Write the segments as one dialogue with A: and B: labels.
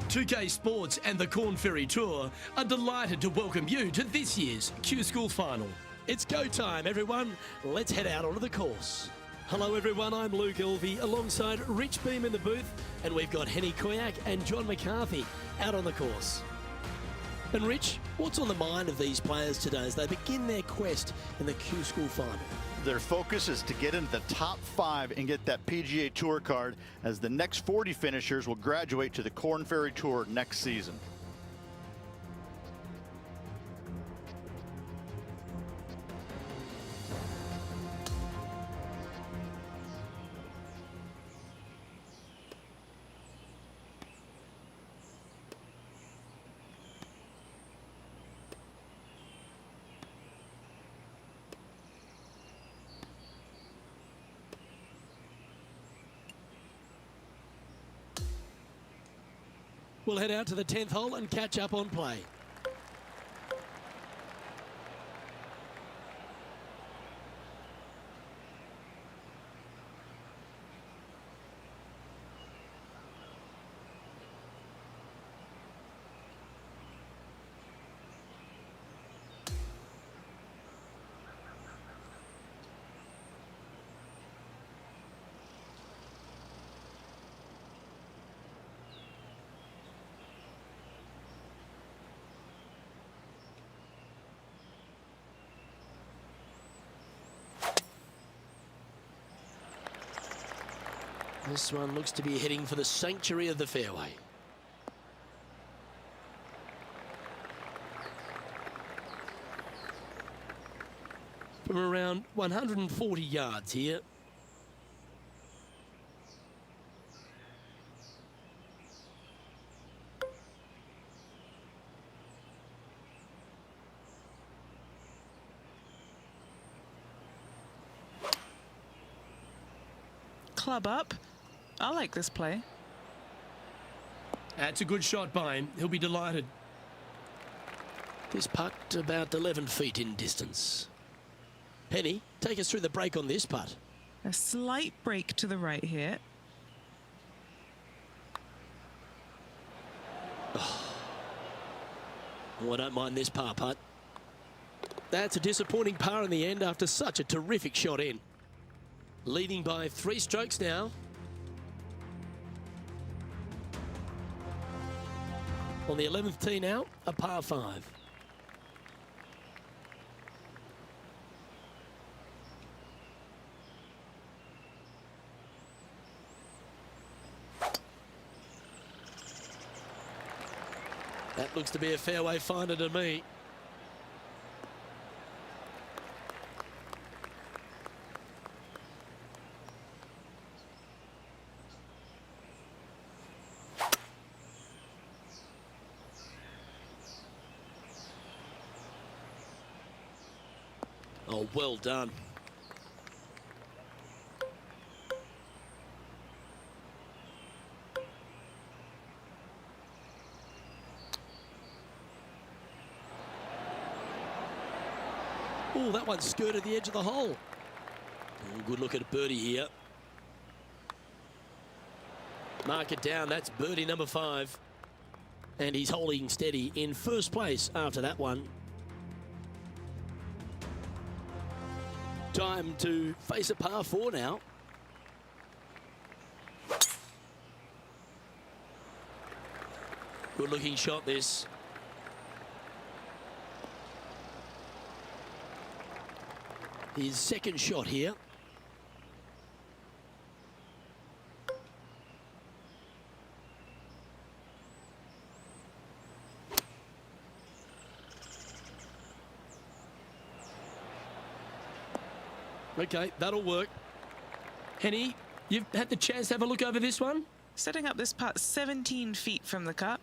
A: 2K Sports and the Corn Ferry Tour are delighted to welcome you to this year's Q School Final. It's go time, everyone. Let's head out onto the course. Hello, everyone. I'm Luke Elvey alongside Rich Beam in the booth, and we've got Henny Koyak and John McCarthy out on the course. And Rich, what's on the mind of these players today as they begin their quest in the Q School Final?
B: Their focus is to get into the top 5 and get that PGA Tour card, as the next 40 finishers will graduate to the Corn Ferry Tour next season.
A: We'll head out to the 10th hole and catch up on play. This one looks to be heading for the sanctuary of the fairway. From around 140 yards here.
C: Club up. I like this play.
A: That's a good shot by him. He'll be delighted. This putt about 11 feet in distance. Henny, take us through the break on this putt.
C: A slight break to the right here.
A: Oh, I don't mind this par putt. That's a disappointing par in the end after such a terrific shot in. Leading by 3 strokes now. On the 11th tee now, a par 5. That looks to be a fairway finder to me. Oh, well done. Oh, that one skirted the edge of the hole. Oh, good look at birdie here. Mark it down. That's birdie number 5. And he's holding steady in first place after that one. Time to face a par 4 now. Good looking shot this. His second shot here. Okay, that'll work. Henny, you've had the chance to have a look over this one?
C: Setting up this putt 17 feet from the cup.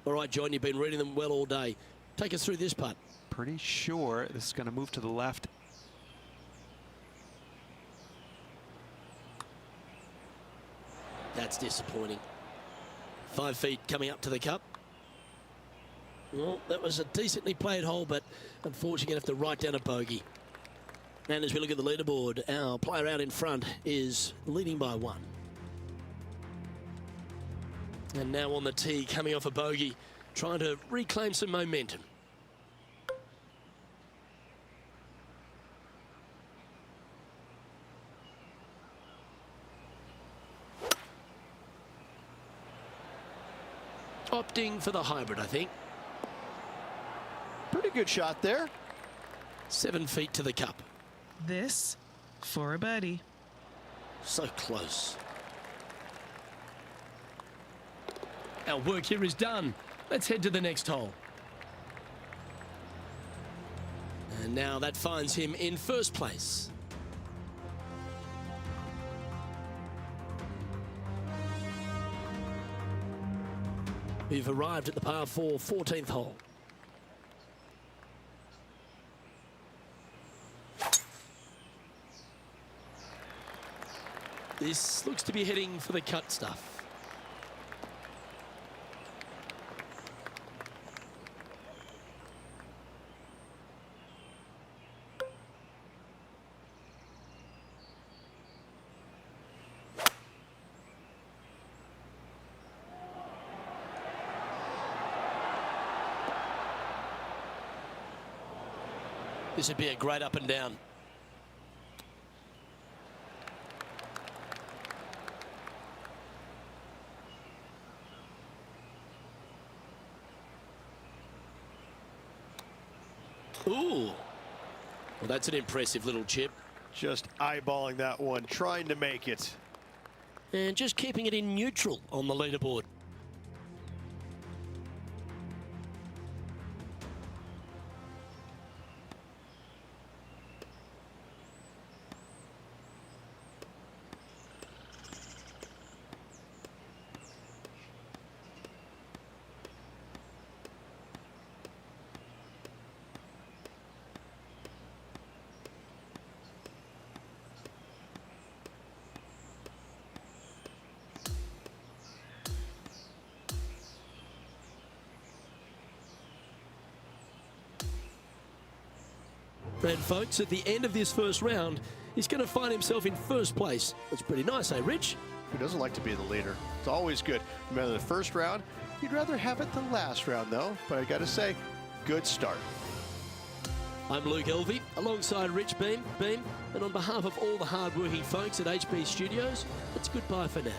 A: All right, John, you've been reading them well all day. Take us through this putt.
D: Pretty sure this is going to move to the left.
A: That's disappointing. 5 feet coming up to the cup. Well, that was a decently played hole, but unfortunately going to have to write down a bogey. And as we look at the leaderboard, our player out in front is leading by 1. And now on the tee, coming off a bogey, trying to reclaim some momentum. Opting for the hybrid, I think.
B: Pretty good shot there.
A: 7 feet to the cup.
C: This for a birdie.
A: So close. Our work here is done. Let's head to the next hole. And now that finds him in first place. We've arrived at the par 4 14th hole. This looks to be heading for the cut stuff. This would be a great up and down. Ooh. Well, that's an impressive little chip.
E: Just eyeballing that one, trying to make it.
A: And just keeping it in neutral on the leaderboard. And folks, at the end of this first round, he's going to find himself in first place. That's pretty nice, eh, Rich?
E: Who doesn't like to be the leader? It's always good. No matter the first round, you'd rather have it the last round, though. But I got to say, good start.
A: I'm Luke Elvey, alongside Rich Beam, and on behalf of all the hard-working folks at HB Studios, it's goodbye for now.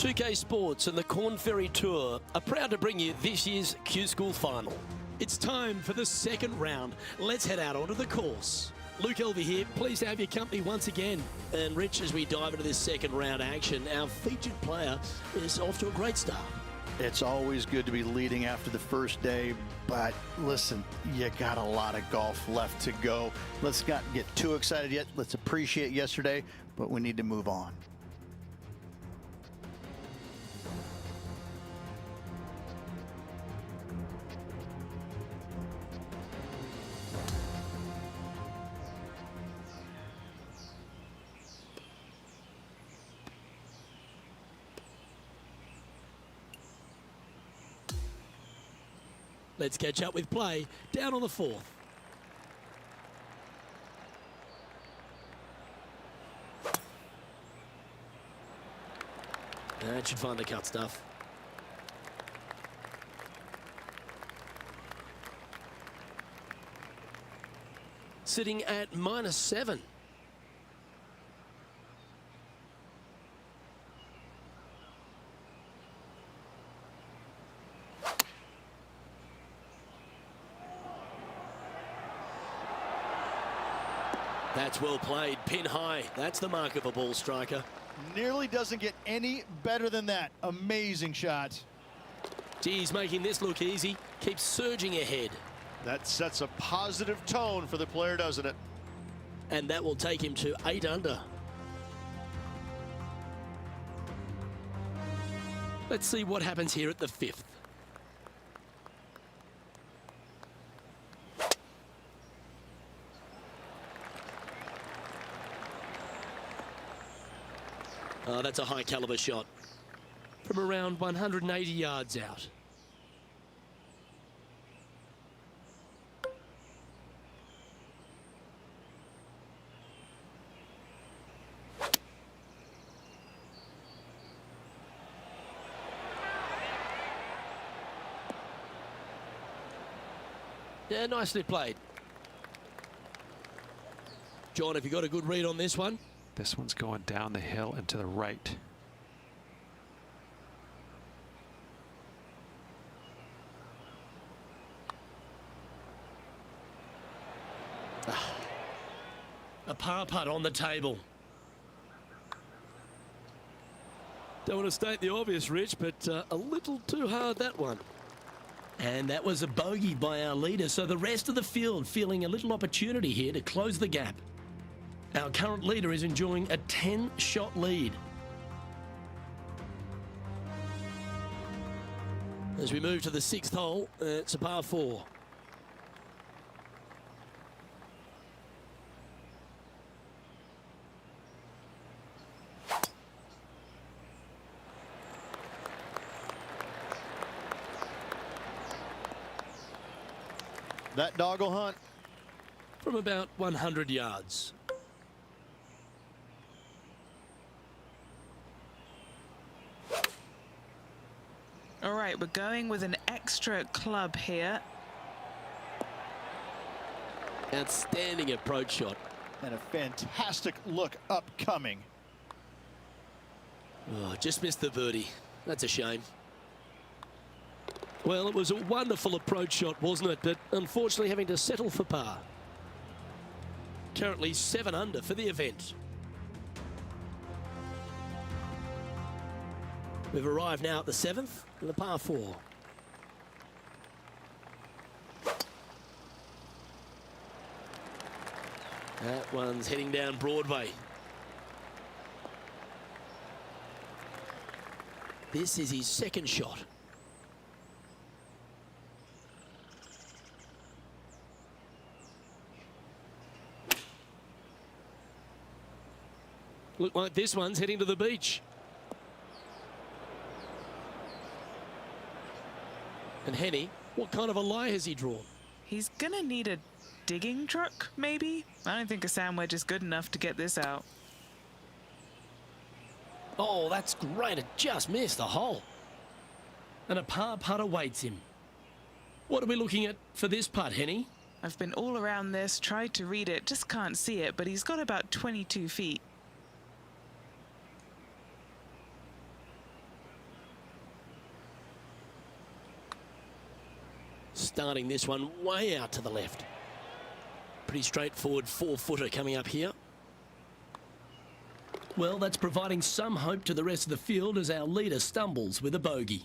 A: UK Sports and the Corn Ferry Tour are proud to bring you this year's Q School Final. It's time for the second round. Let's head out onto the course. Luke Elvey here, pleased to have your company once again. And Rich, as we dive into this second round action, our featured player is off to a great start.
B: It's always good to be leading after the first day, but listen, you got a lot of golf left to go. Let's not get too excited yet. Let's appreciate yesterday, but we need to move on.
A: Let's catch up with play down on the 4th. That should find the cut stuff. Sitting at -7. That's well played, pin high. That's the mark of a ball striker.
B: Nearly doesn't get any better than that. Amazing shot.
A: Geez, making this look easy. Keeps surging ahead.
E: That sets a positive tone for the player, doesn't it?
A: And that will take him to 8 under. Let's see what happens here at the 5th. Oh, that's a high caliber shot from around 180 yards out. Yeah, nicely played. John, have you got a good read on this one?
D: This one's going down the hill and to the right.
A: A par putt on the table. Don't want to state the obvious, Rich, but a little too hard, that one. And that was a bogey by our leader, so the rest of the field feeling a little opportunity here to close the gap. Our current leader is enjoying a 10-shot lead. As we move to the 6th hole, it's a par 4.
B: That dog will hunt.
A: From about 100 yards.
C: All right, we're going with an extra club here.
A: Outstanding approach shot.
B: And a fantastic look upcoming.
A: Oh, just missed the birdie. That's a shame. Well, it was a wonderful approach shot, wasn't it? But unfortunately having to settle for par. Currently 7 under for the event. We've arrived now at the 7th and the par 4. That one's heading down Broadway. This is his 2nd shot. Look like this one's heading to the beach. And Henny, what kind of a lie has he drawn?
C: He's gonna need a digging truck, maybe? I don't think a sand wedge is good enough to get this out.
A: Oh, that's great. It just missed the hole. And a par putt awaits him. What are we looking at for this putt, Henny?
C: I've been all around this, tried to read it, just can't see it, but he's got about 22 feet.
A: Starting this one way out to the left. Pretty straightforward 4-footer coming up here. Well, that's providing some hope to the rest of the field as our leader stumbles with a bogey.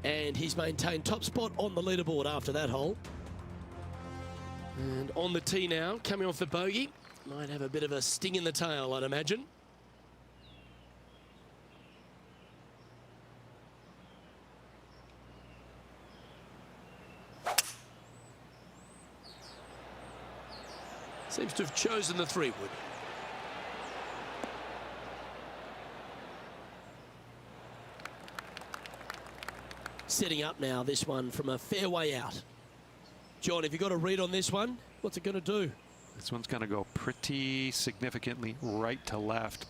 A: And he's maintained top spot on the leaderboard after that hole. And on the tee now, coming off the bogey. Might have a bit of a sting in the tail, I'd imagine. Seems to have chosen the 3-wood. Setting up now, this one from a fairway out. John, have you got a read on this one? What's it going to do?
D: This one's going to go pretty significantly right to left.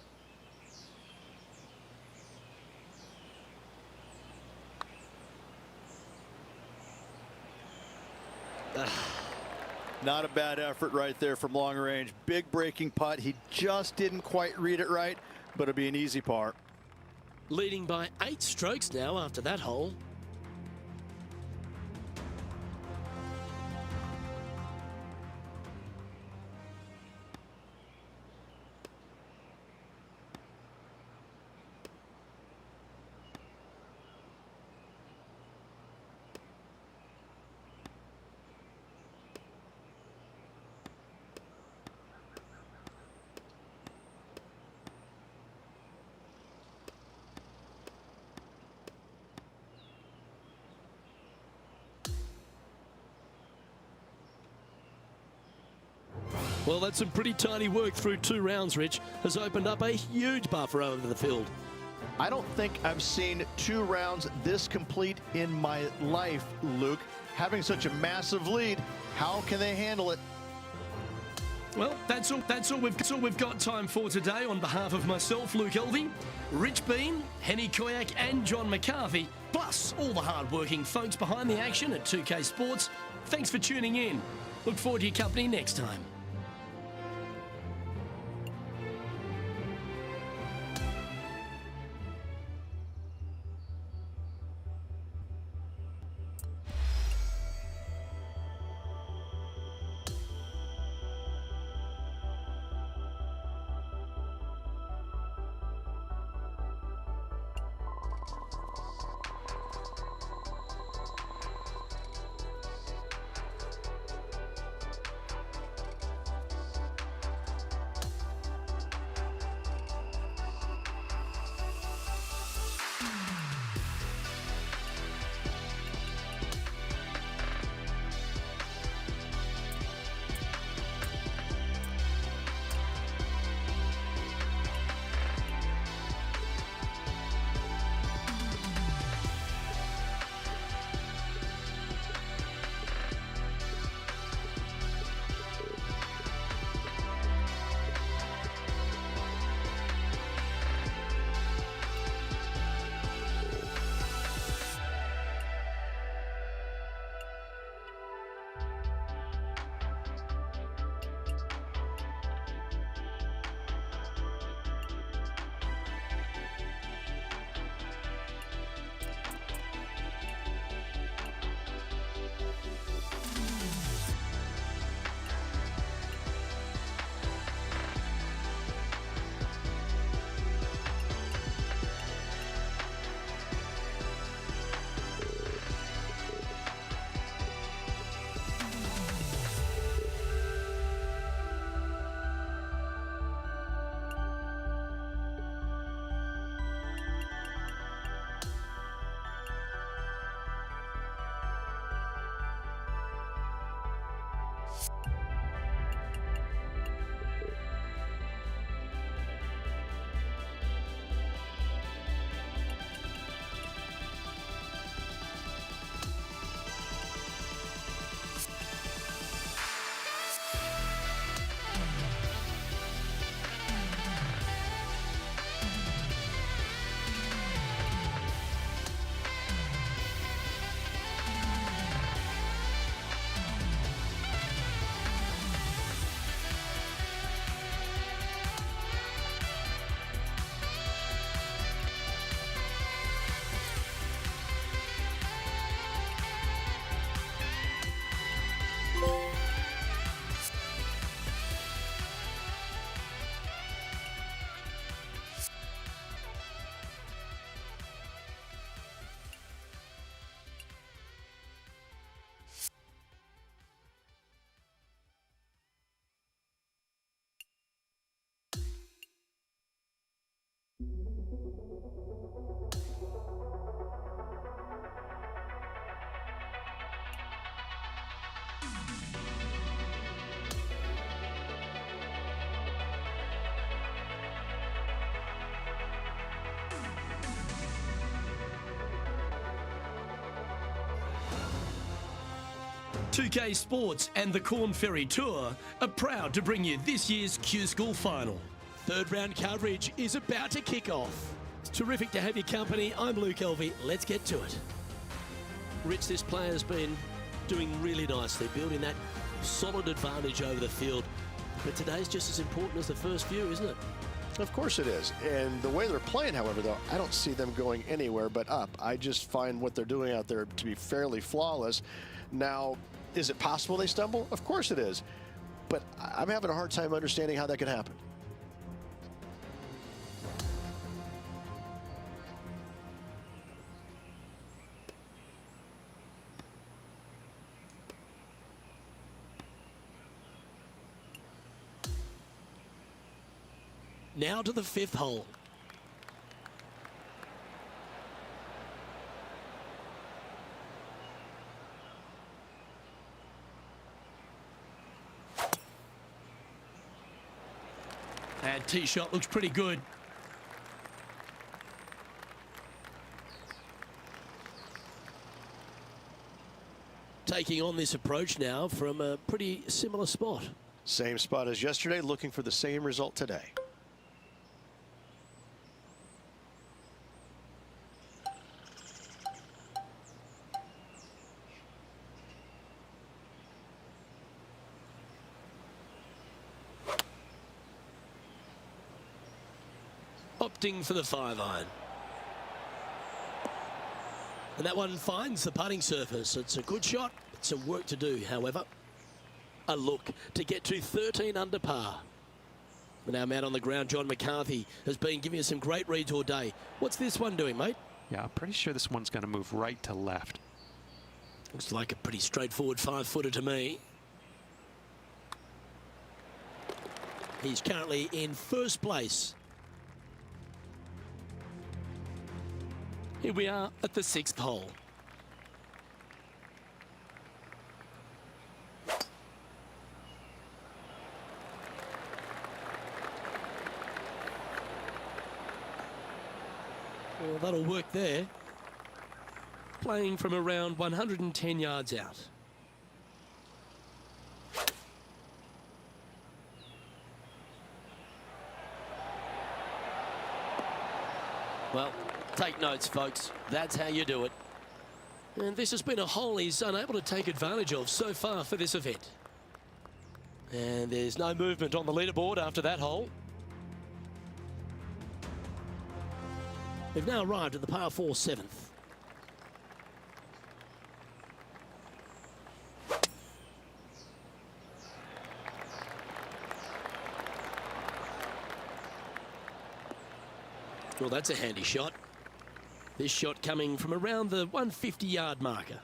B: Not a bad effort right there from long range. Big breaking putt. He just didn't quite read it right, but it'll be an easy par.
A: Leading by 8 strokes now after that hole. Well, that's some pretty tiny work through 2 rounds, Rich. Has opened up a huge buffer over the field.
B: I don't think I've seen 2 rounds this complete in my life, Luke. Having such a massive lead, how can they handle it?
A: Well, that's all we've got time for today. On behalf of myself, Luke Elvey, Rich Bean, Henny Koyak and John McCarthy, plus all the hard-working folks behind the action at 2K Sports, thanks for tuning in. Look forward to your company next time. 2K Sports and the Corn Ferry Tour are proud to bring you this year's Q School Final. Third round coverage is about to kick off. It's terrific to have your company. I'm Luke Elvey. Let's get to it. Rich, this player's been doing really nicely, building that solid advantage over the field. But today's just as important as the first few, isn't it?
E: Of course it is. And the way they're playing, however, though, I don't see them going anywhere but up. I just find what they're doing out there to be fairly flawless. Now, is it possible they stumble? Of course it is. But I'm having a hard time understanding how that could happen.
A: Now to the 5th hole. And tee shot looks pretty good. Taking on this approach now from a pretty similar spot.
E: Same spot as yesterday, looking for the same result today.
A: Opting for the 5-iron. And that one finds the putting surface. It's a good shot. Some work to do, however. A look to get to 13 under par. And our man on the ground, John McCarthy, has been giving us some great reads all day. What's this one doing, mate?
D: Yeah, I'm pretty sure this one's going to move right to left.
A: Looks like a pretty straightforward 5-footer to me. He's currently in first place. Here we are at the 6th hole. Well, that'll work there. Playing from around 110 yards out. Well, take notes, folks. That's how you do it. And this has been a hole he's unable to take advantage of so far for this event. And there's no movement on the leaderboard after that hole. We've now arrived at the par 4 7th. Well, that's a handy shot. This shot coming from around the 150-yard marker.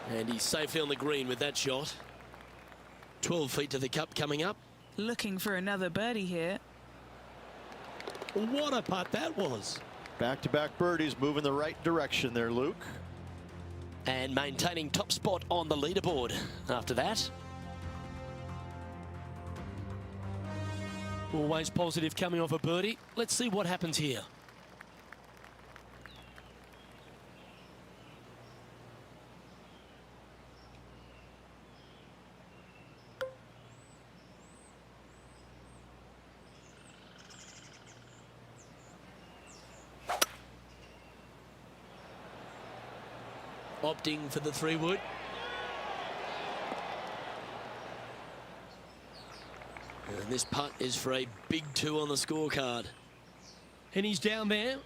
A: And he's safely on the green with that shot. 12 feet to the cup coming up.
C: Looking for another birdie here.
A: What a putt that was.
B: Back-to-back birdies, moving the right direction there, Luke.
A: And maintaining top spot on the leaderboard after that. Always positive coming off a birdie. Let's see what happens here. Opting for the 3-wood. And this putt is for a big 2 on the scorecard. And he's down there.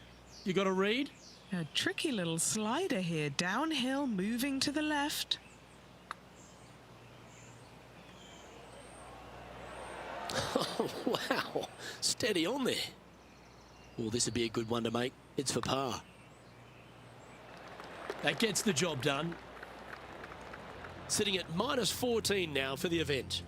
A: You got a read?
C: A tricky little slider here. Downhill, moving to the left.
A: Oh, wow. Steady on there. Well, this would be a good one to make. It's for par. That gets the job done. Sitting at -14 now for the event.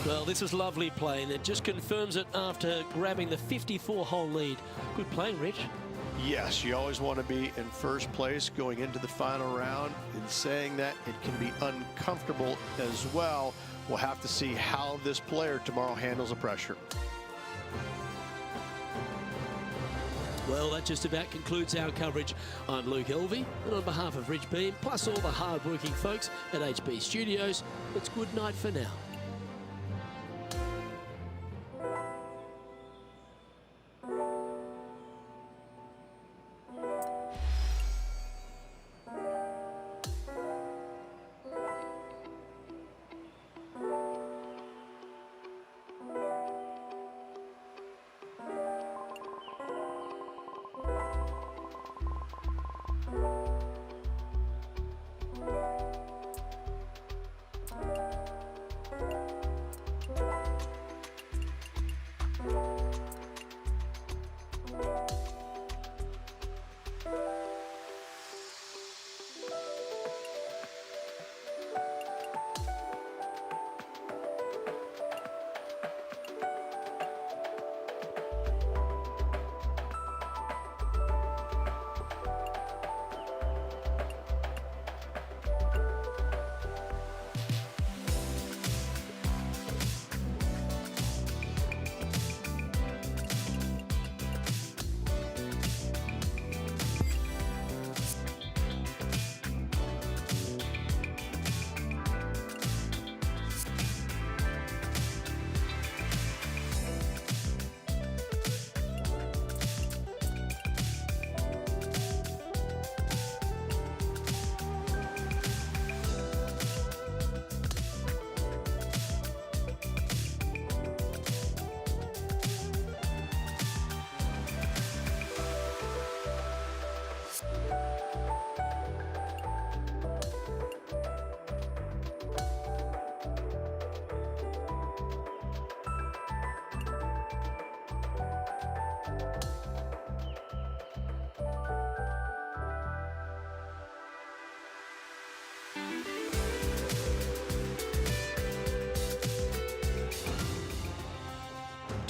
A: Well, this is lovely play, and it just confirms it after grabbing the 54-hole lead. Good playing, Rich.
E: Yes, you always want to be in first place going into the final round. In saying that, it can be uncomfortable as well. We'll have to see how this player tomorrow handles the pressure.
A: Well, that just about concludes our coverage. I'm Luke Elvey, and on behalf of Rich Beam, plus all the hard-working folks at HB Studios, it's good night for now.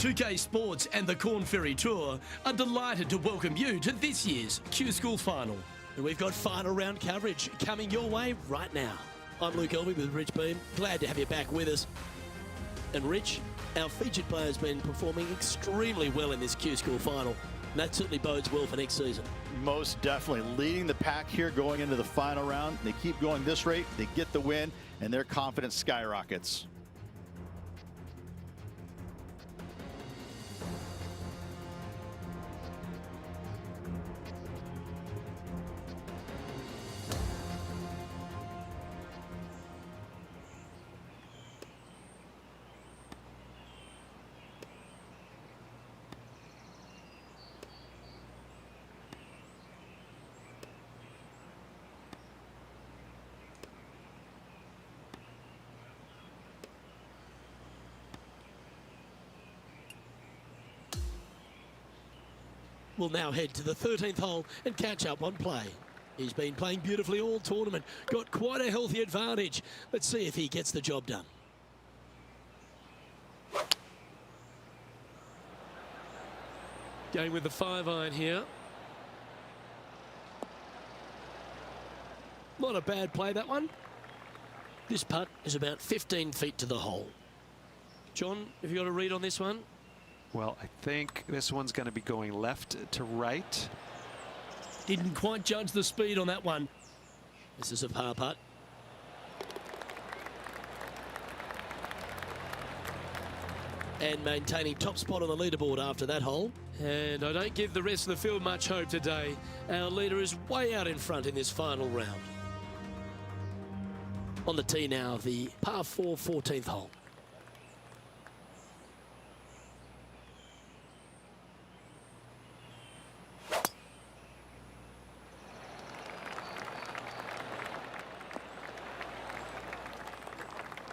A: UK Sports and the Corn Ferry Tour are delighted to welcome you to this year's Q School Final. And we've got final round coverage coming your way right now. I'm Luke Elvey with Rich Beam. Glad to have you back with us. And Rich, our featured player has been performing extremely well in this Q School Final. And that certainly bodes well for next season.
B: Most definitely leading the pack here going into the final round. They keep going this rate, they get the win, and their confidence skyrockets.
A: We'll now head to the 13th hole and catch up on play. He's been playing beautifully all tournament, got quite a healthy advantage. Let's see if he gets the job done. Going with the 5-iron here. Not a bad play, that one. This putt is about 15 feet to the hole. John, have you got a read on this one?
D: Well, I think this one's going to be going left to right.
A: Didn't quite judge the speed on that one. This is a par putt. And maintaining top spot on the leaderboard after that hole. And I don't give the rest of the field much hope today. Our leader is way out in front in this final round. On the tee now, the par 4 14th hole.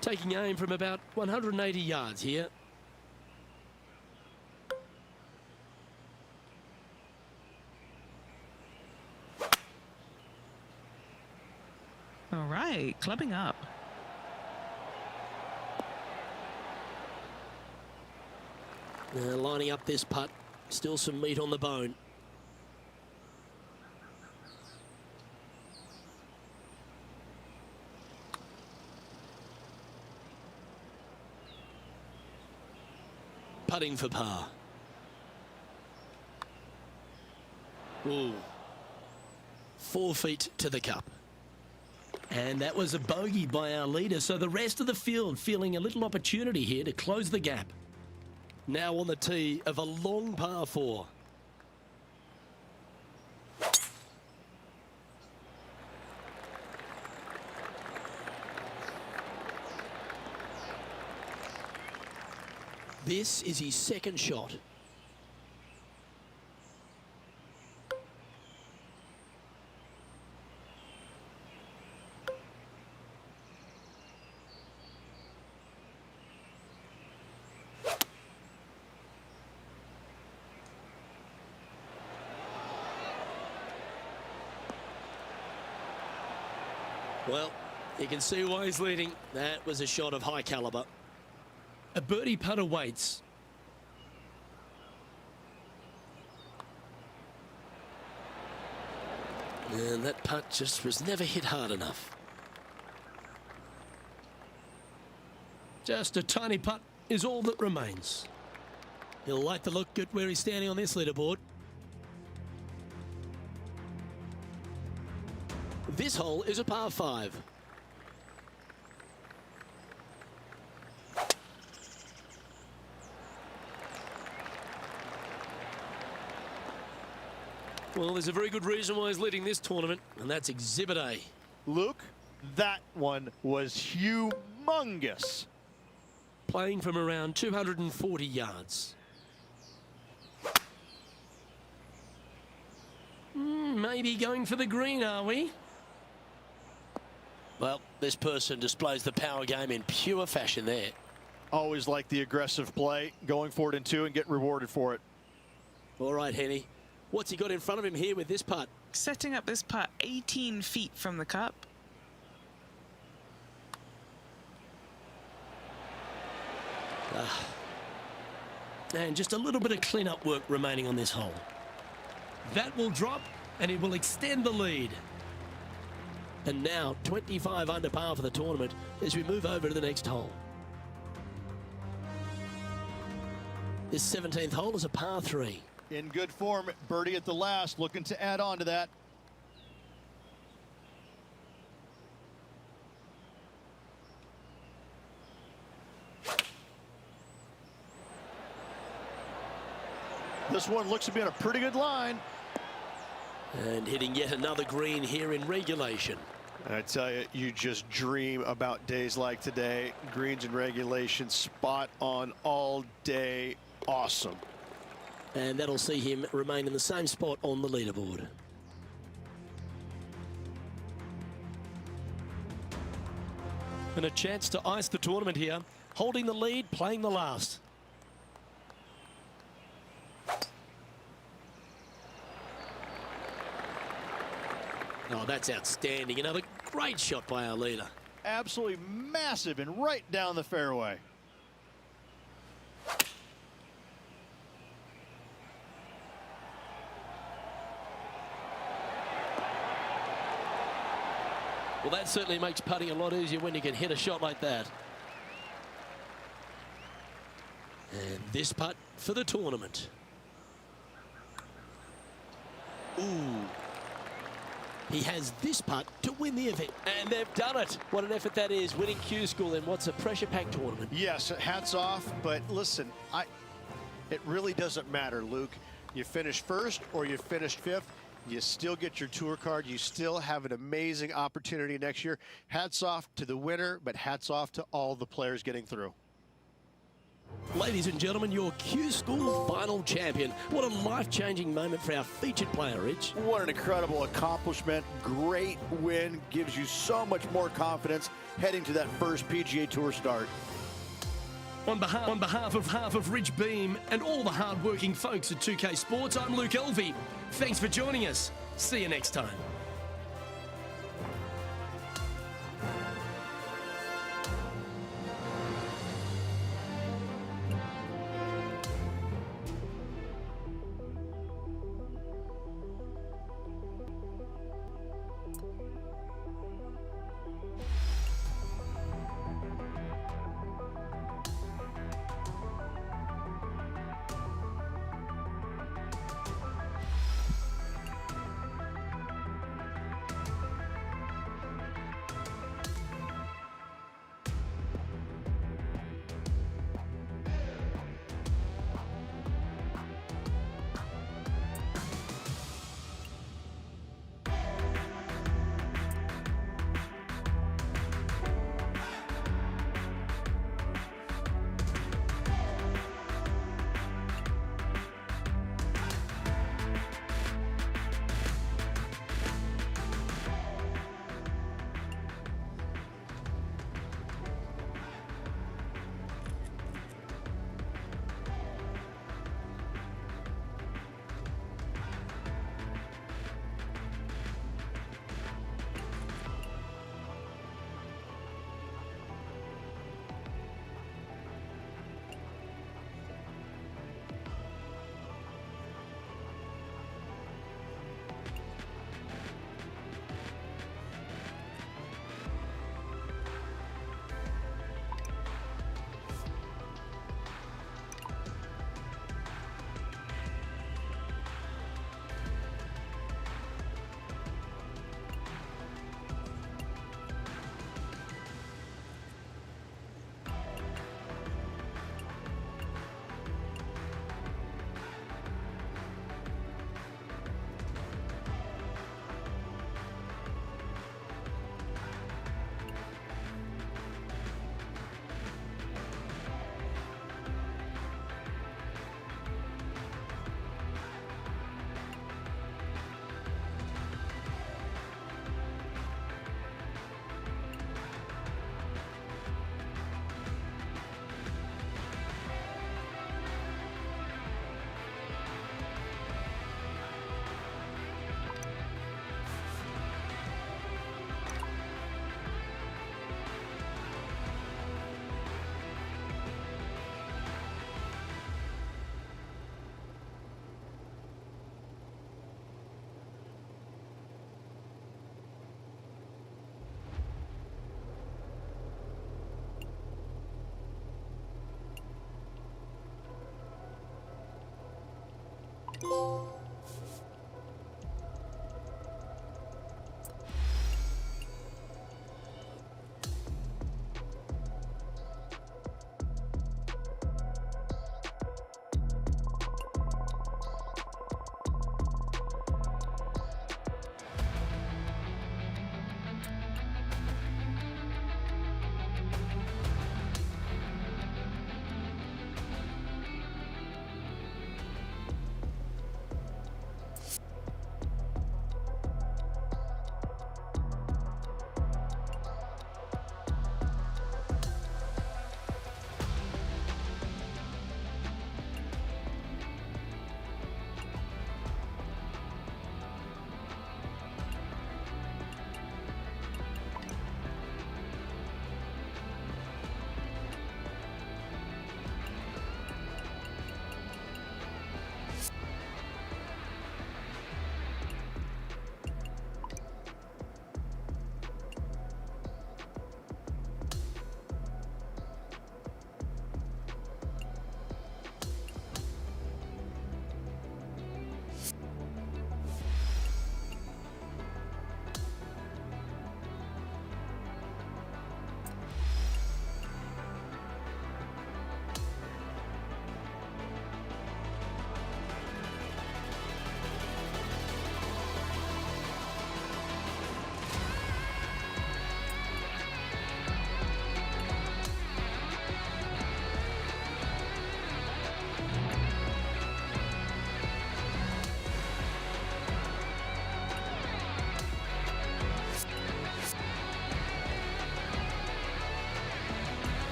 A: Taking aim from about 180 yards here.
C: All right, clubbing up.
A: Lining up this putt. Still some meat on the bone. Putting for par. Ooh. 4 feet to the cup. And that was a bogey by our leader, so the rest of the field feeling a little opportunity here to close the gap. Now on the tee of a long par 4. This is his second shot. Well, you can see why he's leading. That was a shot of high caliber. A birdie putt awaits. And that putt just was never hit hard enough. Just a tiny putt is all that remains. He'll like the look at where he's standing on this leaderboard. This hole is a par 5. Well, there's a very good reason why he's leading this tournament, and that's Exhibit A.
B: Luke, that one was humongous.
A: Playing from around 240 yards. Maybe going for the green, are we? Well, this person displays the power game in pure fashion there.
B: Always like the aggressive play, going for it in 2 and get rewarded for it.
A: All right, Henny. What's he got in front of him here with this putt?
C: Setting up this putt 18 feet from the cup.
A: And just a little bit of clean-up work remaining on this hole. That will drop, and it will extend the lead. And now 25 under par for the tournament as we move over to the next hole. This 17th hole is a par 3.
B: In good form, birdie at the last, looking to add on to that. This one looks to be on a pretty good line.
A: And hitting yet another green here in regulation.
B: I tell you, you just dream about days like today. Greens in regulation, spot on all day. Awesome.
A: And that'll see him remain in the same spot on the leaderboard. And a chance to ice the tournament here. Holding the lead, playing the last. Oh, that's outstanding. Another great shot by our leader.
B: Absolutely massive and right down the fairway.
A: Well, that certainly makes putting a lot easier when you can hit a shot like that. And this putt for the tournament. Ooh. He has this putt to win the event. And they've done it. What an effort that is, winning Q School in what's a pressure-packed tournament.
B: Yes, hats off, but listen, it really doesn't matter, Luke. You finish first or you finished 5th, you still get your tour card. You still have an amazing opportunity next year. Hats off to the winner, but hats off to all the players getting through.
A: Ladies and gentlemen, your Q School final champion. What a life-changing moment for our featured player, Rich.
B: What an incredible accomplishment. Great win. Gives you so much more confidence heading to that first PGA Tour start.
A: On behalf of Rich Beam and all the hard-working folks at 2K Sports, I'm Luke Elvey. Thanks for joining us. See you next time.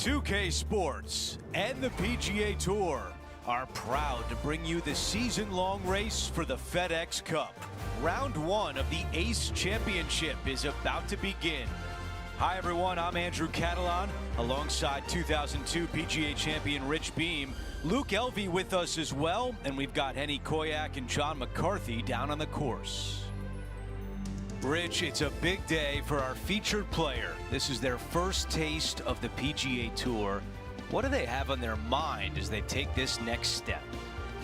F: 2K Sports and the PGA Tour are proud to bring you the season-long race for the FedEx Cup. Round 1 of the Ace Championship is about to begin. Hi everyone, I'm Andrew Catalan, alongside 2002 PGA champion Rich Beem. Luke Elvey with us as well, and we've got Henny Koyak and John McCarthy down on the course. Rich, it's a big day for our featured player. This is their first taste of the PGA Tour. What do they have on their mind as they take this next step?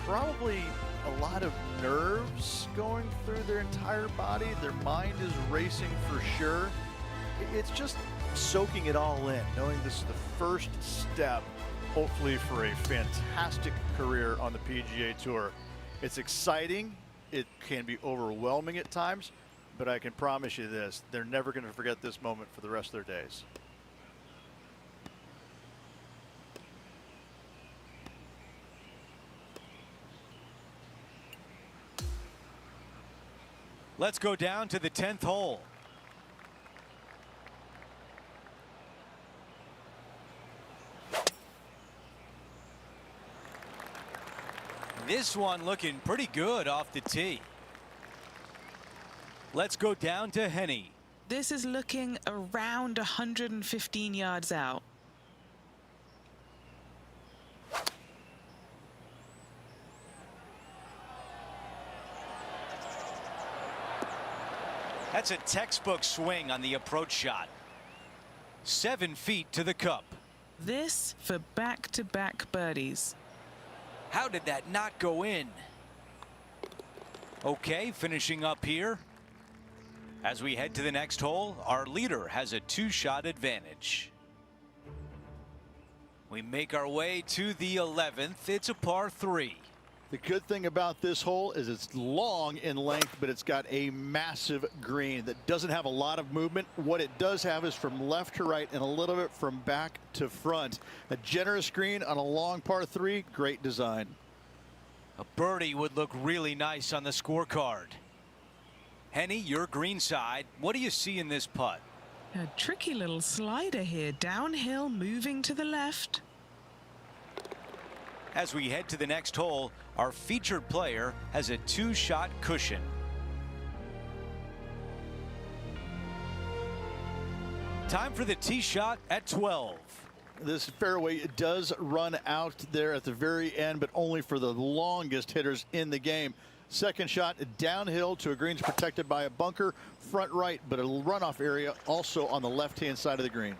B: Probably a lot of nerves going through their entire body. Their mind is racing for sure. It's just soaking it all in, knowing this is the first step, hopefully for a fantastic career on the PGA Tour. It's exciting. It can be overwhelming at times, but I can promise you this, they're never going to forget this moment for the rest of their days.
F: Let's go down to the 10th hole. This one looking pretty good off the tee. Let's go down to Henny.
C: This is looking around 115 yards out.
F: That's a textbook swing on the approach shot. 7 feet to the cup.
C: This for back-to-back birdies.
F: How did that not go in? Okay, finishing up here. As we head to the next hole, our leader has a 2-shot advantage. We make our way to the 11th. It's a par 3.
B: The good thing about this hole is it's long in length, but it's got a massive green that doesn't have a lot of movement. What it does have is from left to right and a little bit from back to front. A generous green on a long par 3, great design.
F: A birdie would look really nice on the scorecard. Henny, your green side, what do you see in this putt?
C: A tricky little slider here, downhill, moving to the left.
F: As we head to the next hole, our featured player has a 2-shot cushion. Time for the tee shot at 12.
B: This fairway does run out there at the very end, but only for the longest hitters in the game. Second shot downhill to a greens protected by a bunker, front right, but a runoff area also on the left-hand side of the green.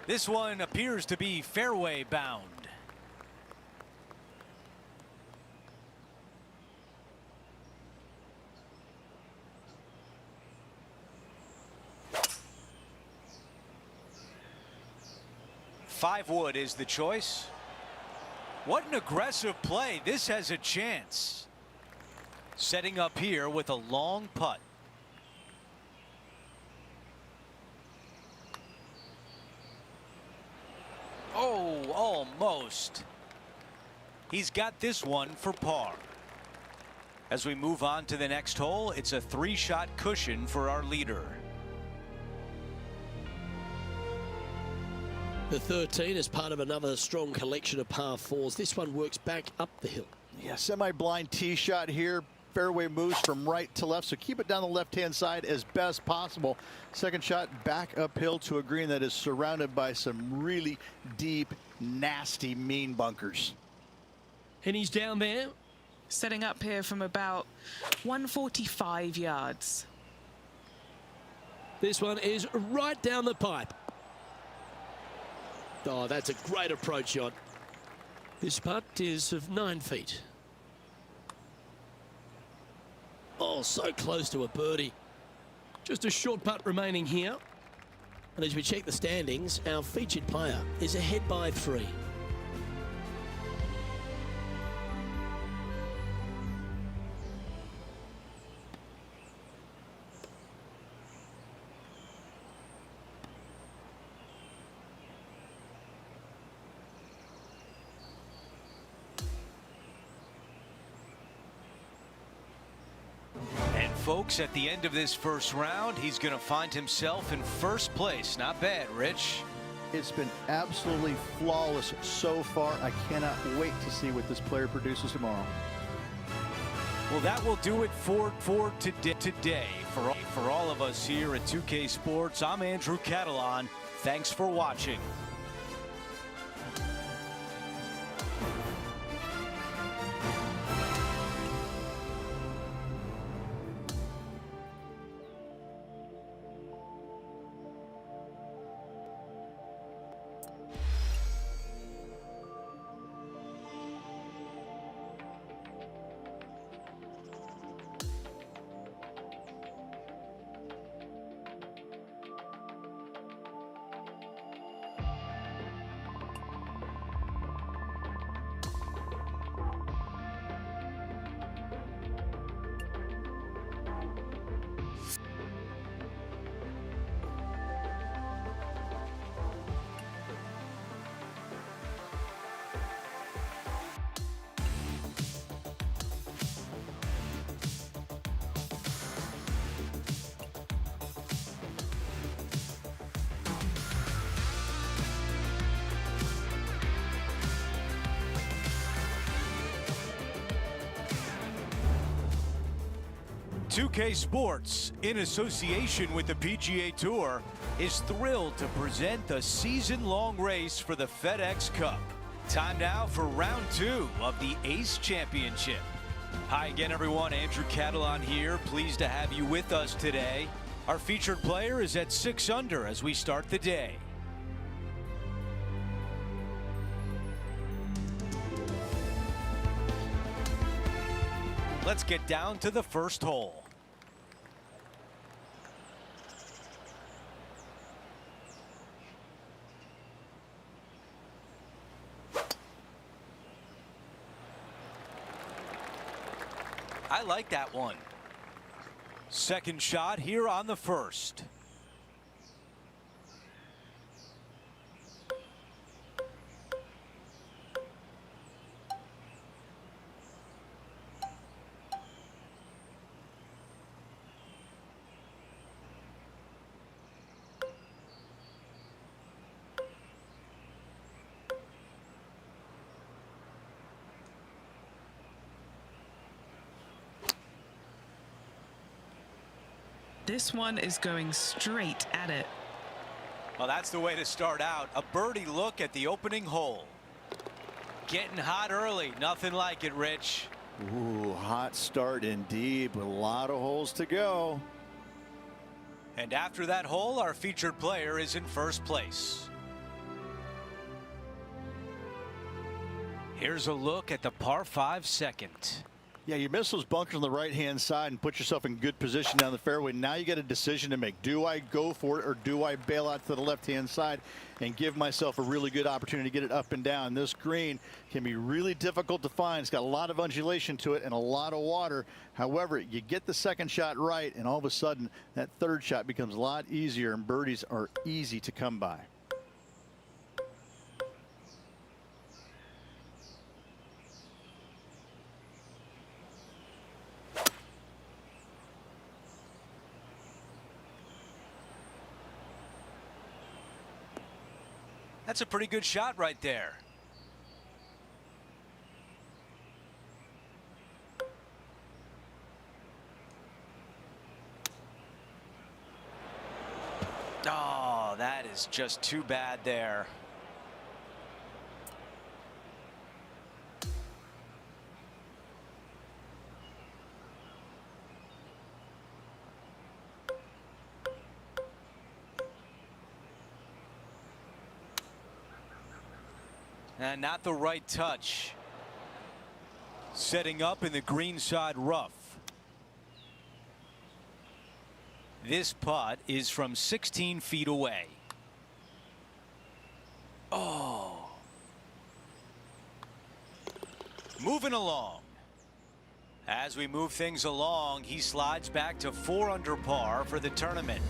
F: This one appears to be fairway bound. Five wood is the choice. What an aggressive play. This has a chance. Setting up here with a long putt. Oh, almost. He's got this one for par. As we move on to the next hole, it's a 3-shot cushion for our leader.
A: The 13 is part of another strong collection of par 4s. This one works back up the hill.
B: Yeah, semi-blind tee shot here. Fairway moves from right to left, so keep it down the left-hand side as best possible. Second shot back uphill to a green that is surrounded by some really deep, nasty, mean bunkers.
A: And he's down there.
C: Setting up here from about 145 yards.
A: This one is right down the pipe. Oh, that's a great approach shot. This putt is of 9 feet. Oh, so close to a birdie. Just a short putt remaining here. And as we check the standings, our featured player is ahead by 3.
F: Folks, at the end of this first round, he's going to find himself in first place. Not bad, Rich.
B: It's been absolutely flawless so far. I cannot wait to see what this player produces tomorrow.
F: Well, that will do it for today. For all of us here at 2K Sports, I'm Andrew Catalan. Thanks for watching. .2K Sports, in association with the PGA Tour, is thrilled to present the season-long race for the FedEx Cup. Time now for round 2 of the Ace Championship. Hi again, everyone. Andrew Catalan here. Pleased to have you with us today. Our featured player is at 6 under as we start the day. Let's get down to the first hole. I like that one. Second shot here on the first.
C: This one is going straight at it.
F: Well, that's the way to start out. A birdie look at the opening hole. Getting hot early. Nothing like it, Rich.
B: Ooh, hot start indeed, but a lot of holes to go.
F: And after that hole, our featured player is in first place. Here's a look at the par 5 second.
B: Yeah, you miss those bunkers on the right-hand side and put yourself in good position down the fairway. Now you got a decision to make. Do I go for it or do I bail out to the left-hand side and give myself a really good opportunity to get it up and down? This green can be really difficult to find. It's got a lot of undulation to it and a lot of water. However, you get the second shot right, and all of a sudden that third shot becomes a lot easier, and birdies are easy to come by.
F: That's a pretty good shot right there. Oh, that is just too bad there. And not the right touch. Setting up in the greenside rough. This putt is from 16 feet away. Oh. Moving along. As we move things along, he slides back to 4 under par for the tournament.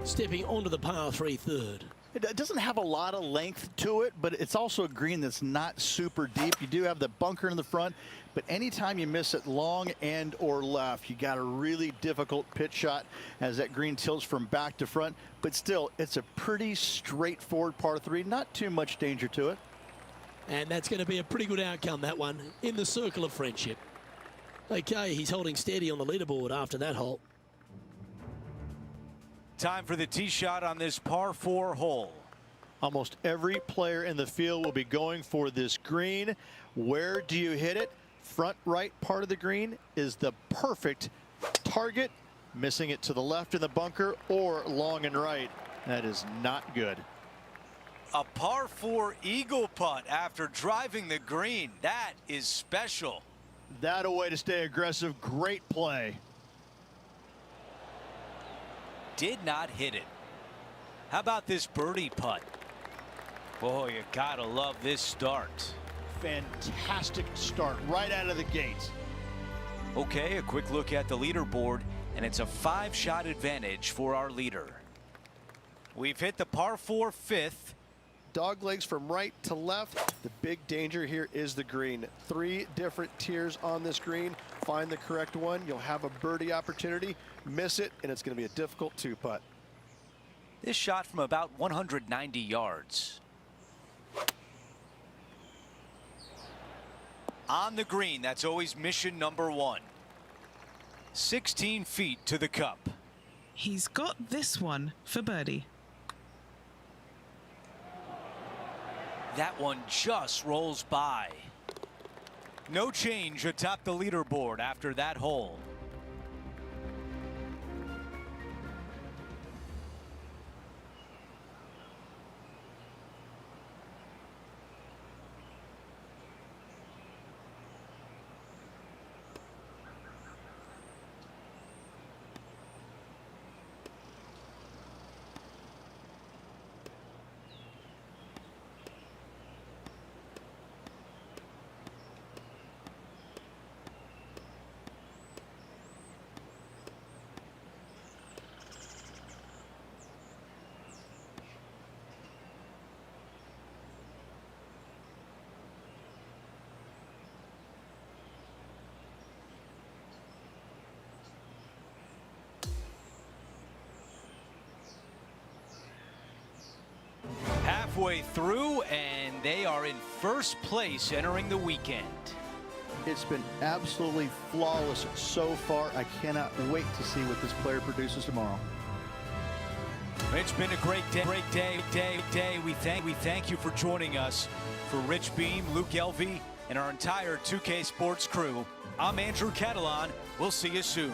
A: Stepping onto the par 3 third.
B: It doesn't have a lot of length to it, but it's also a green that's not super deep. You do have the bunker in the front, but anytime you miss it long and or left, you got a really difficult pitch shot as that green tilts from back to front. But still, it's a pretty straightforward par 3, not too much danger to it.
A: And that's going to be a pretty good outcome, that one, in the circle of friendship. Okay, he's holding steady on the leaderboard after that hole.
F: Time for the tee shot on this par 4 hole.
B: Almost every player in the field will be going for this green. Where do you hit it? Front right part of the green is the perfect target. Missing it to the left in the bunker or long and right. That is not good.
F: A par 4 eagle putt after driving the green. That is special.
B: That a way to stay aggressive. Great play.
F: Did not hit it. How about this birdie putt? Boy, you gotta love this start.
B: Fantastic start right out of the gate.
F: Okay, a quick look at the leaderboard, and it's a 5-shot advantage for our leader. We've hit the par 4 fifth.
E: Dog legs from right to left. The big danger here is the green. 3 different tiers on this green. Find the correct one. You'll have a birdie opportunity. Miss it, and it's going to be a difficult 2-putt.
F: This shot from about 190 yards. On the green, that's always mission number 1. 16 feet to the cup.
C: He's got this one for birdie.
F: That one just rolls by. No change atop the leaderboard after that hole. Halfway through, and they are in first place entering the weekend.
B: It's been absolutely flawless so far. I cannot wait to see what this player produces tomorrow.
F: It's been a great day. We thank you for joining us. For Rich Beam, Luke Elvey, and our entire 2K Sports crew, I'm Andrew Catalan. We'll see you soon.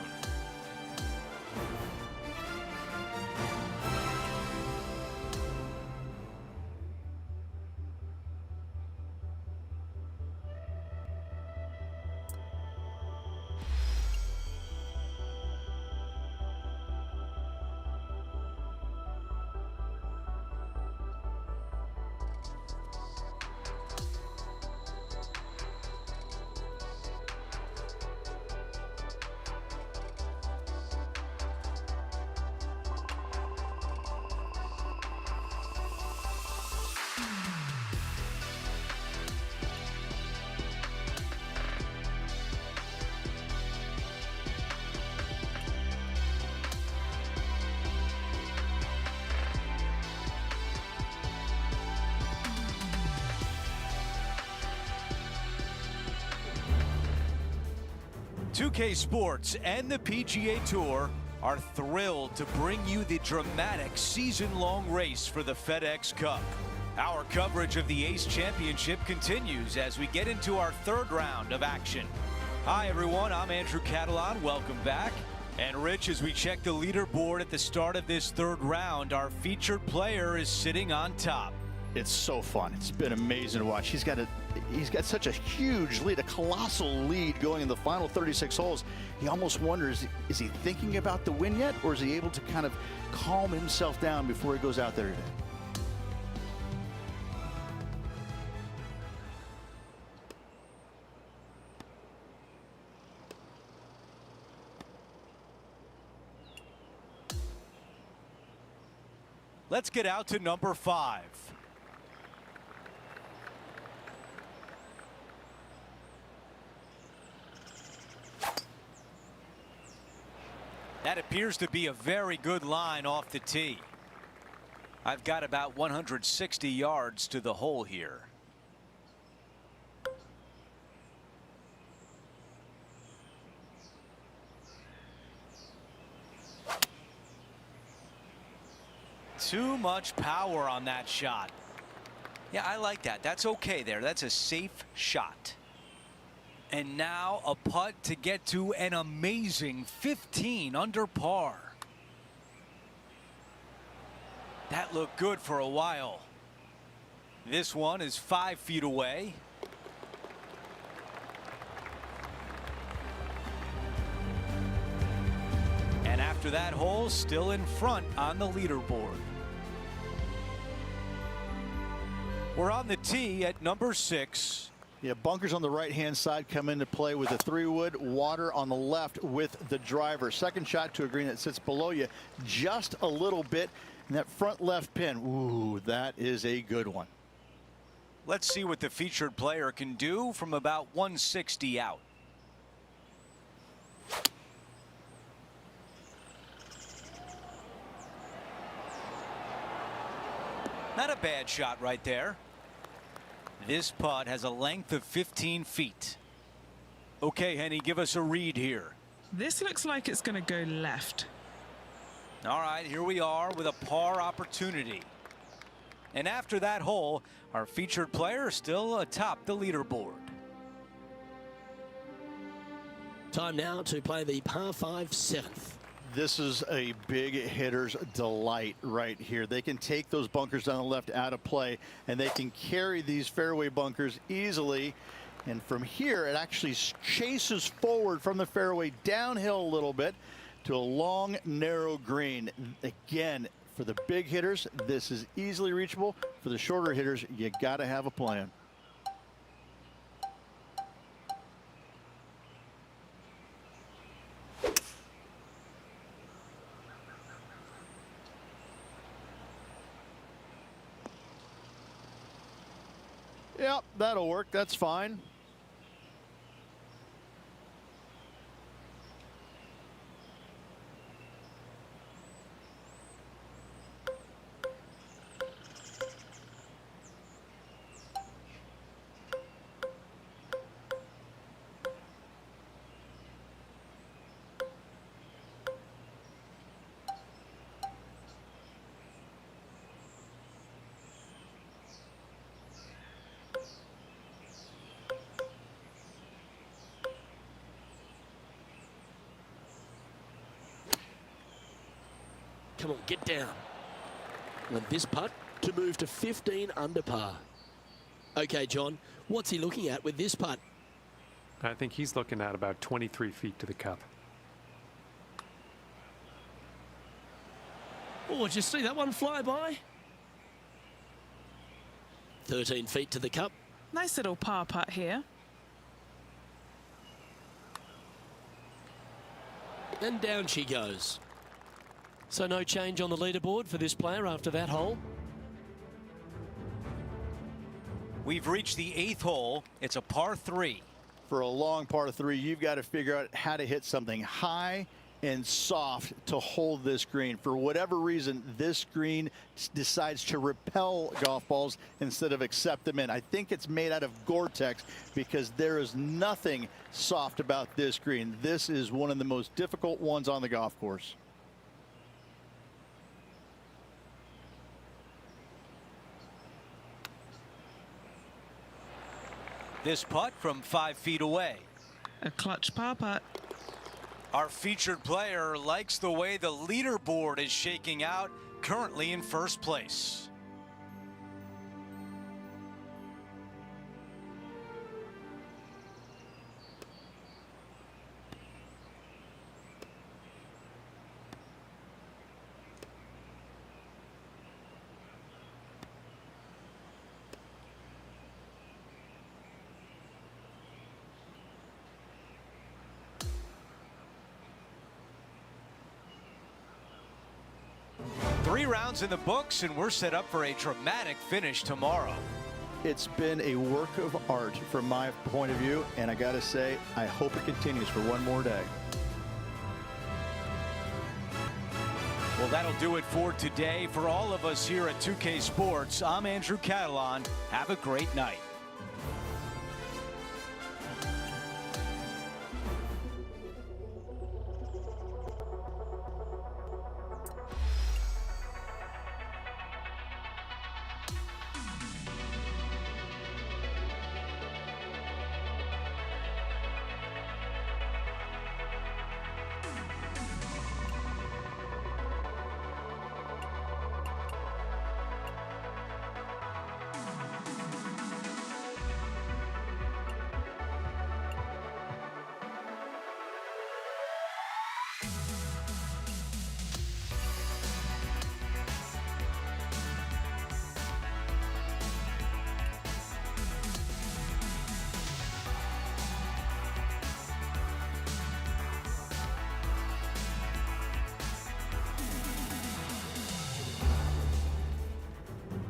F: .2K Sports and the PGA Tour are thrilled to bring you the dramatic season-long race for the FedEx Cup. Our coverage of the Ace Championship continues as we get into our 3rd round of action. Hi everyone, I'm Andrew Catalan. Welcome back. And Rich, as we check the leaderboard at the start of this 3rd round, our featured player is sitting on top.
B: It's so fun. It's been amazing to watch. He's got such a huge lead, a colossal lead going in the final 36 holes. He almost wonders, is he thinking about the win yet, or is he able to kind of calm himself down before he goes out there today?
F: Let's get out to number 5. That appears to be a very good line off the tee. I've got about 160 yards to the hole here. Too much power on that shot. Yeah, I like that. That's okay there. That's a safe shot. And now a putt to get to an amazing 15 under par. That looked good for a while. This one is 5 feet away. And after that hole, still in front on the leaderboard. We're on the tee at number 6.
B: Yeah, bunkers on the right-hand side come into play with the 3-wood, water on the left with the driver. Second shot to a green that sits below you just a little bit. And that front left pin, ooh, that is a good one.
F: Let's see what the featured player can do from about 160 out. Not a bad shot right there. This putt has a length of 15 feet. Okay, Henny, give us a read here.
C: This looks like it's going to go left.
F: All right, here we are with a par opportunity. And after that hole, our featured player still atop the leaderboard.
A: Time now to play the par 5 7th.
B: This is a big hitter's delight right here. They can take those bunkers down the left out of play, and they can carry these fairway bunkers easily. And from here, it actually chases forward from the fairway downhill a little bit to a long, narrow green. Again, for the big hitters, this is easily reachable. For the shorter hitters, you got to have a plan. Yep, that'll work. That's fine.
A: Come on, get down. And this putt to move to 15 under par. Okay, John, what's he looking at with this putt?
D: I think he's looking at about 23 feet to the cup.
A: Oh, did you see that one fly by? 13 feet to the cup.
C: Nice little par putt here.
A: And down she goes. So no change on the leaderboard for this player after that hole.
F: We've reached the 8th hole. It's a par 3.
B: For a long par 3, you've got to figure out how to hit something high and soft to hold this green. For whatever reason, this green decides to repel golf balls instead of accept them in. I think it's made out of Gore-Tex because there is nothing soft about this green. This is one of the most difficult ones on the golf course.
F: This putt from 5 feet away.
C: A clutch par putt.
F: Our featured player likes the way the leaderboard is shaking out, currently in first place. 3 rounds in the books, and we're set up for a dramatic finish tomorrow.
B: It's been a work of art from my point of view, and I gotta say, I hope it continues for one more day.
F: Well, that'll do it for today. For all of us here at 2K Sports, I'm Andrew Catalan. Have a great night.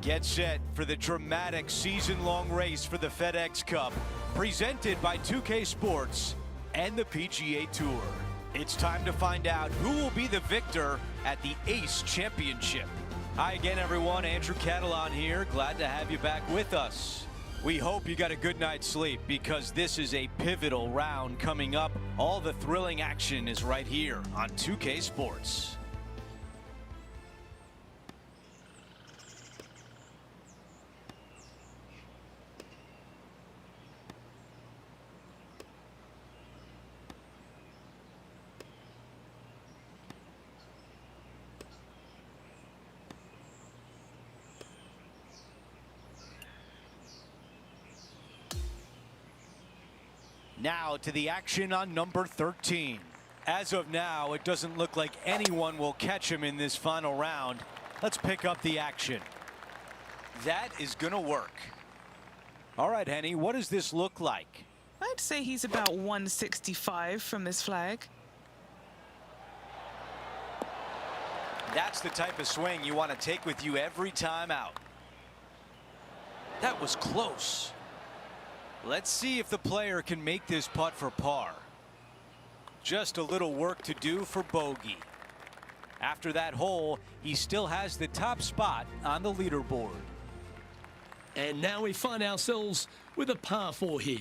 F: Get set for the dramatic season-long race for the FedEx Cup, presented by 2K Sports and the PGA Tour. It's time to find out who will be the victor at the ACE Championship. Hi again, everyone. Andrew Catalan here. Glad to have you back with us. We hope you got a good night's sleep, because this is a pivotal round coming up. All the thrilling action is right here on 2K Sports. Now to the action on number 13. As of now, it doesn't look like anyone will catch him in this final round. Let's pick up the action. That is gonna work. All right, Henny, what does this look like?
C: I'd say he's about 165 from this flag.
F: That's the type of swing you want to take with you every time out. That was close. Let's see if the player can make this putt for par. Just a little work to do for bogey. After that hole, he still has the top spot on the leaderboard.
A: And now we find ourselves with a par 4 here.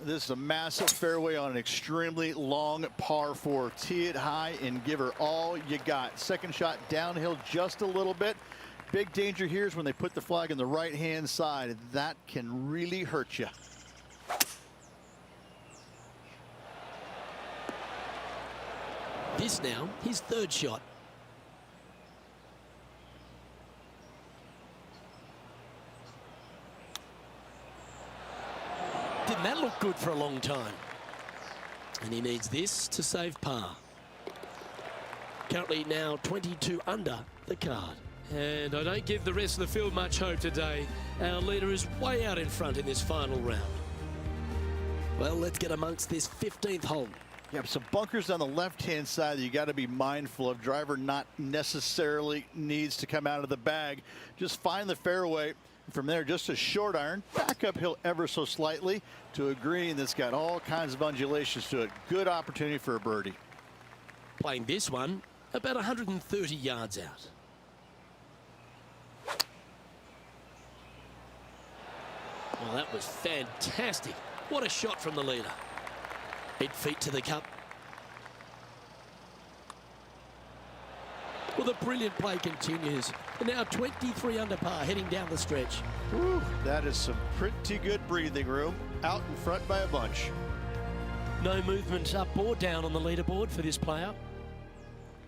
B: This is a massive fairway on an extremely long par 4. Tee it high and give her all you got. Second shot downhill just a little bit. Big danger here is when they put the flag on the right-hand side. That can really hurt you.
A: This now, his 3rd shot. Didn't that look good for a long time? And he needs this to save par. Currently now 22 under the card. And I don't give the rest of the field much hope today. Our leader is way out in front in this final round. Well, let's get amongst this 15th hole.
B: Yeah, some bunkers on the left-hand side that you got to be mindful of. Driver not necessarily needs to come out of the bag. Just find the fairway. From there, just a short iron, back uphill ever so slightly to a green that's got all kinds of undulations to it. Good opportunity for a birdie.
A: Playing this one about 130 yards out. Well, that was fantastic. What a shot from the leader. 8 feet to the cup. Well, the brilliant play continues. And now 23 under par heading down the stretch.
B: Whew, that is some pretty good breathing room. Out in front by a bunch.
A: No movement up or down on the leaderboard for this player.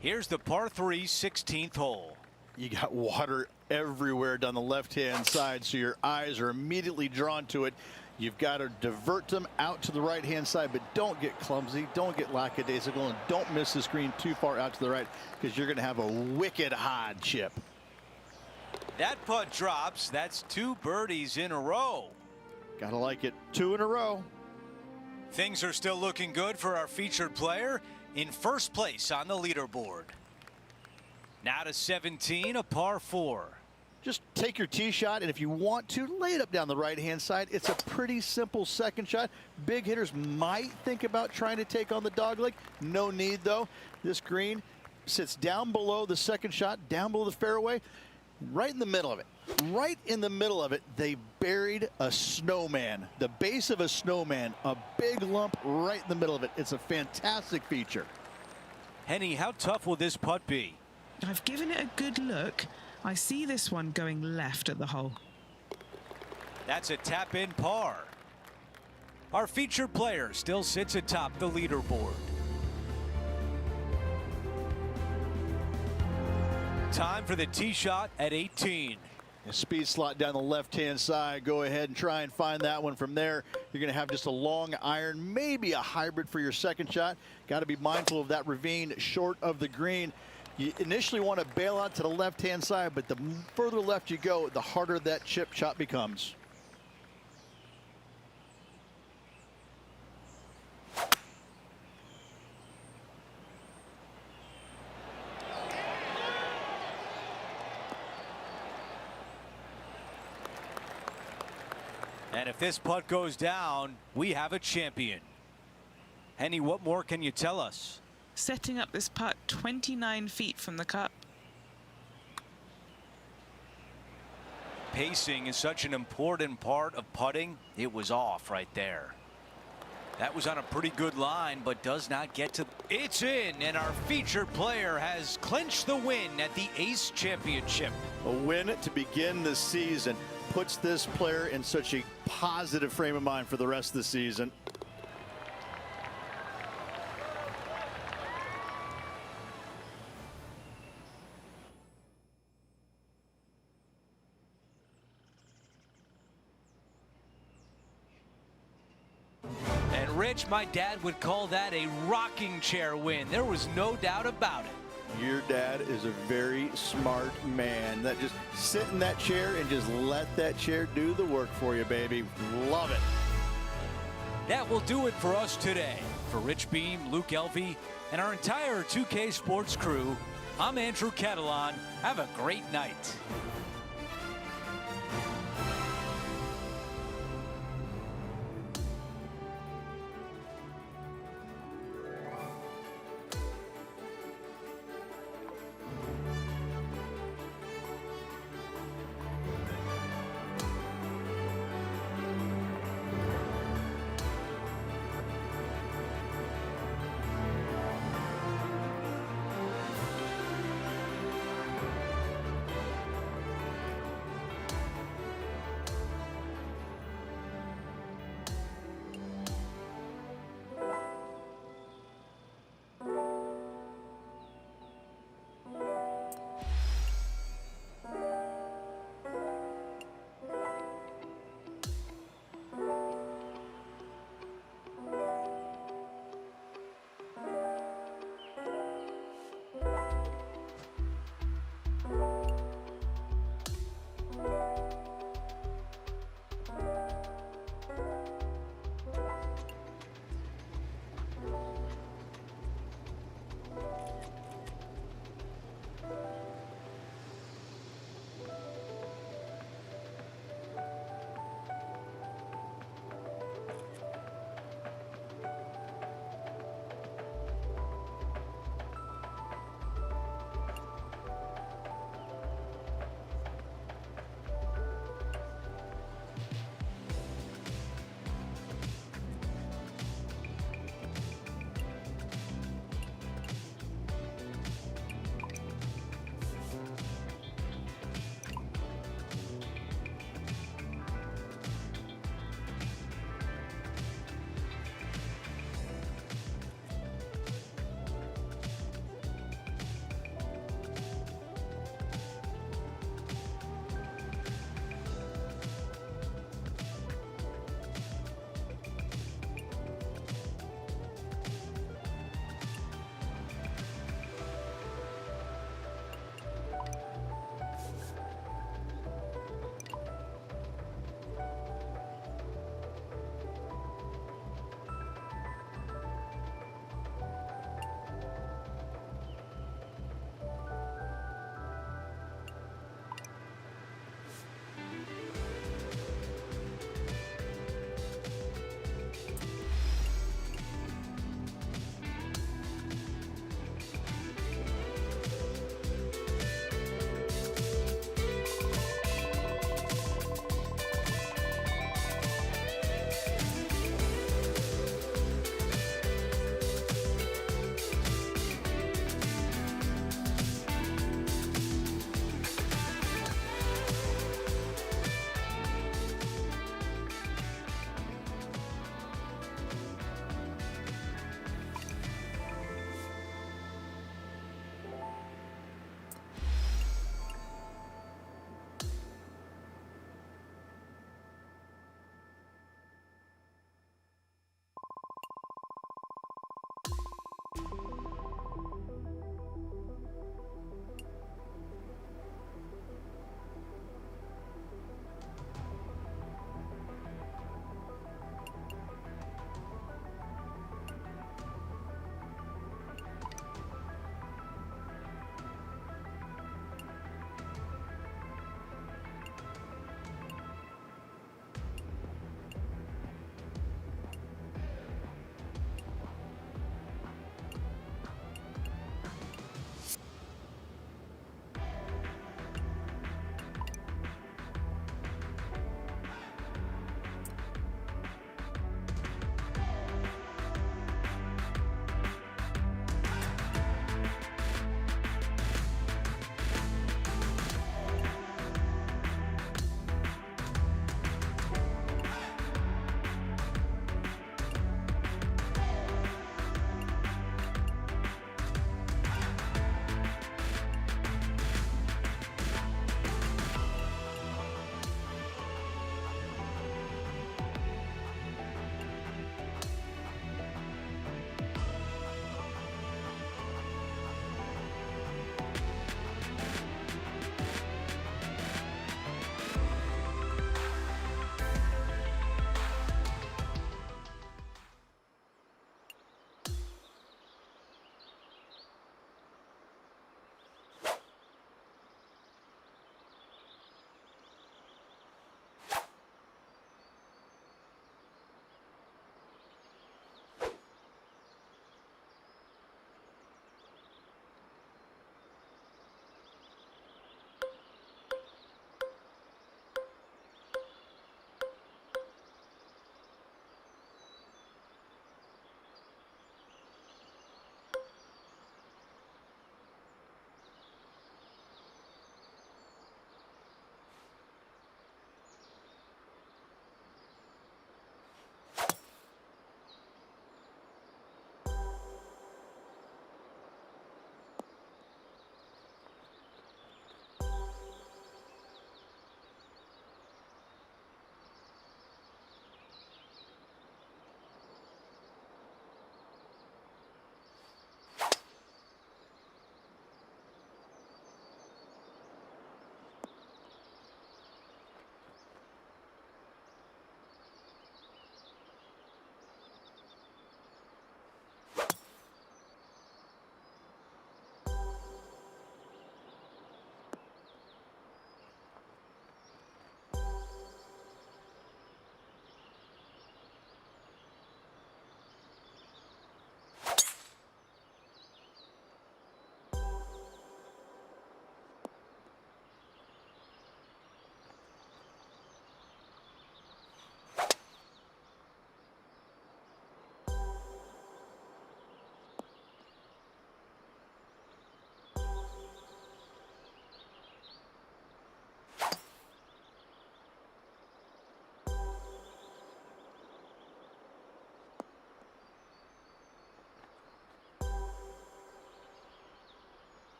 F: Here's the par 3 16th hole.
B: You got water everywhere down the left-hand side, so your eyes are immediately drawn to it. You've got to divert them out to the right-hand side, but don't get clumsy, don't get lackadaisical, and don't miss the screen too far out to the right, because you're going to have a wicked hard chip.
F: That putt drops. That's 2 birdies in a row.
B: Gotta like it. 2 in a row.
F: Things are still looking good for our featured player in first place on the leaderboard. Now to 17, a par 4.
B: Just take your tee shot, and if you want to, lay it up down the right-hand side. It's a pretty simple second shot. Big hitters might think about trying to take on the dogleg. No need, though. This green sits down below the second shot, down below the fairway, right in the middle of it. Right in the middle of it, they buried a snowman, the base of a snowman, a big lump right in the middle of it. It's a fantastic feature.
F: Henny, how tough will this putt be?
C: I've given it a good look. I see this one going left at the hole.
F: That's a tap-in par. Our featured player still sits atop the leaderboard. Time for the tee shot at 18.
B: A speed slot down the left-hand side. Go ahead and try and find that one from there. You're going to have just a long iron, maybe a hybrid for your second shot. Got to be mindful of that ravine short of the green. You initially want to bail out to the left-hand side, but the further left you go, the harder that chip shot becomes.
F: And if this putt goes down, we have a champion. Henny, what more can you tell us?
C: Setting up this putt 29 feet from the cup.
F: Pacing is such an important part of putting. It was off right there. That was on a pretty good line, but does not get to... It's in, and our featured player has clinched the win at the Ace Championship.
B: A win to begin the season puts this player in such a positive frame of mind for the rest of the season.
F: And Rich, my dad would call that a rocking chair win. There was no doubt about it.
B: Your dad is a very smart man. That just sit in that chair and just let that chair do the work for you, baby. Love it.
F: That will do it for us today. For Rich Beam, Luke Elvey, and our entire 2K Sports crew, I'm Andrew Catalan. Have a great night.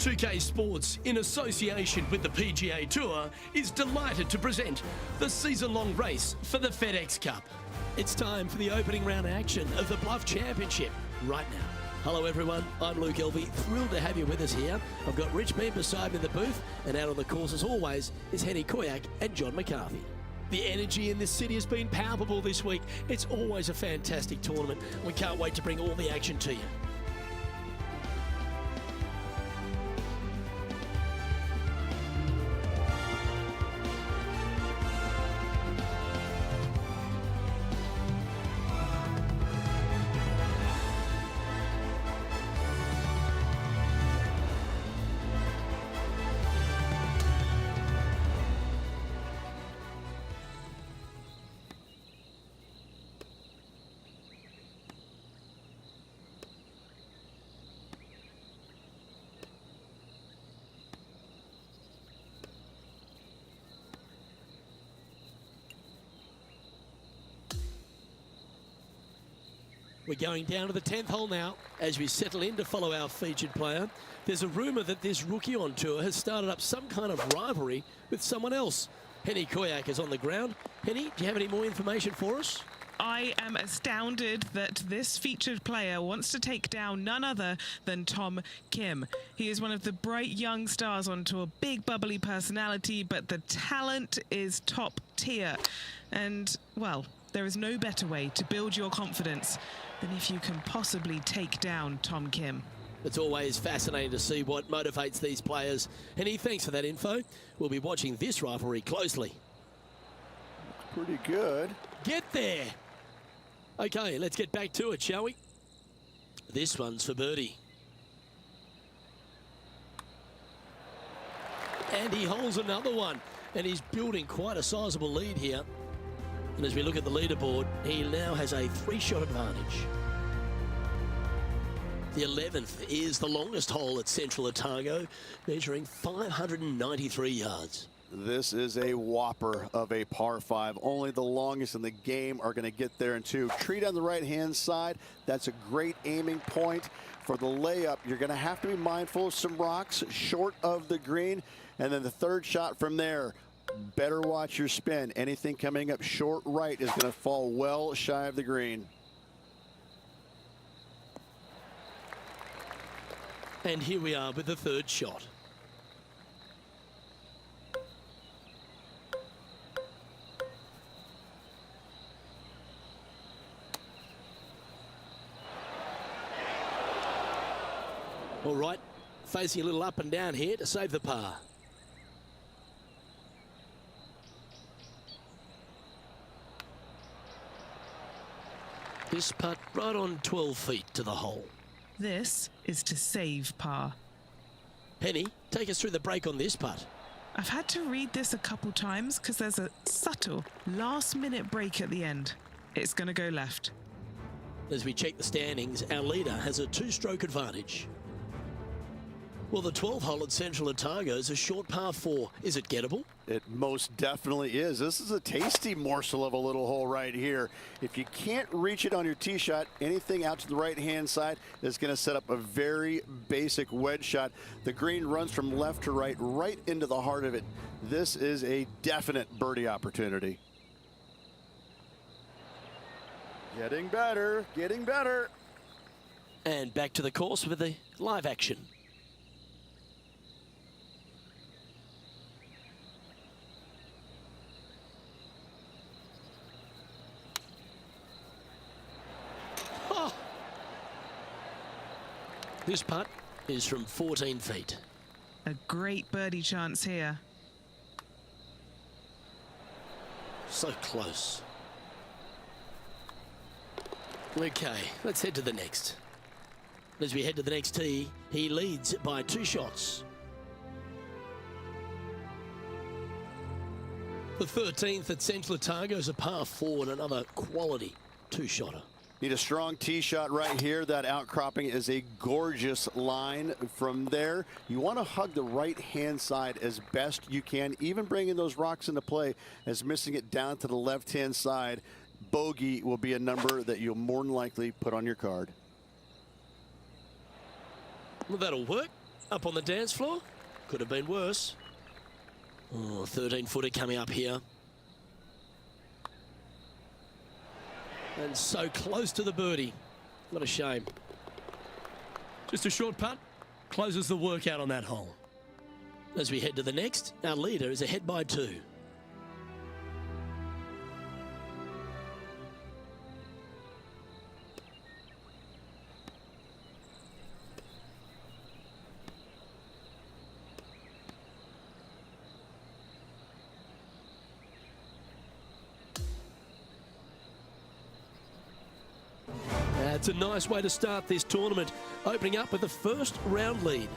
A: 2K Sports, in association with the PGA Tour, is delighted to present the season-long race for the FedEx Cup. It's time for the opening round action of the Bluff Championship right now. Hello everyone, I'm Luke Elvey, thrilled to have you with us here. I've got Rich Bean beside me in the booth, and out on the course as always is Henny Koyak and John McCarthy. The energy in this city has been palpable this week. It's always a fantastic tournament. We can't wait to bring all the action to you. We're going down to the 10th hole now as we settle in to follow our featured player. There's a rumour that this rookie on tour has started up some kind of rivalry with someone else. Henny Koyak is on the ground. Henny, do you have any more information for us?
C: I am astounded that this featured player wants to take down none other than Tom Kim. He is one of the bright young stars on tour, big bubbly personality, but the talent is top tier. And, well, there is no better way to build your confidence than if you can possibly take down Tom Kim.
A: It's always fascinating to see what motivates these players. Henny, thanks for that info. We'll be watching this rivalry closely.
B: Pretty good.
A: Get there. Okay, let's get back to it, shall we? This one's for birdie. And he holds another one. And he's building quite a sizable lead here. And as we look at the leaderboard, he now has a 3-shot advantage. The 11th is the longest hole at Central Otago, measuring 593 yards.
B: This is a whopper of a par 5. Only the longest in the game are going to get there in 2. Tree on the right-hand side. That's a great aiming point. For the layup, you're going to have to be mindful of some rocks short of the green. And then the third shot from there. Better watch your spin. Anything coming up short right is going to fall well shy of the green.
A: And here we are with the third shot. All right, facing a little up and down here to save the par. This putt right on 12 feet to the hole.
C: This is to save par.
A: Henny, take us through the break on this putt.
C: I've had to read this a couple times because there's a subtle last-minute break at the end. It's going to go left.
A: As we check the standings, our leader has a 2-stroke advantage. Well, the 12th hole at Central Otago is a short par 4. Is it gettable?
B: It most definitely is. This is a tasty morsel of a little hole right here. If you can't reach it on your tee shot, anything out to the right-hand side is going to set up a very basic wedge shot. The green runs from left to right, right into the heart of it. This is a definite birdie opportunity. Getting better, getting better.
A: And back to the course with the live action. This putt is from 14 feet.
C: A great birdie chance here.
A: So close. Okay, let's head to the next. As we head to the next tee, he leads by 2 shots. The 13th at Central Otago is a par 4 and another quality 2-shotter.
B: Need a strong tee shot right here. That outcropping is a gorgeous line from there. You want to hug the right-hand side as best you can, even bringing those rocks into play, as missing it down to the left-hand side. Bogey will be a number that you'll more than likely put on your card.
A: Well, that'll work. Up on the dance floor? Could have been worse. Oh, 13-footer coming up here. And so close to the birdie. What a shame. Just a short putt. Closes the workout on that hole. As we head to the next, our leader is ahead by 2. That's a nice way to start this tournament, opening up with the first round lead.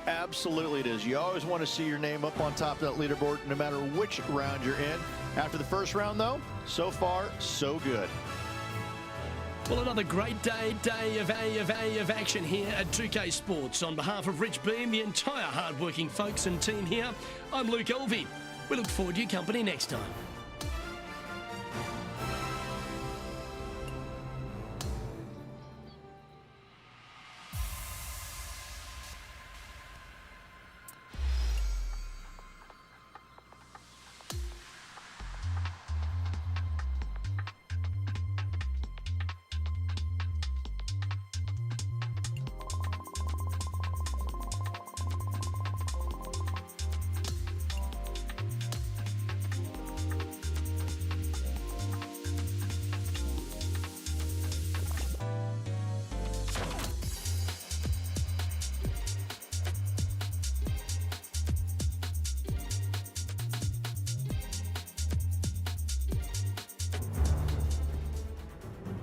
B: Absolutely it is. You always want to see your name up on top of that leaderboard, no matter which round you're in. After the first round, though, so far, so good.
A: Well, another great day of action here at 2K Sports. On behalf of Rich Beam, the entire hard-working folks and team here, I'm Luke Elvey. We look forward to your company next time.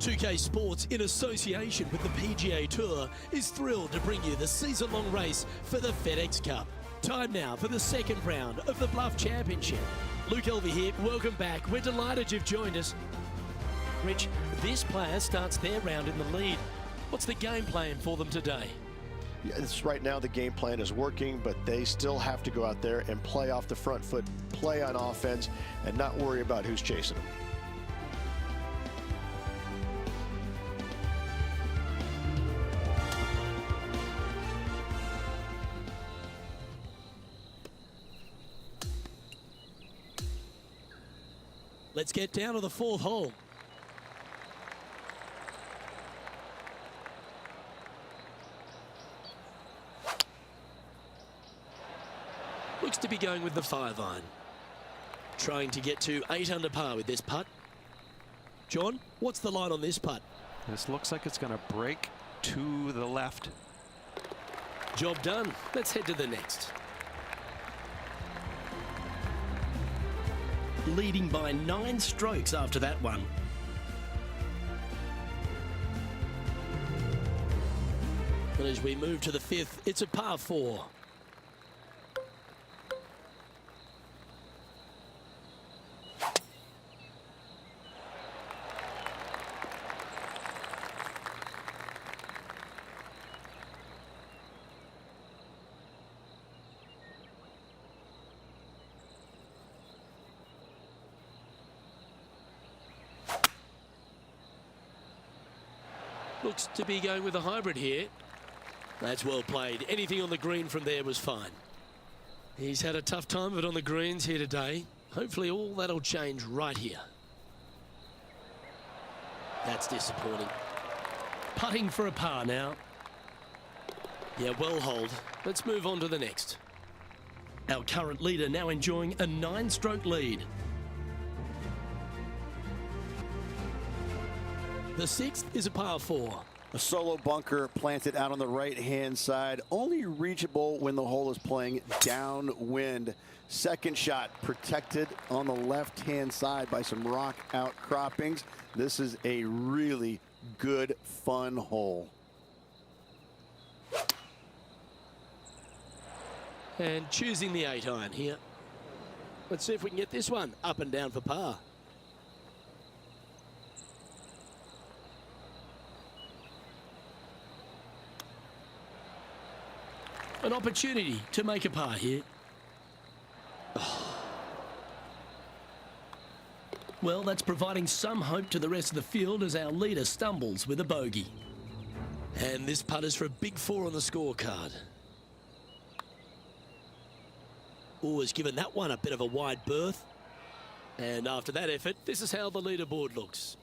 A: UK Sports, in association with the PGA Tour, is thrilled to bring you the season-long race for the FedEx Cup. Time now for the second round of the Bluff Championship. Luke Elvey here, welcome back. We're delighted you've joined us. Rich, this player starts their round in the lead. What's the game plan for them today?
E: It's right now the game plan is working, but they still have to go out there and play off the front foot, play on offense, and not worry about who's chasing them.
A: Let's get down to the fourth hole. Looks to be going with the 5-iron. Trying to get to 8 under par with this putt. John, what's the line on this putt?
D: This looks like it's going to break to the left.
A: Job done. Let's head to the next. Leading by 9 strokes after that one. And as we move to the 5th, it's a par 4. Looks to be going with a hybrid here. That's well played. Anything on the green from there was fine. He's had a tough time of it on the greens here today. Hopefully all that'll change right here. That's disappointing. Putting for a par now. Yeah, well holed. Let's move on to the next. Our current leader now enjoying a 9-stroke lead. The 6th is a par 4.
B: A solo bunker planted out on the right-hand side, only reachable when the hole is playing downwind. Second shot protected on the left-hand side by some rock outcroppings. This is a really good, fun hole.
A: And choosing the 8-iron here. Let's see if we can get this one up and down for par. An opportunity to make a par here. Oh. Well, that's providing some hope to the rest of the field as our leader stumbles with a bogey. And this putt is for a big 4 on the scorecard. Ooh, has given that one a bit of a wide berth. And after that effort, this is how the leaderboard looks.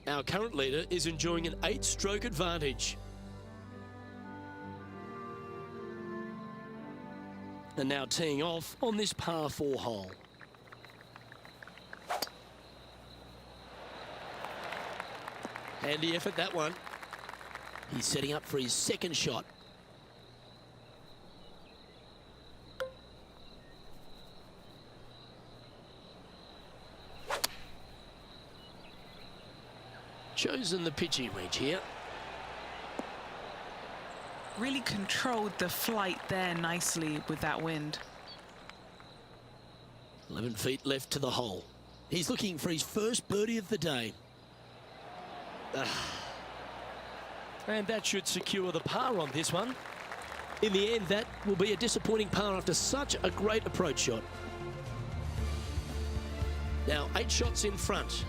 A: Our current leader is enjoying an 8-stroke advantage. And now teeing off on this par 4 hole. Handy effort, that one. He's setting up for his second shot. Chosen the pitching wedge here.
C: Really controlled the flight there nicely with that wind.
A: 11 feet left to the hole. He's looking for his first birdie of the day. And that should secure the par on this one. In the end, that will be a disappointing par after such a great approach shot. Now, 8 shots in front.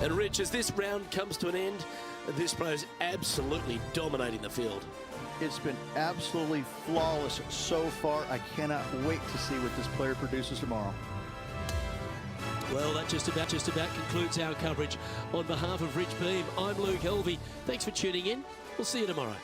A: And Rich, as this round comes to an end, this pro is absolutely dominating the field.
B: It's been absolutely flawless so far. I cannot wait to see what this player produces tomorrow.
A: Well, that just about concludes our coverage. On behalf of Rich Beam, I'm Luke Helvey. Thanks for tuning in. We'll see you tomorrow.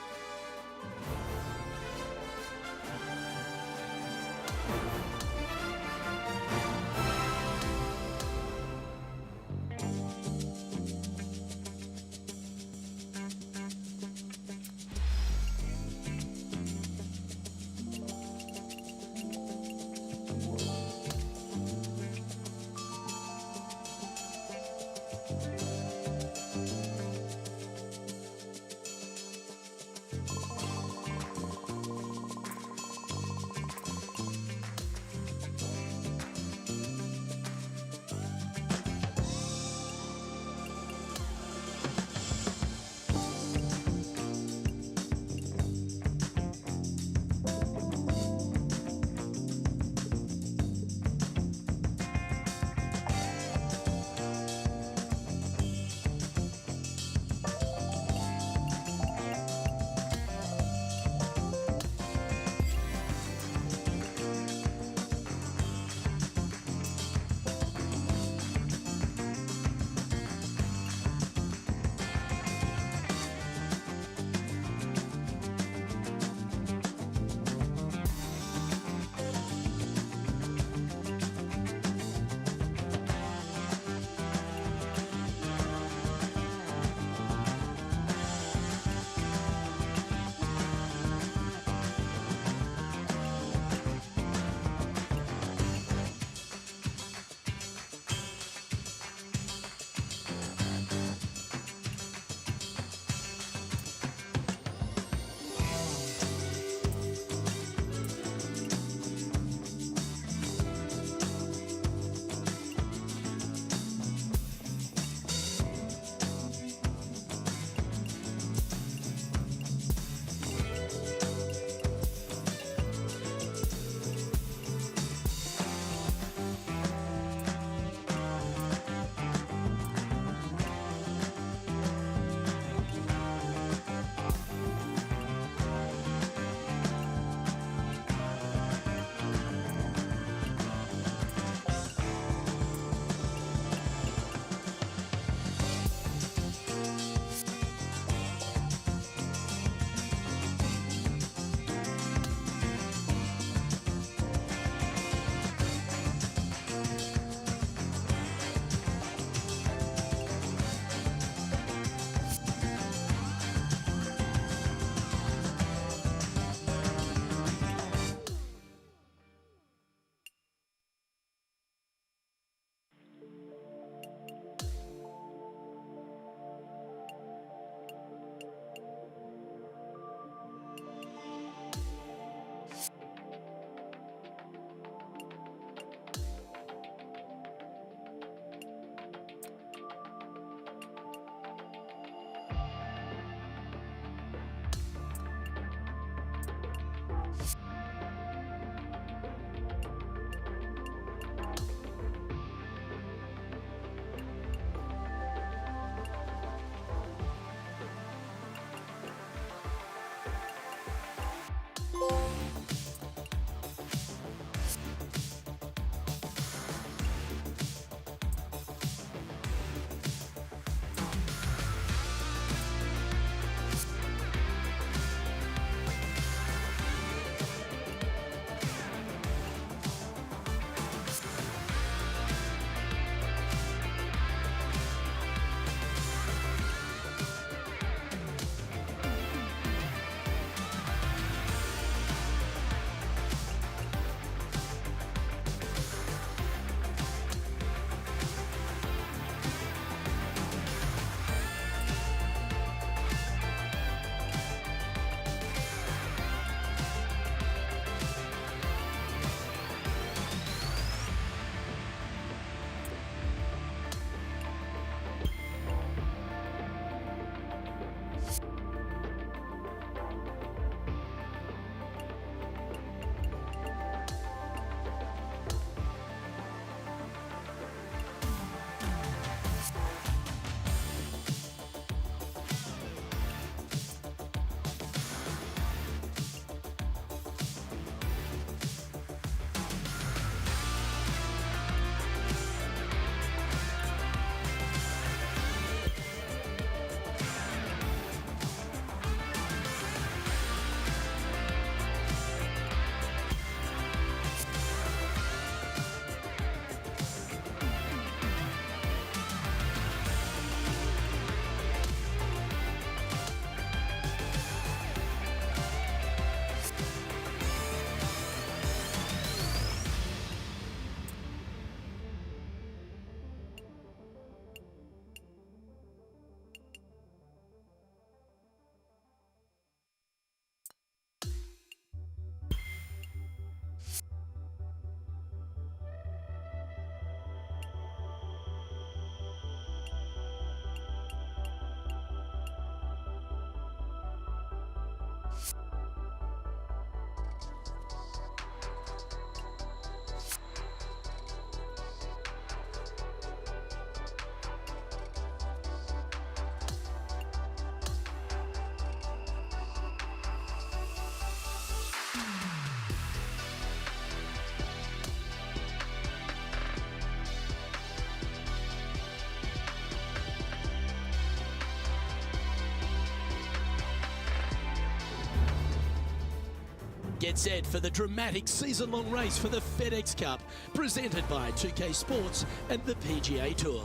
A: Get set for the dramatic season-long race for the FedEx Cup, presented by 2K Sports and the PGA Tour.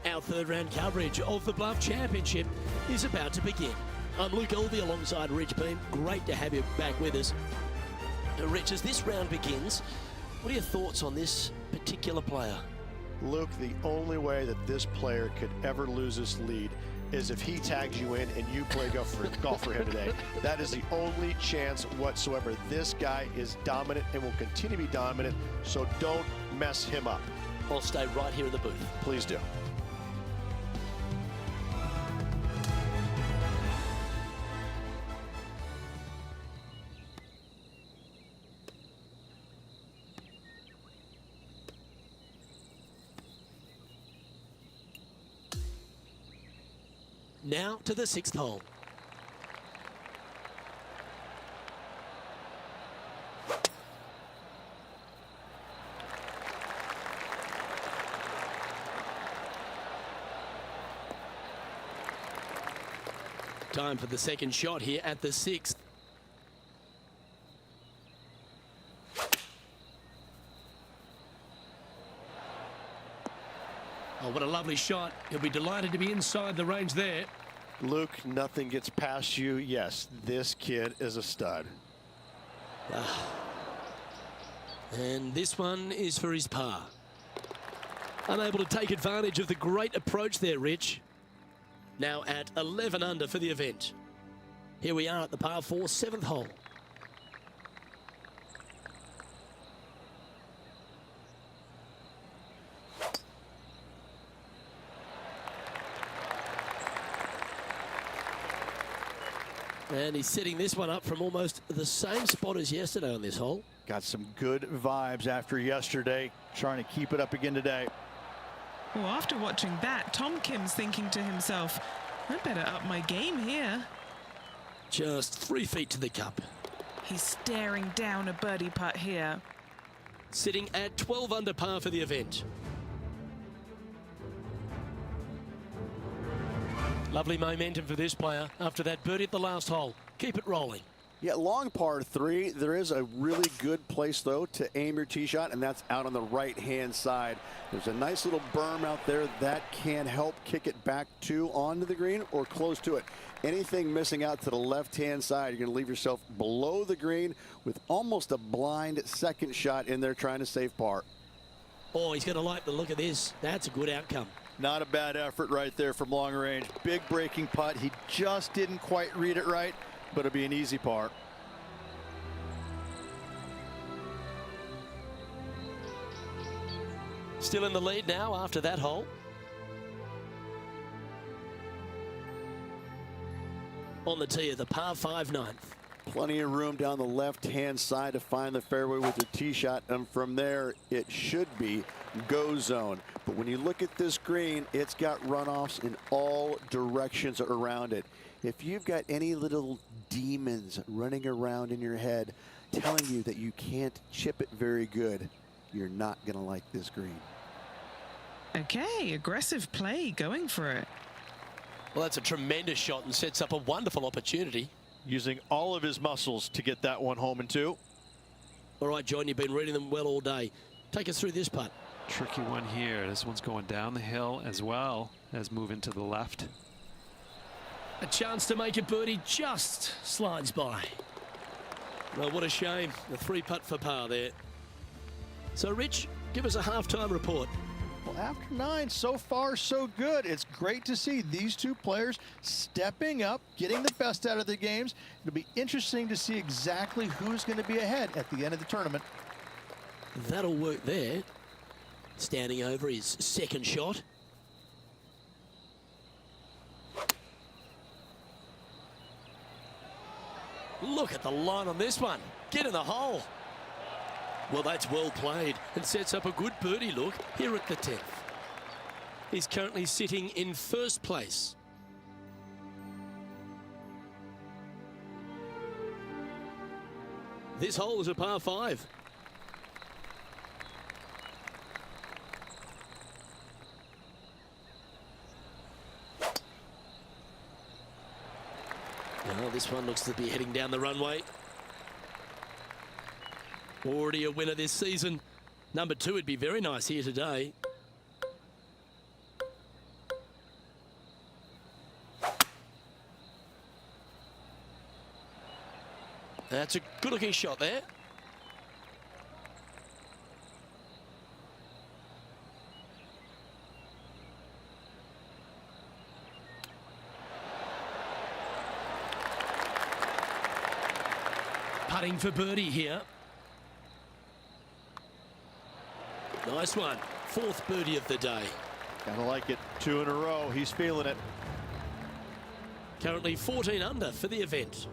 A: Our third round coverage of the Bluff Championship is about to begin. I'm Luke Elvey alongside Rich Beam. Great to have you back with us. Rich, as this round begins, what are your thoughts on this particular player?
E: Luke, the only way that this player could ever lose this lead is if he tags you in and you play golf for him today. That is the only chance whatsoever. This guy is dominant and will continue to be dominant, so don't mess him up.
A: I'll stay right here in the booth.
E: Please do.
A: Now to the 6th hole. Time for the second shot here at the 6th. Oh, what a lovely shot. He'll be delighted to be inside the range there.
E: Luke, nothing gets past you. Yes, this kid is a stud.
A: And this one is for his par. Unable to take advantage of the great approach there, Rich. Now at 11 under for the event. Here we are at the par 4, 7th hole. And he's setting this one up from almost the same spot as yesterday on this hole.
B: Got some good vibes after yesterday, trying to keep it up again today.
C: Well, after watching that, Tom Kim's thinking to himself, I better up my game here.
A: Just 3 feet to the cup.
C: He's staring down a birdie putt here.
A: Sitting at 12 under par for the event. Lovely momentum for this player after that birdie at the last hole. Keep it rolling.
E: Yeah, long par 3. There is a really good place, though, to aim your tee shot, and that's out on the right-hand side. There's a nice little berm out there that can help kick it back to onto the green or close to it. Anything missing out to the left-hand side, you're going to leave yourself below the green with almost a blind second shot in there trying to save par.
A: Oh, he's going to like the look of this. That's a good outcome.
B: Not a bad effort right there from long range. Big breaking putt. He just didn't quite read it right, but it'll be an easy par.
A: Still in the lead now after that hole. On the tee of the par 5 9th.
E: Plenty of room down the left-hand side to find the fairway with your tee shot, and from there it should be go zone. But when you look at this green, it's got runoffs in all directions around it. If you've got any little demons running around in your head telling you that you can't chip it very good, you're not going to like this green.
C: Okay, aggressive play, going for it.
A: Well, that's a tremendous shot and sets up a wonderful opportunity.
B: Using all of his muscles to get that one home in 2.
A: All right, John, you've been reading them well all day. Take us through this putt.
D: Tricky one here. This one's going down the hill as well as moving to the left.
A: A chance to make a birdie just slides by. Well, what a shame. The 3 putt for par there. So, Rich, give us a halftime report.
B: Well, after 9, so far so good. It's great to see these two players stepping up, getting the best out of their games. It'll be interesting to see exactly who's going to be ahead at the end of the tournament.
A: That'll work there. Standing over his second shot. Look at the line on this one. Get in the hole. Well, that's well played and sets up a good birdie look here at the 10th. He's currently sitting in first place. This hole is a par 5. Well, this one looks to be heading down the runway. Already a winner this season. Number 2 would be very nice here today. That's a good-looking shot there. Putting for birdie here. Nice one. 4th birdie of the day.
B: Gotta like it. 2 in a row. He's feeling it.
A: Currently 14 under for the event.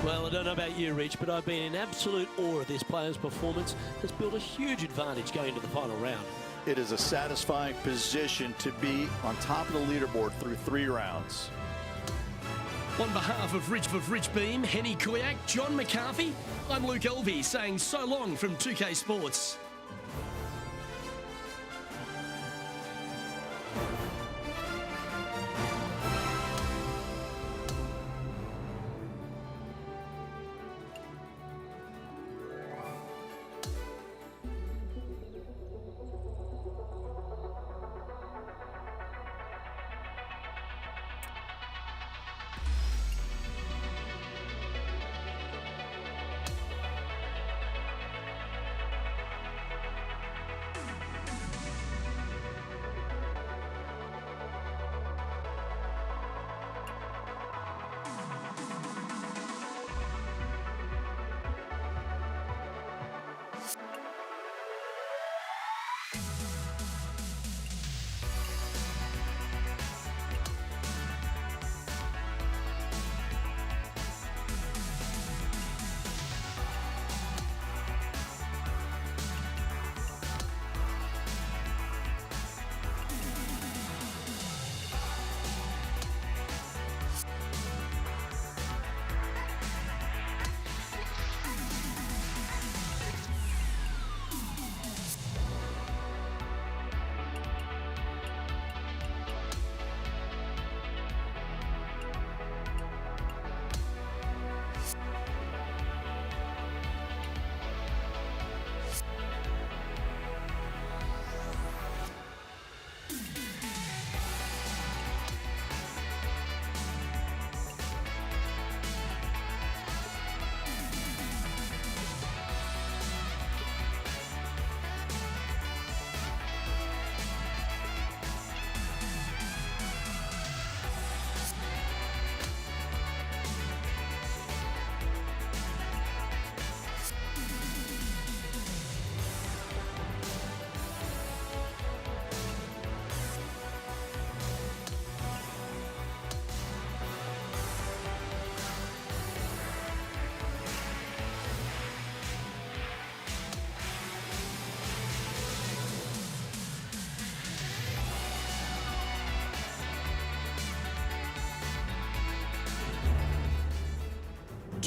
A: Well, I don't know about you, Rich, but I've been in absolute awe of this player's performance. Has built a huge advantage going to the final round.
B: It is a satisfying position to be on top of the leaderboard through 3 rounds.
A: On behalf of Rich Beam, Henny Koyak, John McCarthy, I'm Luke Elvey saying so long from 2K Sports.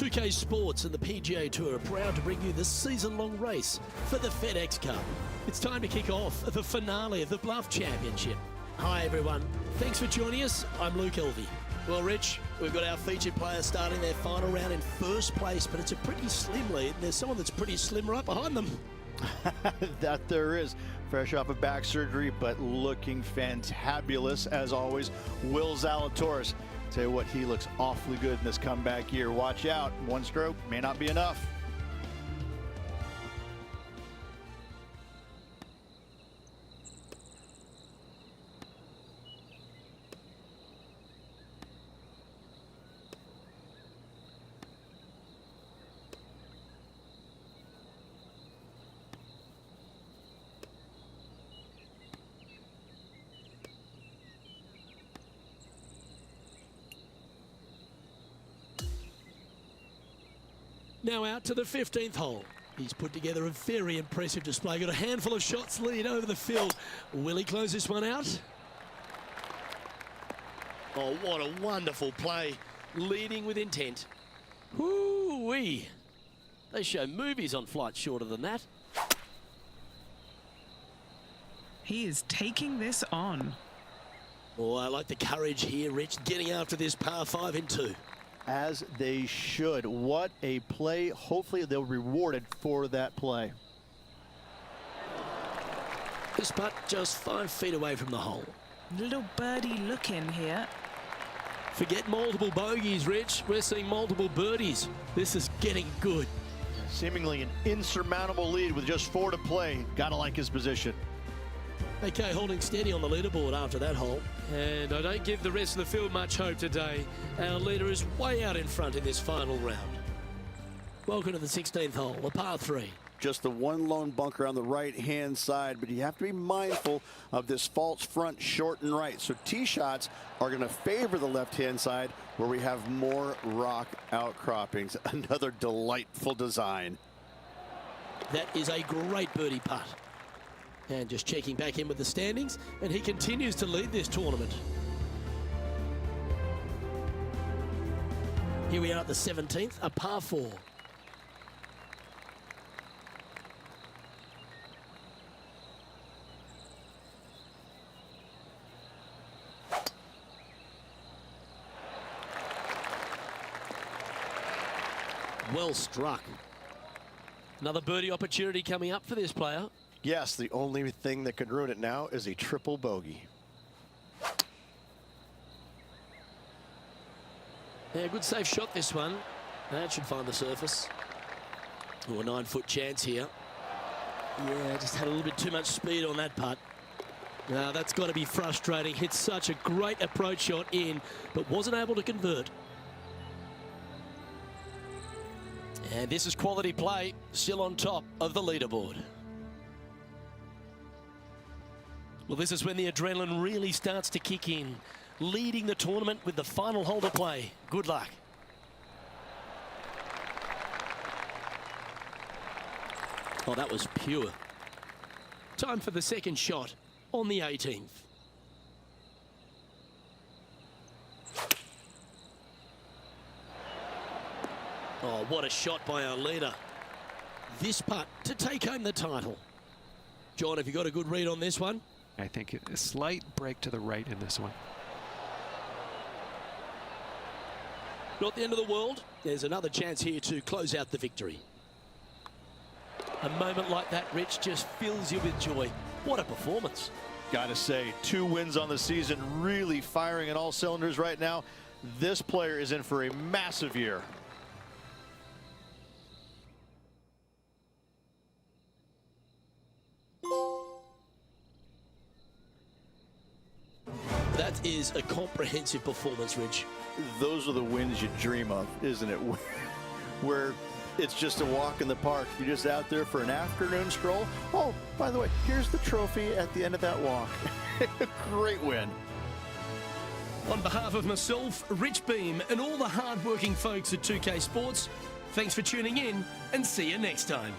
A: UK Sports and the PGA Tour are proud to bring you this season-long race for the FedEx Cup. It's time to kick off the finale of the Bluff Championship. Hi everyone, thanks for joining us. I'm Luke Elvey. Well, Rich, we've got our featured player starting their final round in first place, but it's a pretty slim lead, and there's someone that's pretty slim right behind them.
B: That there is. Fresh off of back surgery, but looking fantabulous as always. Will Zalatoris. Tell you what, he looks awfully good in this comeback year. Watch out, 1 stroke may not be enough.
A: Now out to the 15th hole. He's put together a very impressive display. Got a handful of shots lead over the field. Will he close this one out? Oh, what a wonderful play. Leading with intent. Whoo-wee. They show movies on flights shorter than that.
C: He is taking this on.
A: Oh, I like the courage here, Rich, getting after this par 5 in 2.
B: As they should. What a play. Hopefully they'll be rewarded for that play.
A: This putt just 5 feet away from the hole.
C: Little birdie look in here.
A: Forget multiple bogeys, Rich. We're seeing multiple birdies. This is getting good.
B: Seemingly an insurmountable lead with just 4 to play. Gotta like his position.
A: Okay, holding steady on the leaderboard after that hole. And I don't give the rest of the field much hope today. Our leader is way out in front in this final round. Welcome to the 16th hole, a par 3.
G: Just the one lone bunker on the right-hand side, but you have to be mindful of this false front short and right. So tee shots are going to favor the left-hand side where we have more rock outcroppings. Another delightful design.
A: That is a great birdie putt. And just checking back in with the standings, and he continues to lead this tournament. Here we are at the 17th, a par 4. Well struck. Another birdie opportunity coming up for this player.
E: Yes, the only thing that could ruin it now is a triple bogey.
A: Yeah, good safe shot this one. That should find the surface. Oh, a 9-foot chance here. Yeah, just had a little bit too much speed on that putt. Now that's got to be frustrating. Hit such a great approach shot in, but wasn't able to convert. And this is quality play, still on top of the leaderboard. Well, this is when the adrenaline really starts to kick in. Leading the tournament with the final hole to play. Good luck. Oh, that was pure. Time for the second shot on the 18th. Oh, what a shot by our leader. This putt to take home the title. John, have you got a good read on this one?
D: I think a slight break to the right in this one.
A: Not the end of the world. There's another chance here to close out the victory. A moment like that, Rich, just fills you with joy. What a performance.
B: Gotta say, 2 wins on the season, really firing on all cylinders right now. This player is in for a massive year.
A: That is a comprehensive performance, Rich.
B: Those are the wins you dream of, isn't it? Where it's just a walk in the park. You're just out there for an afternoon stroll. Oh, by the way, here's the trophy at the end of that walk. Great win.
A: On behalf of myself, Rich Beam, and all the hard-working folks at 2K Sports, thanks for tuning in, and see you next time.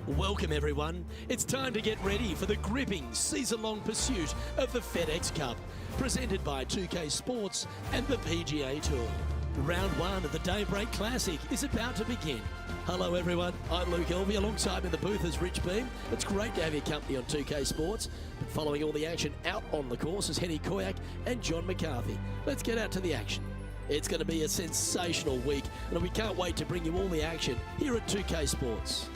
A: Welcome everyone. It's time to get ready for the gripping season-long pursuit of the FedEx Cup, presented by 2K Sports and the PGA Tour. Round 1 of the Daybreak Classic is about to begin. Hello everyone, I'm Luke Elvey. Alongside me in the booth is Rich Beam. It's great to have your company on 2K Sports. But following all the action out on the course is Henny Koyak and John McCarthy. Let's get out to the action. It's going to be a sensational week, and we can't wait to bring you all the action here at 2K Sports.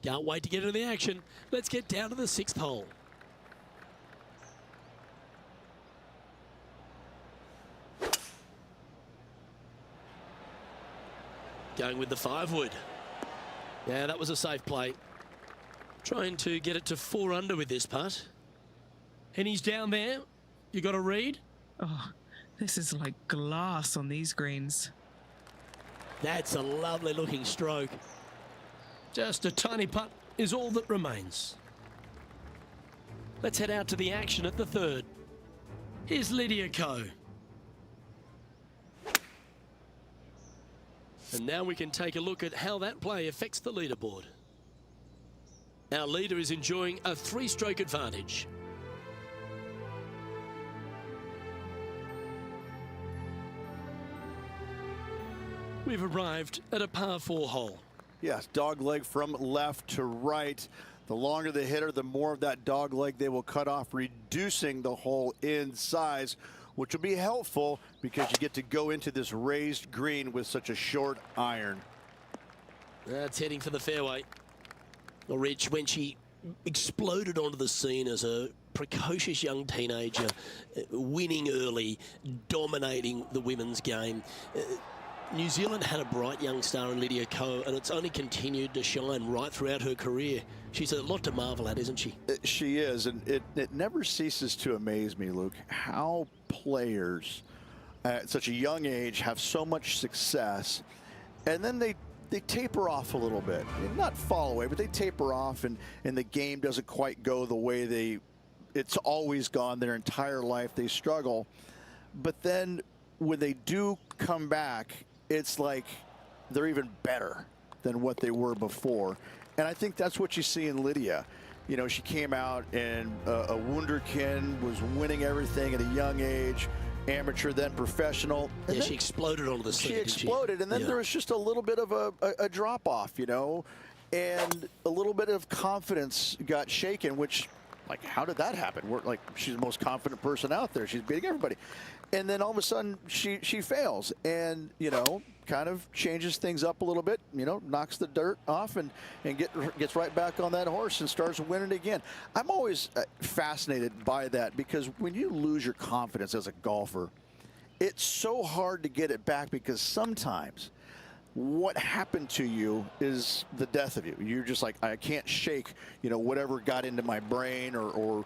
A: Can't wait to get into the action. Let's get down to the 6th hole. Going with the 5-wood. Yeah, that was a safe play. Trying to get it to 4 under with this putt. And he's down there. You got a read?
C: Oh, this is like glass on these greens.
A: That's a lovely looking stroke. Just a tiny putt is all that remains. Let's head out to the action at the 3rd. Here's Lydia Ko. And now we can take a look at how that play affects the leaderboard. Our leader is enjoying a 3-stroke advantage. We've arrived at a par 4 hole.
G: Yes, dog leg from left to right. The longer the hitter, the more of that dog leg they will cut off, reducing the hole in size, which will be helpful because you get to go into this raised green with such a short iron.
A: That's heading for the fairway. Well, Rich, when she exploded onto the scene as a precocious young teenager, winning early, dominating the women's game, New Zealand had a bright young star in Lydia Ko, and it's only continued to shine right throughout her career. She's a lot to marvel at, isn't she?
G: She is, and it never ceases to amaze me, Luke, how players at such a young age have so much success, and then they taper off a little bit. Not fall away, but they taper off, and the game doesn't quite go the way it's always gone their entire life. They struggle, but then when they do come back, it's like they're even better than what they were before. And I think that's what you see in Lydia. You know, she came out and a wunderkind, was winning everything at a young age, amateur then professional. And
A: yeah, she exploded onto the scene.
G: She exploded, and then there was just a little bit of a drop-off, you know, and a little bit of confidence got shaken, which, like, how did that happen? She's the most confident person out there. She's beating everybody. And then all of a sudden she fails, and, you know, kind of changes things up a little bit, you know, knocks the dirt off and gets right back on that horse and starts winning again. I'm always fascinated by that, because when you lose your confidence as a golfer, it's so hard to get it back, because sometimes what happened to you is the death of you. You're just like, I can't shake, you know, whatever got into my brain or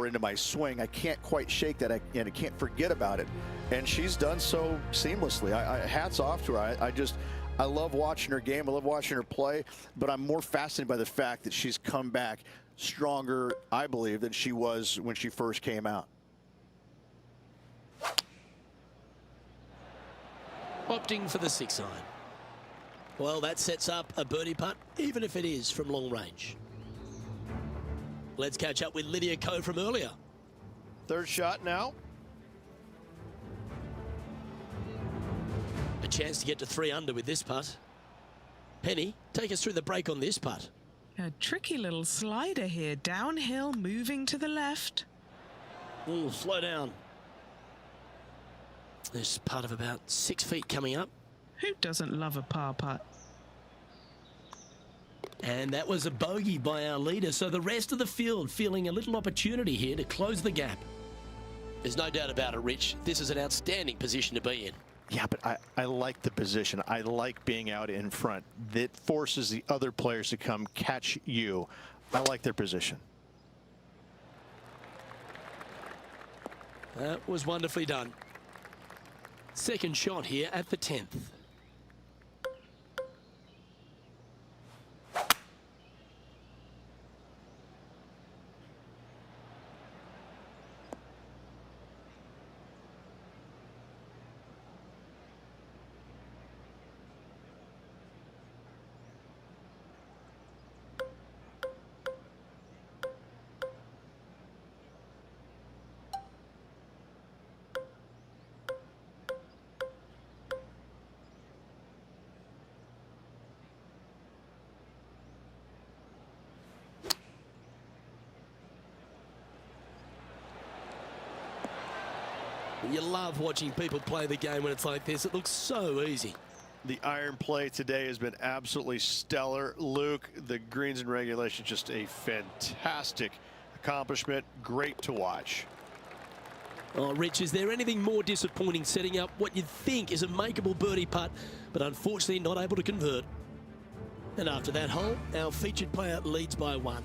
G: into my swing. I can't quite shake that, and I can't forget about it. And she's done so seamlessly. Hats off to her. I love watching her game. I love watching her play, but I'm more fascinated by the fact that she's come back stronger, I believe, than she was when she first came out.
A: Opting for the 6 iron. Well, that sets up a birdie putt, even if it is from long range. Let's catch up with Lydia Ko from earlier.
E: 3rd shot now.
A: A chance to get to 3 under with this putt. Penny, take us through the break on this putt.
C: A tricky little slider here, downhill, moving to the left.
A: Ooh, slow down. This putt of about 6 feet coming up.
C: Who doesn't love a par putt?
A: And that was a bogey by our leader, so the rest of the field feeling a little opportunity here to close the gap. There's no doubt about it, Rich. This is an outstanding position to be in.
B: Yeah, but I like the position. I like being out in front. That forces the other players to come catch you. I like their position.
A: That was wonderfully done. Second shot here at the 10th. You love watching people play the game when it's like this. It looks so easy.
E: The iron play today has been absolutely stellar. Luke, the greens and regulation, just a fantastic accomplishment. Great to watch.
A: Oh, Rich, is there anything more disappointing setting up what you'd think is a makeable birdie putt, but unfortunately not able to convert? And after that hole, our featured player leads by 1.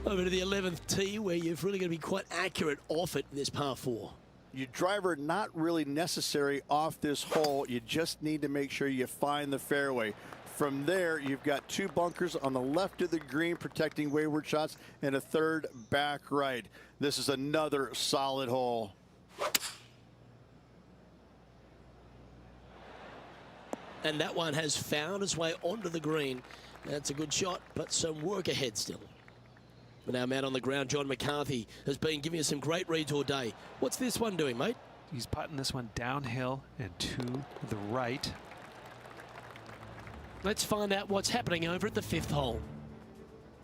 A: Over to the 11th tee, where you've really got to be quite accurate off it in this par 4.
G: Your driver not really necessary off this hole. You just need to make sure you find the fairway. From there, you've got 2 bunkers on the left of the green protecting wayward shots and a 3rd back right. This is another solid hole.
A: And that one has found its way onto the green. That's a good shot, but some work ahead still. But our man on the ground, John McCarthy, has been giving us some great reads all day. What's this one doing, mate?
D: He's putting this one downhill and to the right.
A: Let's find out what's happening over at the 5th hole.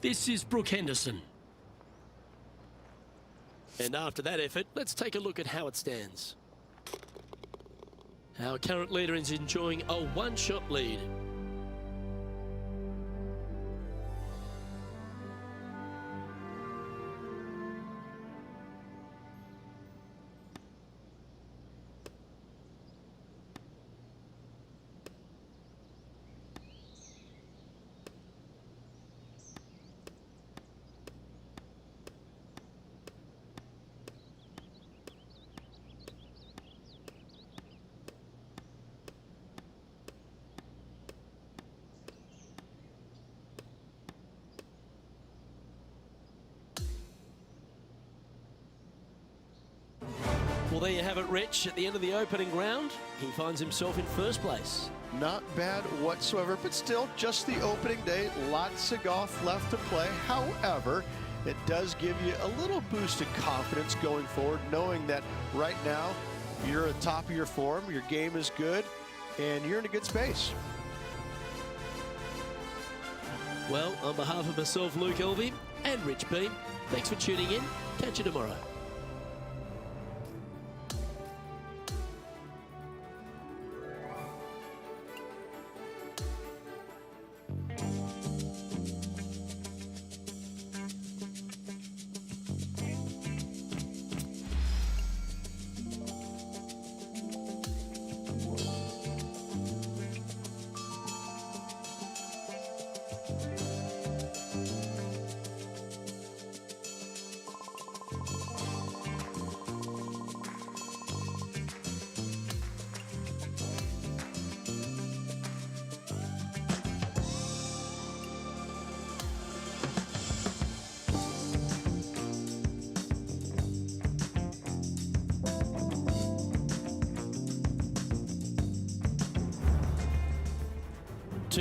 A: This is Brooke Henderson. And after that effort, let's take a look at how it stands. Our current leader is enjoying a 1-shot lead. Well, there you have it, Rich. At the end of the opening round, he finds himself in first place.
E: Not bad whatsoever, but still just the opening day. Lots of golf left to play. However, it does give you a little boost of confidence going forward, knowing that right now you're at the top of your form, your game is good, and you're in a good space.
A: Well, on behalf of myself, Luke Elvey, and Rich Beam, thanks for tuning in. Catch you tomorrow.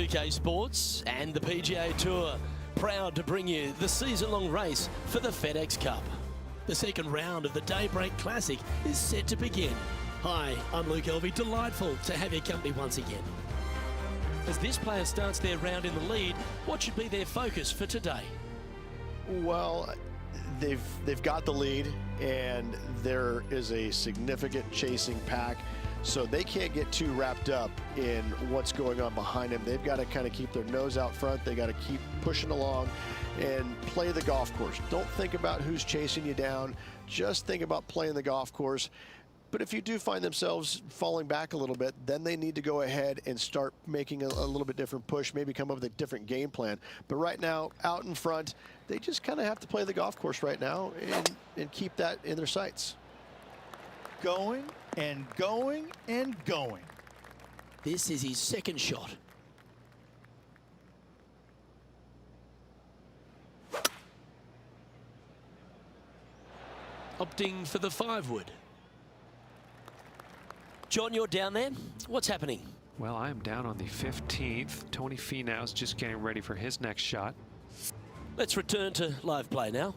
A: PGA Sports and the PGA Tour, proud to bring you the season-long race for the FedEx Cup. The second round of the Daybreak Classic is set to begin. Hi, I'm Luke Elvey, delightful to have your company once again. As this player starts their round in the lead, what should be their focus for today?
E: Well, they've got the lead, and there is a significant chasing pack, so they can't get too wrapped up in what's going on behind them. They've got to kind of keep their nose out front. They got to keep pushing along and play the golf course. Don't think about who's chasing you down. Just think about playing the golf course. But if you do find themselves falling back a little bit, then they need to go ahead and start making a little bit different push, maybe come up with a different game plan. But right now, out in front, they just kind of have to play the golf course right now and keep that in their sights.
B: Going and going and going.
A: This is his second shot. Opting for the 5-wood. John, you're down there. What's happening?
D: Well, I am down on the 15th. Tony Finau's just getting ready for his next shot.
A: Let's return to live play now.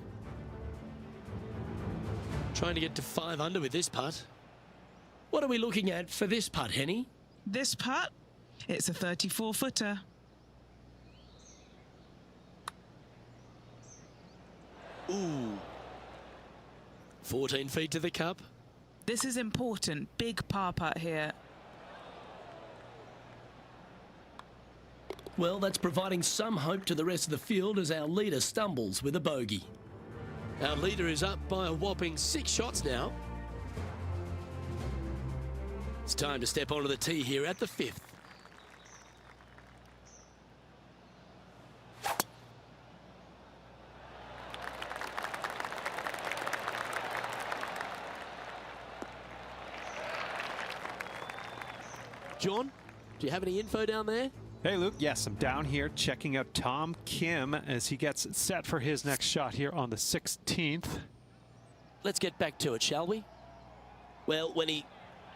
A: Trying to get to 5 under with this putt. What are we looking at for this putt, Henny?
C: This putt, it's a 34-footer.
A: Ooh. 14 feet to the cup.
C: This is important. Big par putt here.
A: Well, that's providing some hope to the rest of the field as our leader stumbles with a bogey. Our leader is up by a whopping 6 shots now. It's time to step onto the tee here at the 5th. John, do you have any info down there?
D: Hey, Luke. Yes, I'm down here checking out Tom Kim as he gets set for his next shot here on the 16th.
A: Let's get back to it, shall we? Well, when he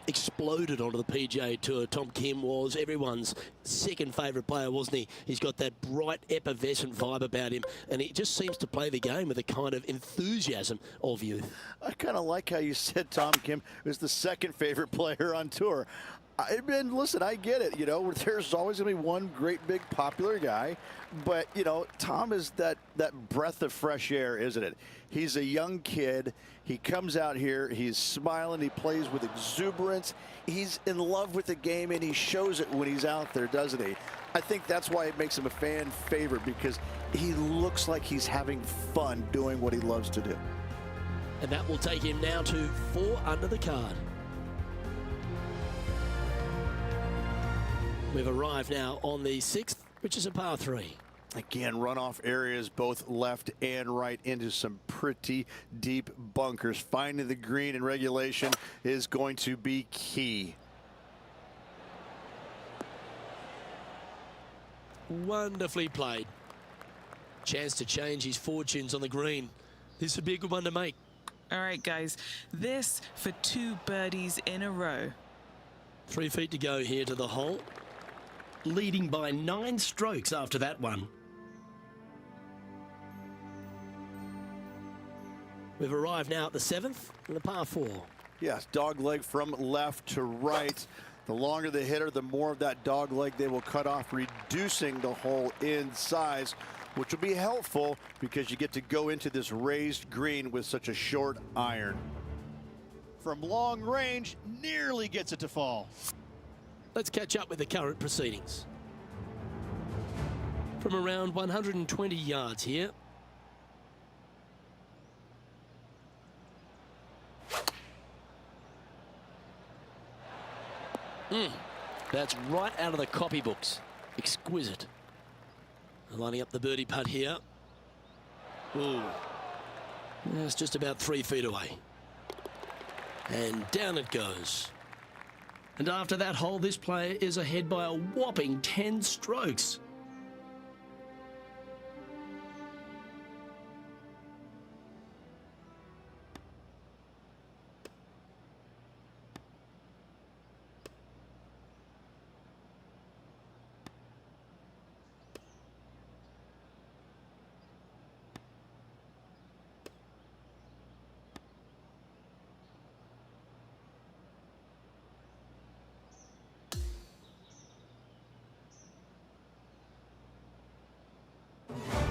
A: exploded onto the PGA Tour, Tom Kim was everyone's second favourite player, wasn't he? He's got that bright, effervescent vibe about him, and he just seems to play the game with a kind of enthusiasm of youth.
G: I kind of like how you said Tom Kim was the second favorite player on tour. And listen, I get it. You know, there's always going to be one great big popular guy, but you know, Tom is that breath of fresh air, isn't it? He's a young kid. He comes out here. He's smiling. He plays with exuberance. He's in love with the game, and he shows it when he's out there, doesn't he? I think that's why it makes him a fan favorite, because he looks like he's having fun doing what he loves to do.
A: And that will take him now to 4 under the card. We've arrived now on the 6th, which is a par 3.
G: Again, runoff areas both left and right into some pretty deep bunkers. Finding the green in regulation is going to be key.
A: Wonderfully played. Chance to change his fortunes on the green. This would be a good one to make.
C: All right, guys. This for 2 birdies in a row.
A: 3 feet to go here to the hole. Leading by 9 strokes after that one. We've arrived now at the 7th and the par 4.
G: Yes, dog leg from left to right. The longer the hitter, the more of that dog leg they will cut off, reducing the hole in size, which will be helpful because you get to go into this raised green with such a short iron.
B: From long range, nearly gets it to fall.
A: Let's catch up with the current proceedings. From around 120 yards here. That's right out of the copybooks. Exquisite. Lining up the birdie putt here. Ooh. That's just about 3 feet away. And down it goes. And after that hole, this player is ahead by a whopping 10 strokes.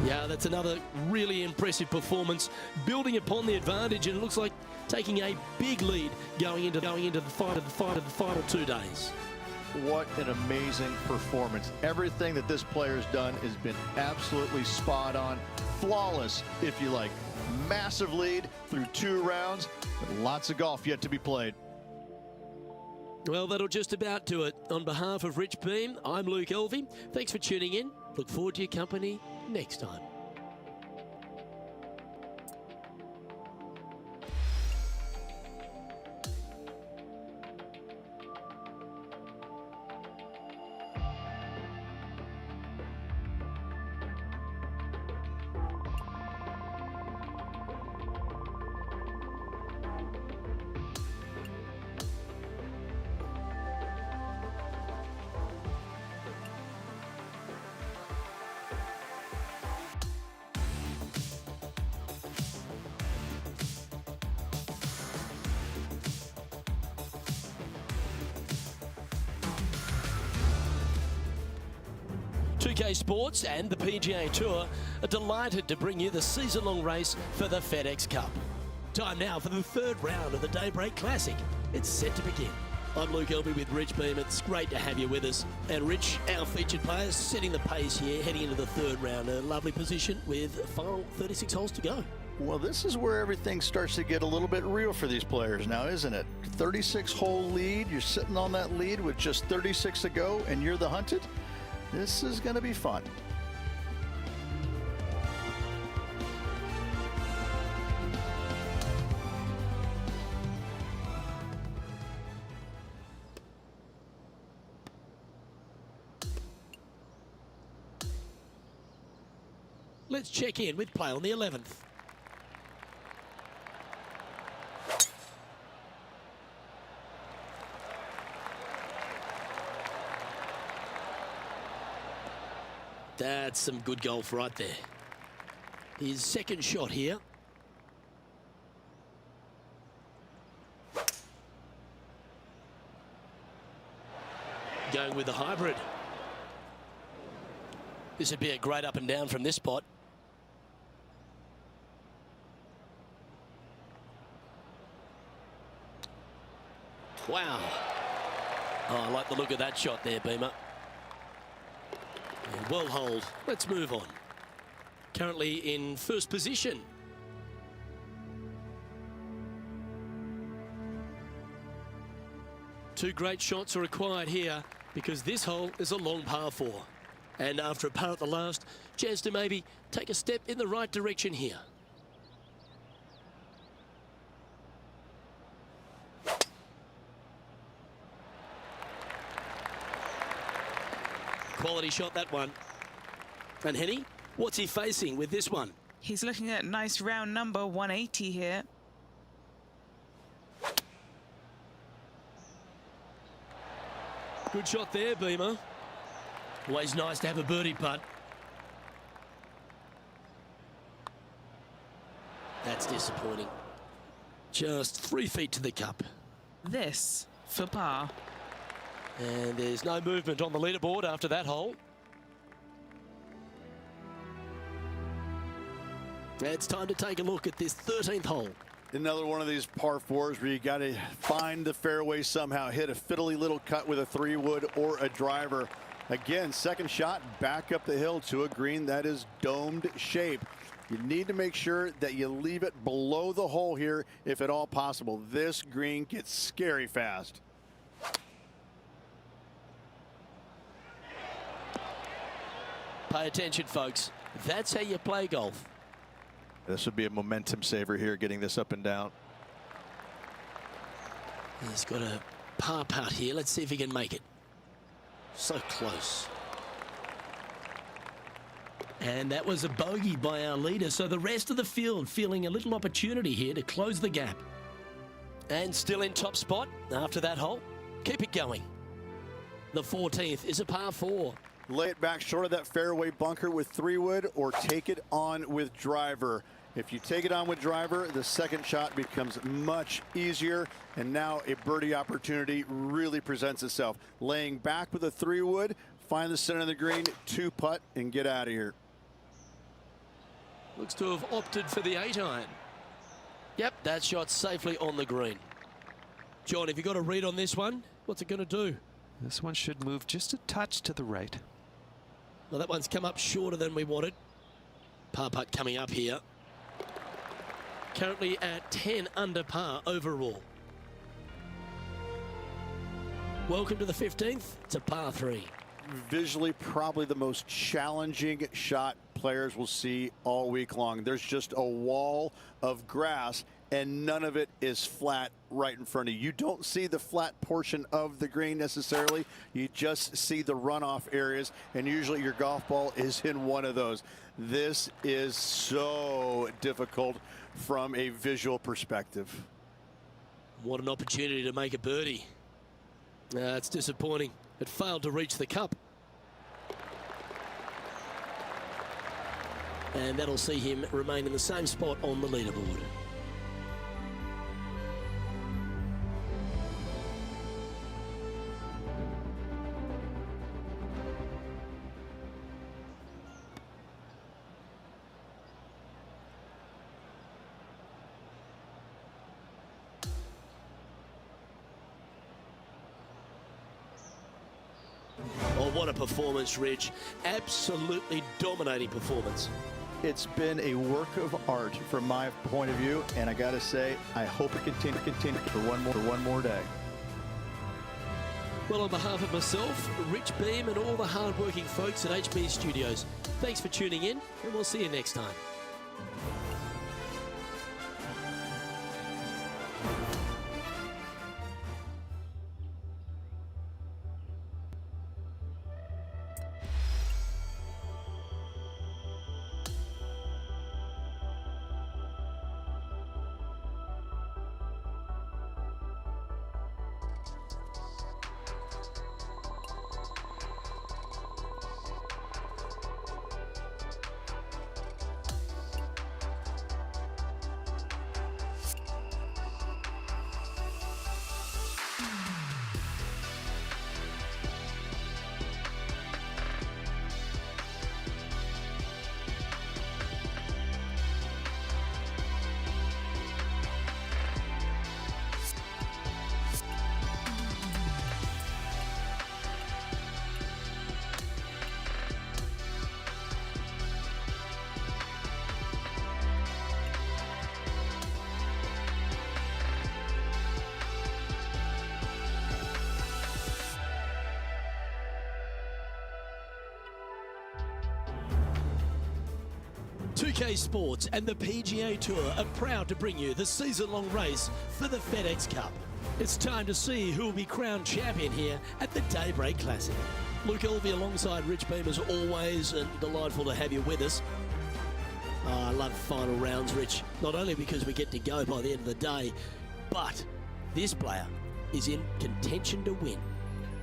A: Yeah, that's another really impressive performance, building upon the advantage, and it looks like taking a big lead going into the final 2 days.
B: What an amazing performance. Everything that this player has done has been absolutely spot on, flawless, if you like. Massive lead through 2 rounds, but lots of golf yet to be played.
A: Well, that'll just about do it. On behalf of Rich Beam, I'm Luke Elvey. Thanks for tuning in. Look forward to your company next time. PGA Sports and the PGA Tour are delighted to bring you the season-long race for the FedEx Cup. Time now for the third round of the Daybreak Classic. It's set to begin. I'm Luke Elby with Rich Beam. It's great to have you with us. And Rich, our featured players, setting the pace here, heading into the third round. A lovely position with final 36 holes to go.
B: Well, this is where everything starts to get a little bit real for these players now, isn't it? 36-hole lead. You're sitting on that lead with just 36 to go, and you're the hunted. This is going to be fun.
A: Let's check in with play on the 11th. That's some good golf right there. His second shot here. Going with the hybrid. This would be a great up and down from this spot. Wow. Oh, I like the look of that shot there, Beamer. Well holed. Let's move on. Currently in first position. Two great shots are required here because this hole is a long par 4. And after a par at the last, chance to maybe take a step in the right direction here. Quality shot, that one. And Henny, what's he facing with this one?
C: He's looking at nice round number 180 here.
A: Good shot there, Beamer. Always nice to have a birdie putt. That's disappointing. Just 3 feet to the cup.
C: This for par.
A: And there's no movement on the leaderboard after that hole. It's time to take a look at this 13th hole.
G: Another one of these par 4s where you got to find the fairway somehow, hit a fiddly little cut with a 3-wood or a driver. Again, second shot back up the hill to a green that is domed shape. You need to make sure that you leave it below the hole here if at all possible. This green gets scary fast.
A: Pay attention, folks. That's how you play golf.
B: This would be a momentum saver here, getting this up and down.
A: He's got a par putt here. Let's see if he can make it. So close. And that was a bogey by our leader. So the rest of the field feeling a little opportunity here to close the gap. And still in top spot after that hole. Keep it going. The 14th is a par 4.
G: Lay it back short of that fairway bunker with 3-wood or take it on with driver. If you take it on with driver, the second shot becomes much easier, and now a birdie opportunity really presents itself. Laying back with a 3-wood, find the center of the green, 2-putt, and get out of here.
A: Looks to have opted for the 8-iron. Yep, that shot's safely on the green. John, have you got a read on this one? What's it going to do?
D: This one should move just a touch to the right.
A: Well, that one's come up shorter than we wanted. Par putt coming up here. Currently at 10 under par overall. Welcome to the 15th. It's a par 3.
G: Visually, probably the most challenging shot players will see all week long. There's just a wall of grass, and none of it is flat right in front of you. You don't see the flat portion of the green necessarily. You just see the runoff areas, and usually your golf ball is in one of those. This is so difficult from a visual perspective.
A: What an opportunity to make a birdie. It's disappointing. It failed to reach the cup. And that'll see him remain in the same spot on the leaderboard. Oh, what a performance, Rich. Absolutely dominating performance.
B: It's been a work of art from my point of view, and I got to say, I hope it continue for one more day.
A: Well, on behalf of myself, Rich Beam, and all the hard-working folks at HB Studios, thanks for tuning in, and we'll see you next time. PGA Sports and the PGA Tour are proud to bring you the season-long race for the FedEx Cup. It's time to see who will be crowned champion here at the Daybreak Classic. Luke Elvey alongside Rich Beam as always, and delightful to have you with us. I love final rounds, Rich, not only because we get to go by the end of the day, but this player is in contention to win.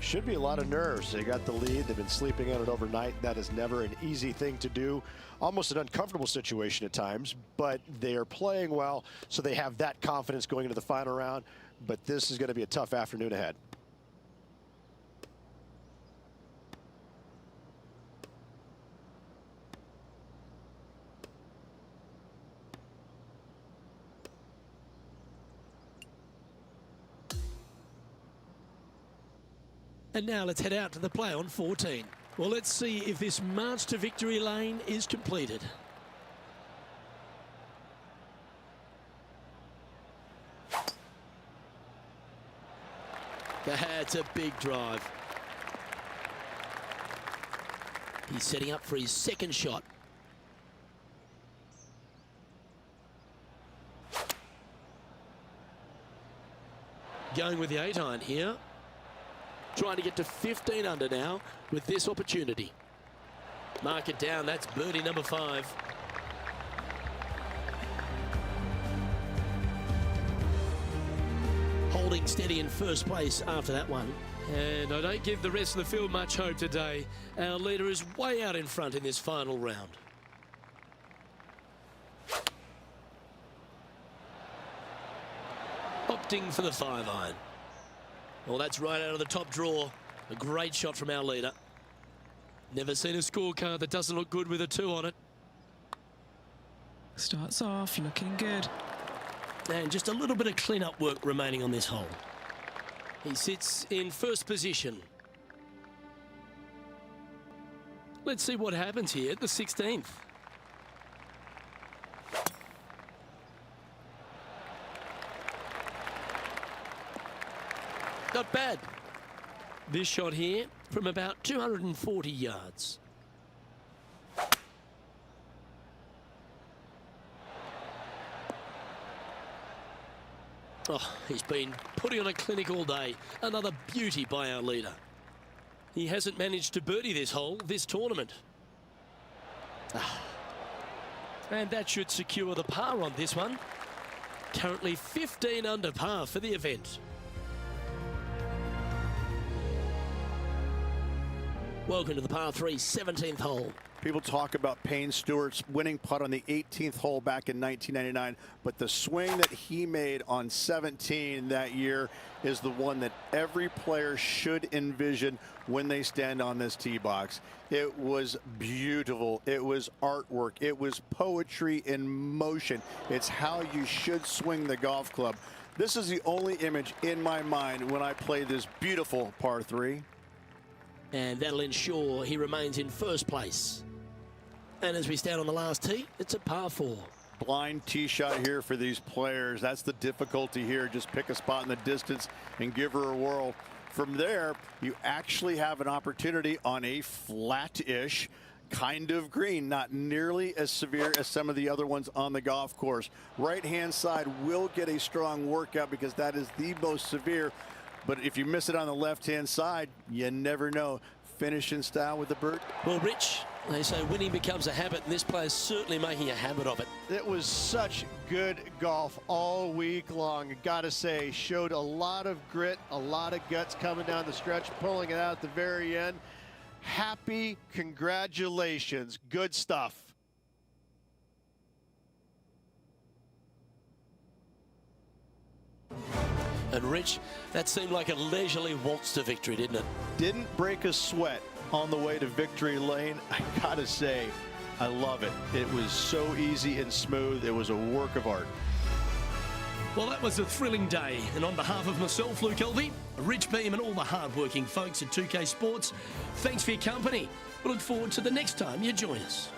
E: Should be a lot of nerves. They got the lead. They've been sleeping on it overnight. That is never an easy thing to do. Almost an uncomfortable situation at times, but they are playing well, so they have that confidence going into the final round. But this is going to be a tough afternoon ahead.
A: And now let's head out to the play on 14. Well, let's see if this march to victory lane is completed. That's a big drive. He's setting up for his second shot. Going with the 8-iron here. Trying to get to 15 under now with this opportunity. Mark it down. That's birdie number 5. Holding steady in first place after that one. And I don't give the rest of the field much hope today. Our leader is way out in front in this final round. Opting for the 5-iron. Well, that's right out of the top draw. A great shot from our leader. Never seen a scorecard that doesn't look good with a 2 on it.
C: Starts off looking good.
A: And just a little bit of clean-up work remaining on this hole. He sits in first position. Let's see what happens here at the 16th. Not bad. This shot here from about 240 yards. Oh, he's been putting on a clinic all day. Another beauty by our leader. He hasn't managed to birdie this hole this tournament. And that should secure the par on this one. Currently 15 under par for the event. Welcome to the par 3 17th hole.
G: People talk about Payne Stewart's winning putt on the 18th hole back in 1999, but the swing that he made on 17 that year is the one that every player should envision when they stand on this tee box. It was beautiful. It was artwork. It was poetry in motion. It's how you should swing the golf club. This is the only image in my mind when I play this beautiful par 3.
A: And that'll ensure he remains in first place. And as we stand on the last tee, it's a par 4.
G: Blind tee shot here for these players. That's the difficulty here. Just pick a spot in the distance and give her a whirl. From there, you actually have an opportunity on a flat-ish kind of green, not nearly as severe as some of the other ones on the golf course. Right-hand side will get a strong workout because that is the most severe. But if you miss it on the left-hand side, you never know. Finish in style with the bird.
A: Well, Rich, they say winning becomes a habit, and this player's certainly making a habit of it.
E: It was such good golf all week long. Gotta say, showed a lot of grit, a lot of guts coming down the stretch, pulling it out at the very end. Happy congratulations. Good stuff.
A: And Rich, that seemed like a leisurely waltz to victory, didn't it?
B: Didn't break a sweat on the way to victory lane. I gotta say, I love it. It was so easy and smooth. It was a work of art.
A: Well, that was a thrilling day. And on behalf of myself, Luke Elvey, Rich Beam, and all the hard-working folks at 2K Sports, thanks for your company. We look forward to the next time you join us.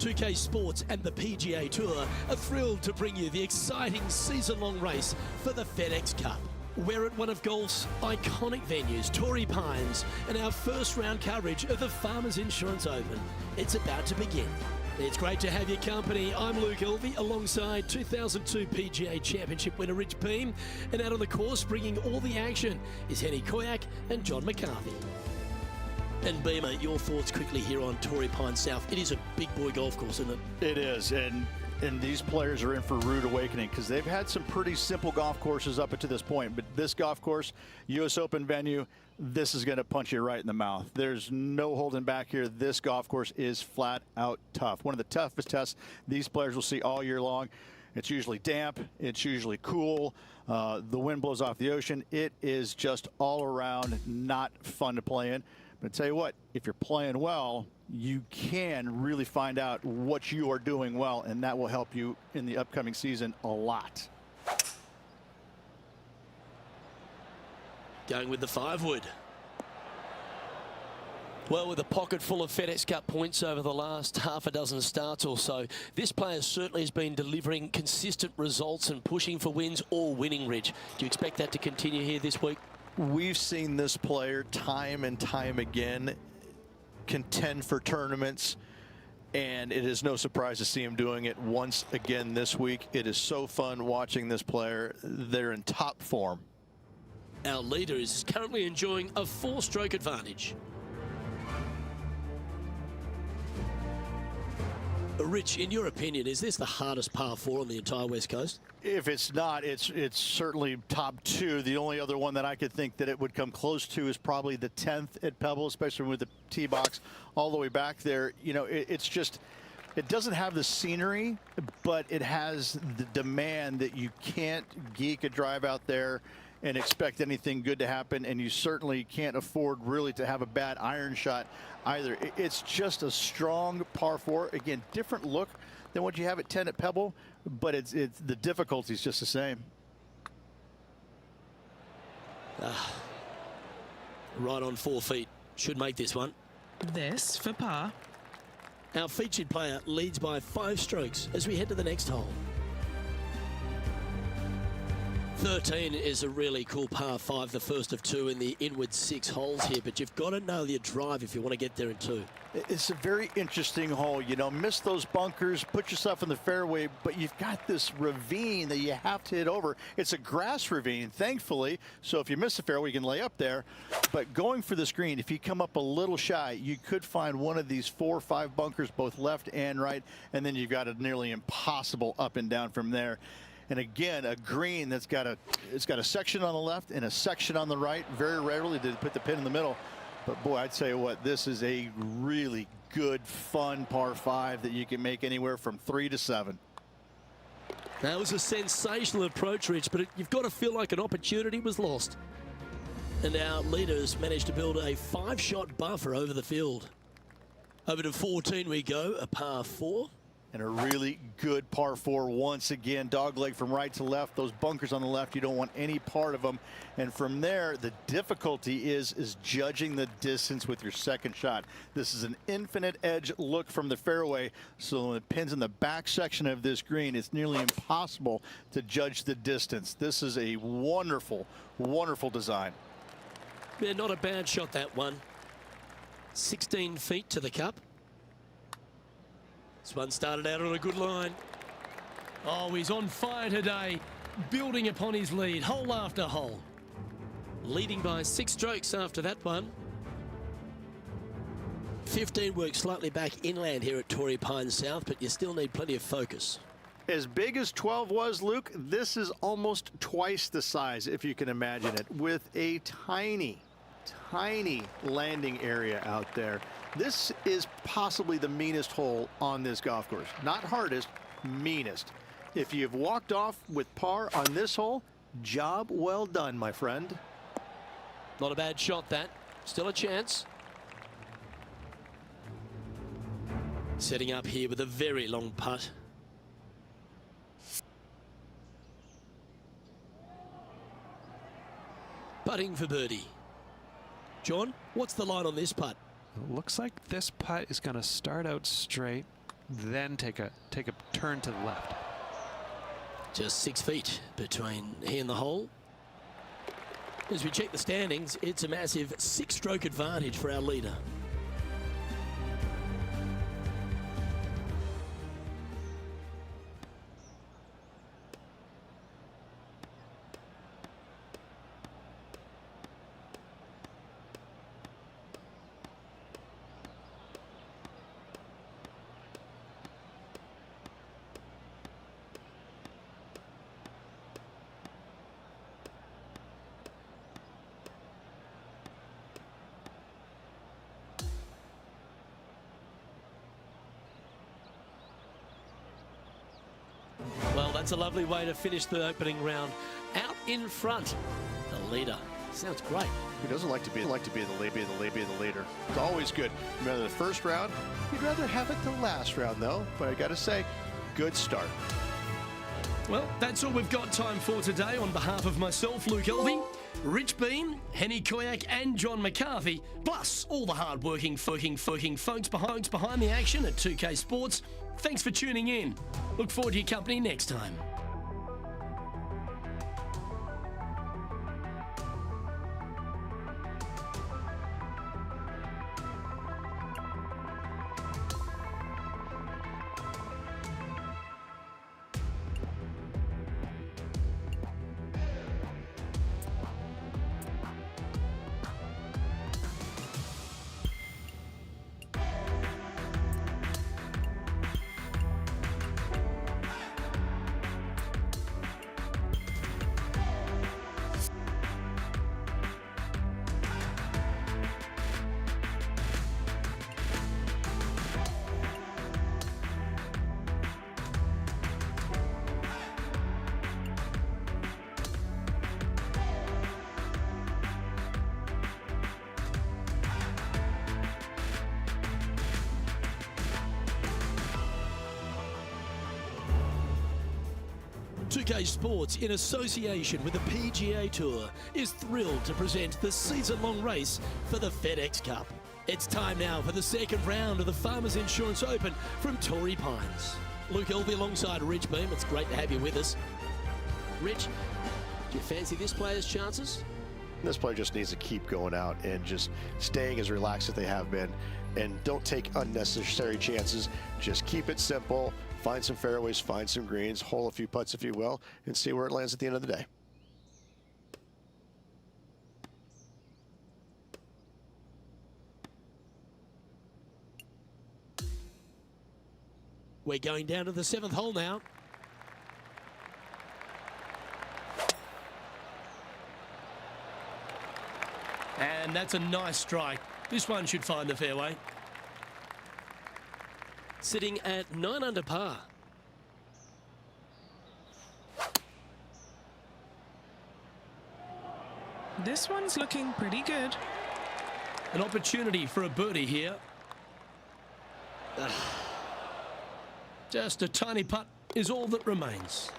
A: 2K Sports and the PGA Tour are thrilled to bring you the exciting season-long race for the FedEx Cup. We're at one of golf's iconic venues, Torrey Pines, and our first round coverage of the Farmers Insurance Open. It's about to begin. It's great to have your company. I'm Luke Elvey alongside 2002 PGA Championship winner Rich Beam, and out on the course bringing all the action is Henny Koyak and John McCarthy. And Beamer, your thoughts quickly here on Torrey Pines South. It is a big boy golf course, isn't it?
B: It is, and these players are in for a rude awakening because they've had some pretty simple golf courses up to this point. But this golf course, U.S. Open venue, this is going to punch you right in the mouth. There's no holding back here. This golf course is flat out tough. One of the toughest tests these players will see all year long. It's usually damp. It's usually cool. The wind blows off the ocean. It is just all around not fun to play in. But I tell you what, if you're playing well, you can really find out what you are doing well, and that will help you in the upcoming season a lot.
A: Going with the 5-wood. Well, with a pocket full of FedEx Cup points over the last half a dozen starts or so, this player certainly has been delivering consistent results and pushing for wins or winning, Rich. Do you expect that to continue here this week?
H: We've seen this player time and time again contend for tournaments, and it is no surprise to see him doing it once again this week. It is so fun watching this player. They're in top form.
A: Our leader is currently enjoying a 4-stroke advantage. Rich, in your opinion, is this the hardest par 4 on the entire West Coast?
B: If it's not, it's certainly top 2. The only other one that I could think that it would come close to is probably the 10th at Pebble, especially with the tee box all the way back there. You know, it's just, it doesn't have the scenery, but it has the demand that you can't geek a drive out there and expect anything good to happen, and you certainly can't afford really to have a bad iron shot either. It's just a strong par 4. Again, different look than what you have at 10 at Pebble, but it's the difficulty is just the same.
A: Right on 4 feet. Should make this one.
C: This for par.
A: Our featured player leads by 5 strokes as we head to the next hole. 13 is a really cool par 5, the first of 2 in the inward 6 holes here, but you've got to nail your drive if you want to get there in 2.
B: It's a very interesting hole. You know, miss those bunkers, put yourself in the fairway, but you've got this ravine that you have to hit over. It's a grass ravine, thankfully, so if you miss the fairway, you can lay up there. But going for this green, if you come up a little shy, you could find one of these 4 or 5 bunkers, both left and right, and then you've got a nearly impossible up and down from there. And again, a green that's got a section on the left and a section on the right. Very rarely did it put the pin in the middle. But boy, I'd tell you what, this is a really good, fun par 5 that you can make anywhere from 3 to 7.
A: That was a sensational approach, Rich, but you've got to feel like an opportunity was lost. And our leaders managed to build a 5-shot buffer over the field. Over to 14 we go, a par 4.
B: And a really good par 4 once again. Dogleg from right to left. Those bunkers on the left, you don't want any part of them. And from there, the difficulty is judging the distance with your second shot. This is an infinite edge look from the fairway. So when it pins in the back section of this green, it's nearly impossible to judge the distance. This is a wonderful, wonderful design.
A: Yeah, not a bad shot, that one. 16 feet to the cup. This one started out on a good line. Oh, he's on fire today, building upon his lead, hole after hole. Leading by 6 strokes after that one. 15 works slightly back inland here at Torrey Pines South, but you still need plenty of focus.
B: As big as 12 was, Luke, this is almost twice the size, if you can imagine it, with a tiny landing area out there. This is possibly the meanest hole on this golf course. Not hardest, meanest. If you've walked off with par on this hole, job well done, my friend.
A: Not a bad shot, that. Still a chance. Setting up here with a very long putt. Putting for birdie. John, what's the line on this putt?
D: It looks like this putt is going to start out straight, then take a turn to the left.
A: Just 6 feet between he and the hole. As we check the standings, it's a massive 6-stroke advantage for our leader. Well, that's a lovely way to finish the opening round. Out in front, the leader. Sounds great.
E: Who doesn't like to be the leader? It's always good. Remember the first round? You'd rather have it the last round, though. But I got to say, good start.
A: Well, that's all we've got time for today. On behalf of myself, Luke Elvey, Rich Bean, Henny Koyak and John McCarthy, plus all the hard-working folks behind the action at 2K Sports, thanks for tuning in. Look forward to your company next time. K Sports, in association with the PGA Tour, is thrilled to present the season-long race for the FedEx Cup. It's time now for the second round of the Farmers Insurance Open from Torrey Pines. Luke Elvey alongside Rich Beam. It's great to have you with us. Rich, do you fancy this player's chances?
E: This player just needs to keep going out and just staying as relaxed as they have been, and don't take unnecessary chances. Just keep it simple. Find some fairways, find some greens, hole a few putts if you will, and see where it lands at the end of the day.
A: We're going down to the 7th hole now. And that's a nice strike. This one should find the fairway. Sitting at 9 under par.
C: This one's looking pretty good.
A: An opportunity for a birdie here. Just a tiny putt is all that remains.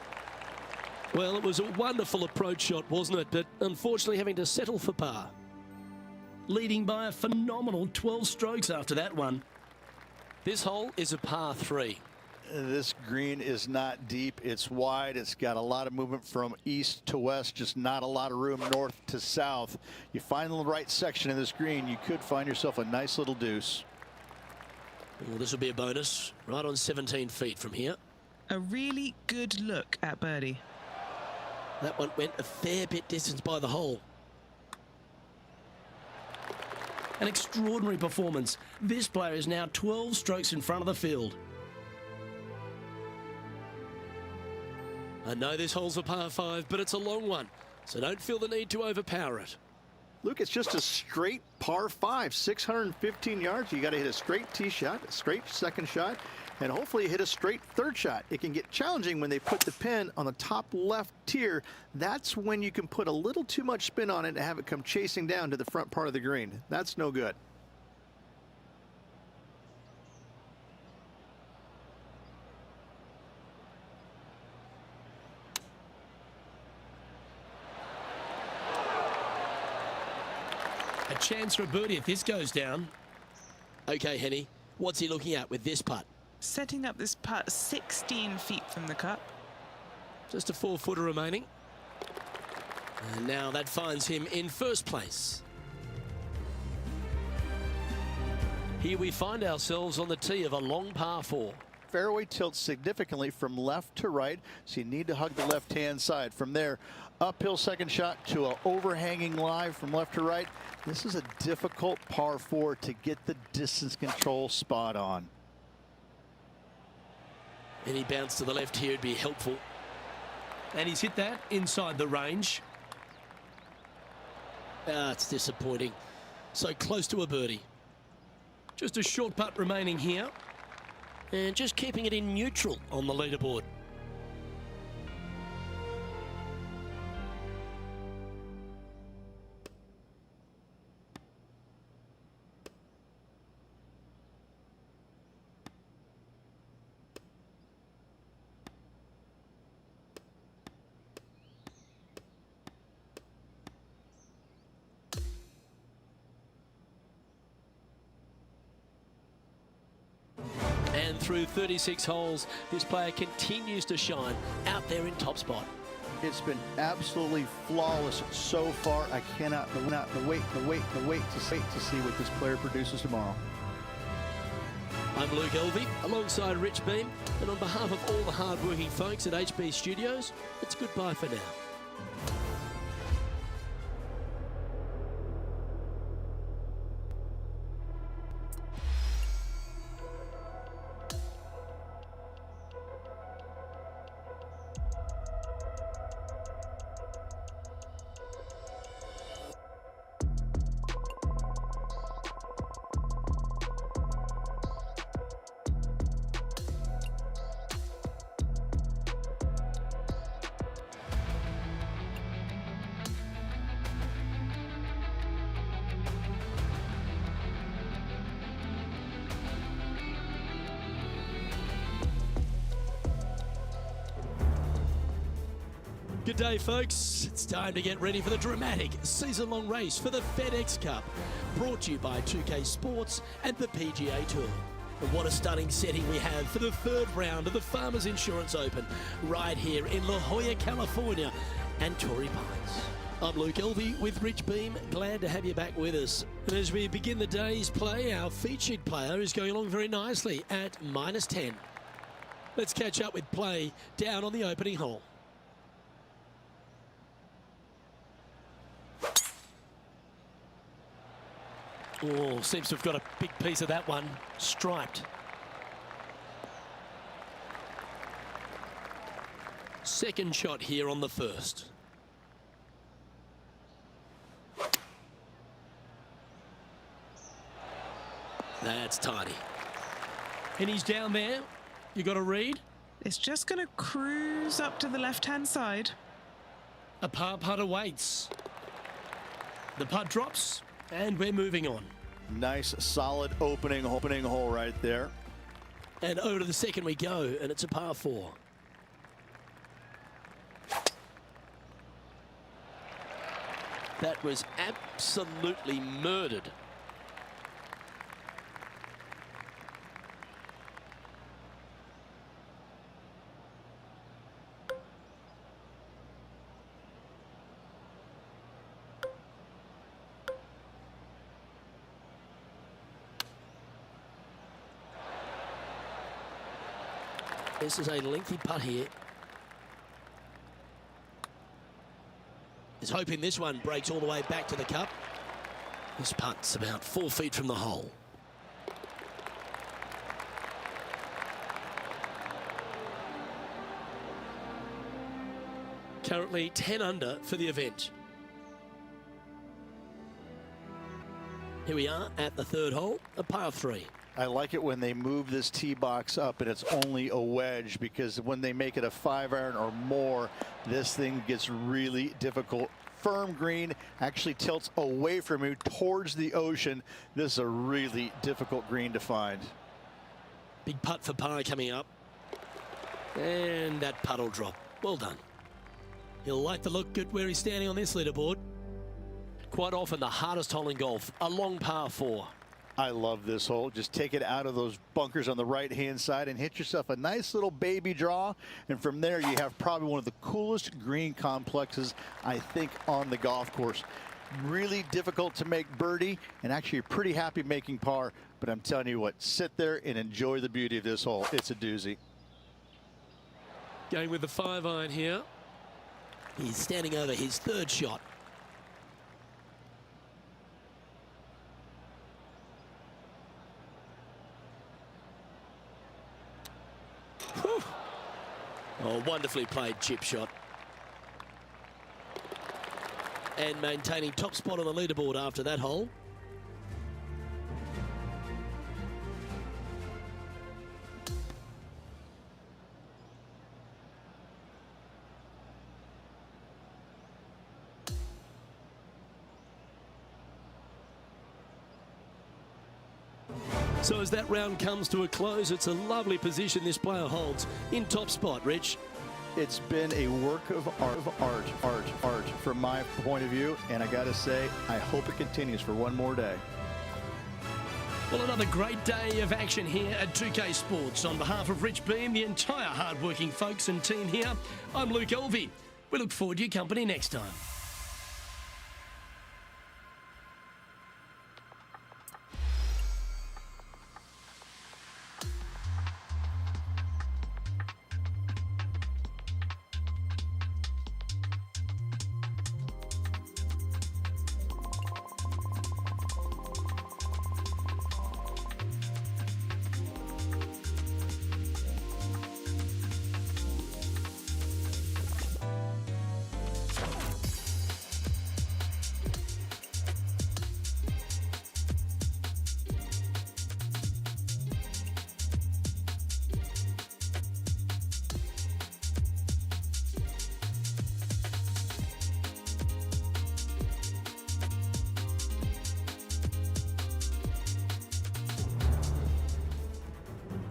A: Well, it was a wonderful approach shot, wasn't it? But unfortunately having to settle for par. Leading by a phenomenal 12 strokes after that one. This hole is a par 3.
B: This green is not deep. It's wide. It's got a lot of movement from east to west, just not a lot of room north to south. You find the right section of this green, you could find yourself a nice little deuce.
A: Well, this will be a bonus. Right on 17 feet from here.
C: A really good look at birdie.
A: That one went a fair bit distance by the hole. An extraordinary performance. This player is now 12 strokes in front of the field. I know this hole's a par 5, but it's a long one, so don't feel the need to overpower it.
B: Luke, it's just a straight par 5, 615 yards. You got to hit a straight tee shot, a straight second shot, and hopefully hit a straight third shot. It can get challenging when they put the pin on the top left tier. That's when you can put a little too much spin on it and have it come chasing down to the front part of the green. That's no good.
A: A chance for a birdie if this goes down. Okay, Henny, what's he looking at with this putt?
C: Setting up this putt 16 feet from the cup.
A: Just a 4-footer remaining. And now that finds him in first place. Here we find ourselves on the tee of a long par 4.
B: Fairway tilts significantly from left to right, so you need to hug the left-hand side. From there, uphill second shot to an overhanging lie from left to right. This is a difficult par 4 to get the distance control spot on.
A: Any bounce to the left here would be helpful. And he's hit that inside the range. Ah, it's disappointing. So close to a birdie. Just a short putt remaining here. And just keeping it in neutral on the leaderboard. And through 36 holes, this player continues to shine out there in top spot.
B: It's been absolutely flawless so far. I cannot wait to see what this player produces tomorrow.
A: I'm Luke Elvey, alongside Rich Beam, and on behalf of all the hard-working folks at HB Studios, it's goodbye for now. Good day, folks. It's time to get ready for the dramatic season-long race for the FedEx Cup, brought to you by 2K Sports and the PGA Tour. And what a stunning setting we have for the third round of the Farmers Insurance Open, right here in La Jolla, California, and Torrey Pines. I'm Luke Elvey with Rich Beam. Glad to have you back with us. And as we begin the day's play, our featured player is going along very nicely at -10. Let's catch up with play down on the opening hole. Oh, seems to have got a big piece of that one. Striped. Second shot here on the first. That's tidy. And he's down there. You got a read?
C: It's just going to cruise up to the left-hand side.
A: A par putt awaits. The putt drops, and we're moving on.
B: Nice, solid opening hole right there.
A: And over to the second we go, and it's a par 4. That was absolutely murdered. This is a lengthy putt here. He's hoping this one breaks all the way back to the cup. This putt's about 4 feet from the hole. Currently 10 under for the event. Here we are at the third hole, a par 3.
B: I like it when they move this tee box up and it's only a wedge, because when they make it a 5-iron or more, this thing gets really difficult. Firm green, actually tilts away from you towards the ocean. This is a really difficult green to find.
A: Big putt for par coming up. And that putt will drop. Well done. He'll like the look at where he's standing on this leaderboard. Quite often the hardest hole in golf, a long par 4.
B: I love this hole. Just take it out of those bunkers on the right-hand side and hit yourself a nice little baby draw. And from there, you have probably one of the coolest green complexes, I think, on the golf course. Really difficult to make birdie, and actually you're pretty happy making par. But I'm telling you what, sit there and enjoy the beauty of this hole. It's a doozy.
A: Going with the 5-iron here. He's standing over his third shot. Whew. Oh, wonderfully played chip shot. And maintaining top spot on the leaderboard after that hole. So as that round comes to a close, it's a lovely position this player holds in top spot, Rich.
B: It's been a work of art from my point of view, and I gotta say, I hope it continues for one more day.
A: Well, another great day of action here at 2K Sports. On behalf of Rich Beam, the entire hard-working folks and team here, I'm Luke Elvey. We look forward to your company next time.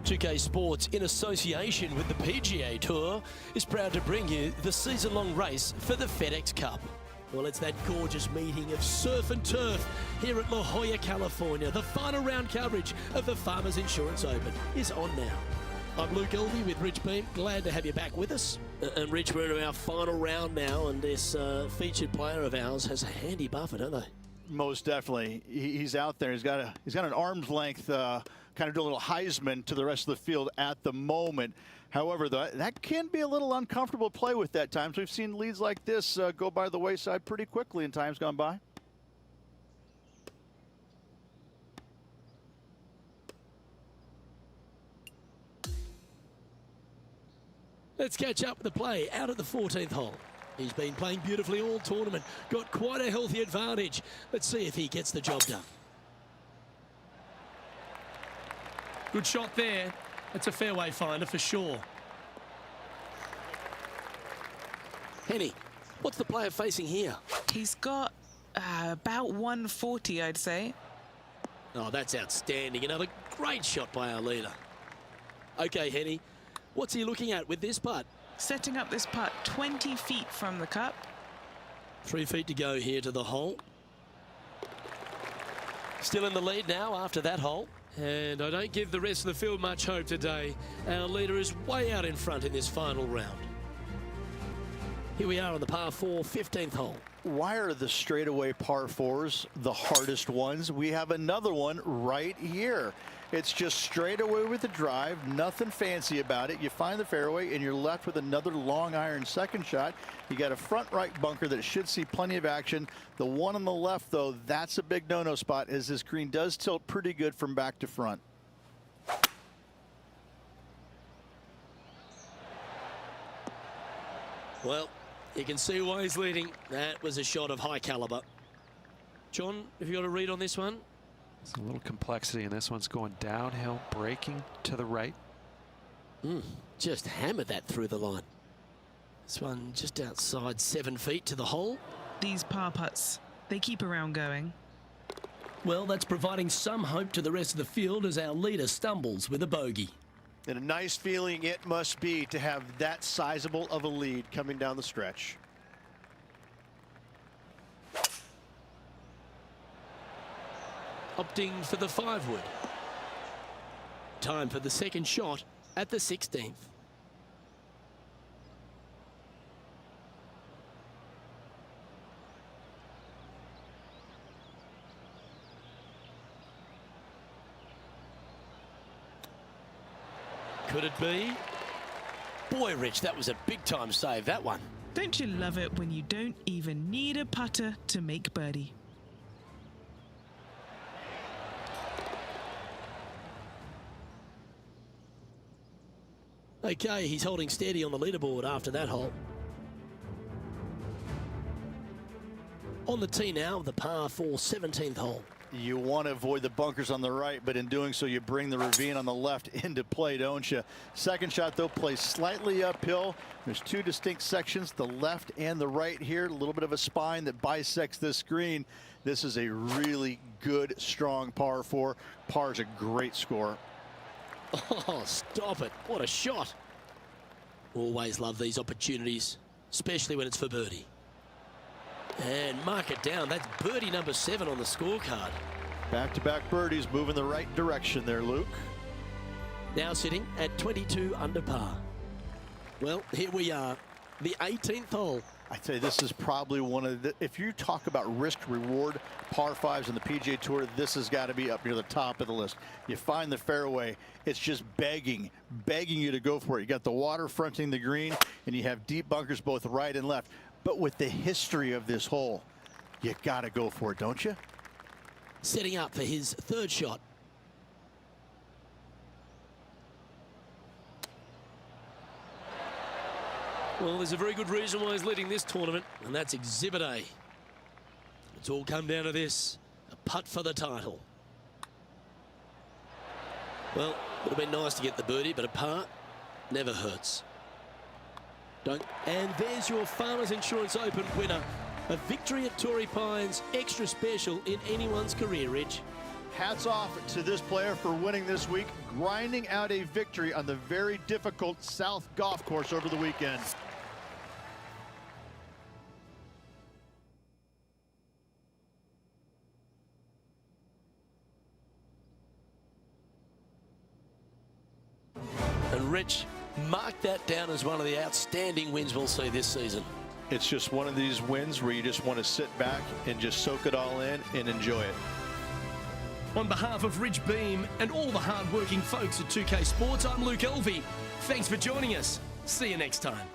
A: UK Sports, in association with the PGA Tour, is proud to bring you the season-long race for the FedEx Cup. Well, it's that gorgeous meeting of surf and turf here at La Jolla, California. The final round coverage of the Farmers Insurance Open is on now. I'm Luke Elvey with Rich Beam. Glad to have you back with us. And Rich, we're into our final round now, and this featured player of ours has a handy buffer, don't they?
B: Most definitely. He's out there. He's got an arm's length kind of doing a little Heisman to the rest of the field at the moment. However, that can be a little uncomfortable to play with at times. We've seen leads like this go by the wayside pretty quickly in times gone by.
A: Let's catch up with the play out at the 14th hole. He's been playing beautifully all tournament. Got quite a healthy advantage. Let's see if he gets the job done. Good shot there. That's a fairway finder for sure. Henny, what's the player facing here?
C: He's got about 140, I'd say.
A: Oh, that's outstanding. Another great shot by our leader. Okay, Henny, what's he looking at with this putt?
C: Setting up this putt 20 feet from the cup.
A: 3 feet to go here to the hole. Still in the lead now after that hole. And I don't give the rest of the field much hope today. Our leader is way out in front in this final round. Here we are on the par 4, 15th hole.
B: Why are the straightaway par 4s the hardest ones? We have another one right here. It's just straight away with the drive, nothing fancy about it. You find the fairway and you're left with another long iron second shot. You got a front right bunker that should see plenty of action. The one on the left, though, that's a big no-no spot, as this green does tilt pretty good from back to front.
A: Well, you can see why he's leading. That was a shot of high caliber. John, have you got a read on this one?
D: There's a little complexity, and this one's going downhill, braking to the right.
A: Just hammered that through the line. This one just outside 7 feet to the hole.
C: These par putts, they keep a round going.
A: Well, that's providing some hope to the rest of the field as our leader stumbles with a bogey.
E: And a nice feeling it must be to have that sizable of a lead coming down the stretch.
A: opting for the 5-wood. Time for the second shot at the 16th. Could it be? Boy, Rich, that was a big-time save, that one.
C: Don't you love it when you don't even need a putter to make birdie?
A: Okay, he's holding steady on the leaderboard after that hole. On the tee now, the par 4 17th hole.
B: You want to avoid the bunkers on the right, but in doing so, you bring the ravine on the left into play, don't you? Second shot, though, plays slightly uphill. There's two distinct sections, the left and the right here. A little bit of a spine that bisects this green. This is a really good, strong par 4. Par is a great score.
A: Oh, stop it. What a shot. Always love these opportunities, especially when it's for birdie. And mark it down. That's birdie number 7 on the scorecard.
B: Back-to-back birdies, moving the right direction there, Luke.
A: Now sitting at 22 under par. Well, here we are, the 18th hole.
B: I tell you, this is probably one of the, if you talk about risk reward par 5s in the PGA Tour, this has got to be up near the top of the list. You find the fairway, it's just begging you to go for it. You got the water fronting the green, and you have deep bunkers both right and left. But with the history of this hole, you got to go for it, don't you?
A: Setting up for his third shot. Well, there's a very good reason why he's leading this tournament, and that's Exhibit A. It's all come down to this, a putt for the title. Well, would have been nice to get the birdie, but a par never hurts. And there's your Farmers Insurance Open winner. A victory at Torrey Pines, extra special in anyone's career, Rich.
B: Hats off to this player for winning this week, grinding out a victory on the very difficult South Golf Course over the weekend.
A: And Rich, mark that down as one of the outstanding wins we'll see this season.
H: It's just one of these wins where you just want to sit back and just soak it all in and enjoy it.
A: On behalf of Rich Beam and all the hard-working folks at 2K Sports, I'm Luke Elvey. Thanks for joining us. See you next time.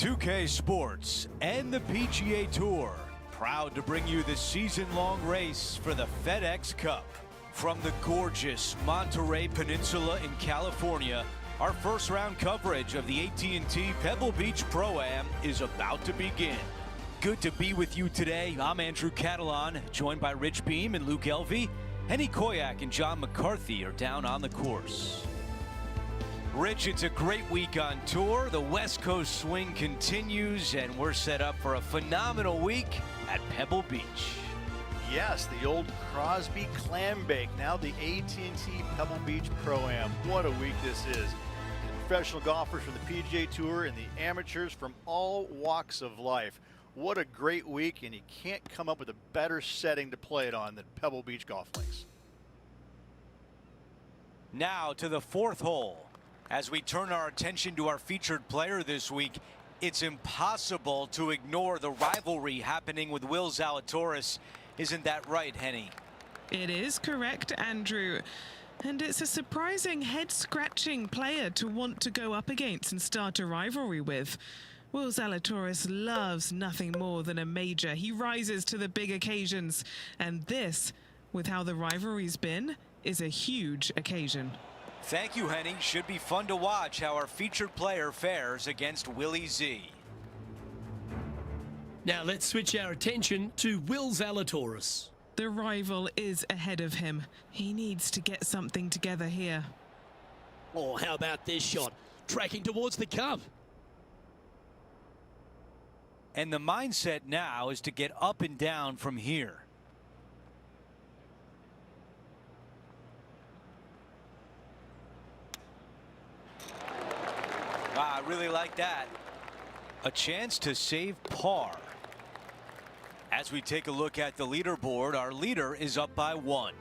F: 2K Sports and the PGA Tour, proud to bring you the season-long race for the FedEx Cup. From the gorgeous Monterey Peninsula in California, our first-round coverage of the AT&T Pebble Beach Pro-Am is about to begin. Good to be with you today. I'm Andrew Catalan, joined by Rich Beam and Luke Elvey. Henny Koyak and John McCarthy are down on the course. Rich, it's a great week on tour. The West Coast swing continues, and we're set up for a phenomenal week at Pebble Beach.
B: Yes, the old Crosby Clam Bake, now the AT&T Pebble Beach Pro-Am. What a week this is. Professional golfers from the PGA Tour and the amateurs from all walks of life. What a great week, and you can't come up with a better setting to play it on than Pebble Beach Golf Links.
F: Now to the fourth hole. As we turn our attention to our featured player this week, it's impossible to ignore the rivalry happening with Will Zalatoris. Isn't that right, Henny?
C: It is correct, Andrew. And it's a surprising head-scratching player to want to go up against and start a rivalry with. Will Zalatoris loves nothing more than a major. He rises to the big occasions. And this, with how the rivalry's been, is a huge occasion.
F: Thank you, Henny. Should be fun to watch how our featured player fares against Willie Z.
A: Now let's switch our attention to Will Zalatoris.
C: The rival is ahead of him. He needs to get something together here.
A: Oh, how about this shot? Tracking towards the cup.
F: And the mindset now is to get up and down from here. Wow, I really like that. A chance to save par. As we take a look at the leaderboard, our leader is up by 1.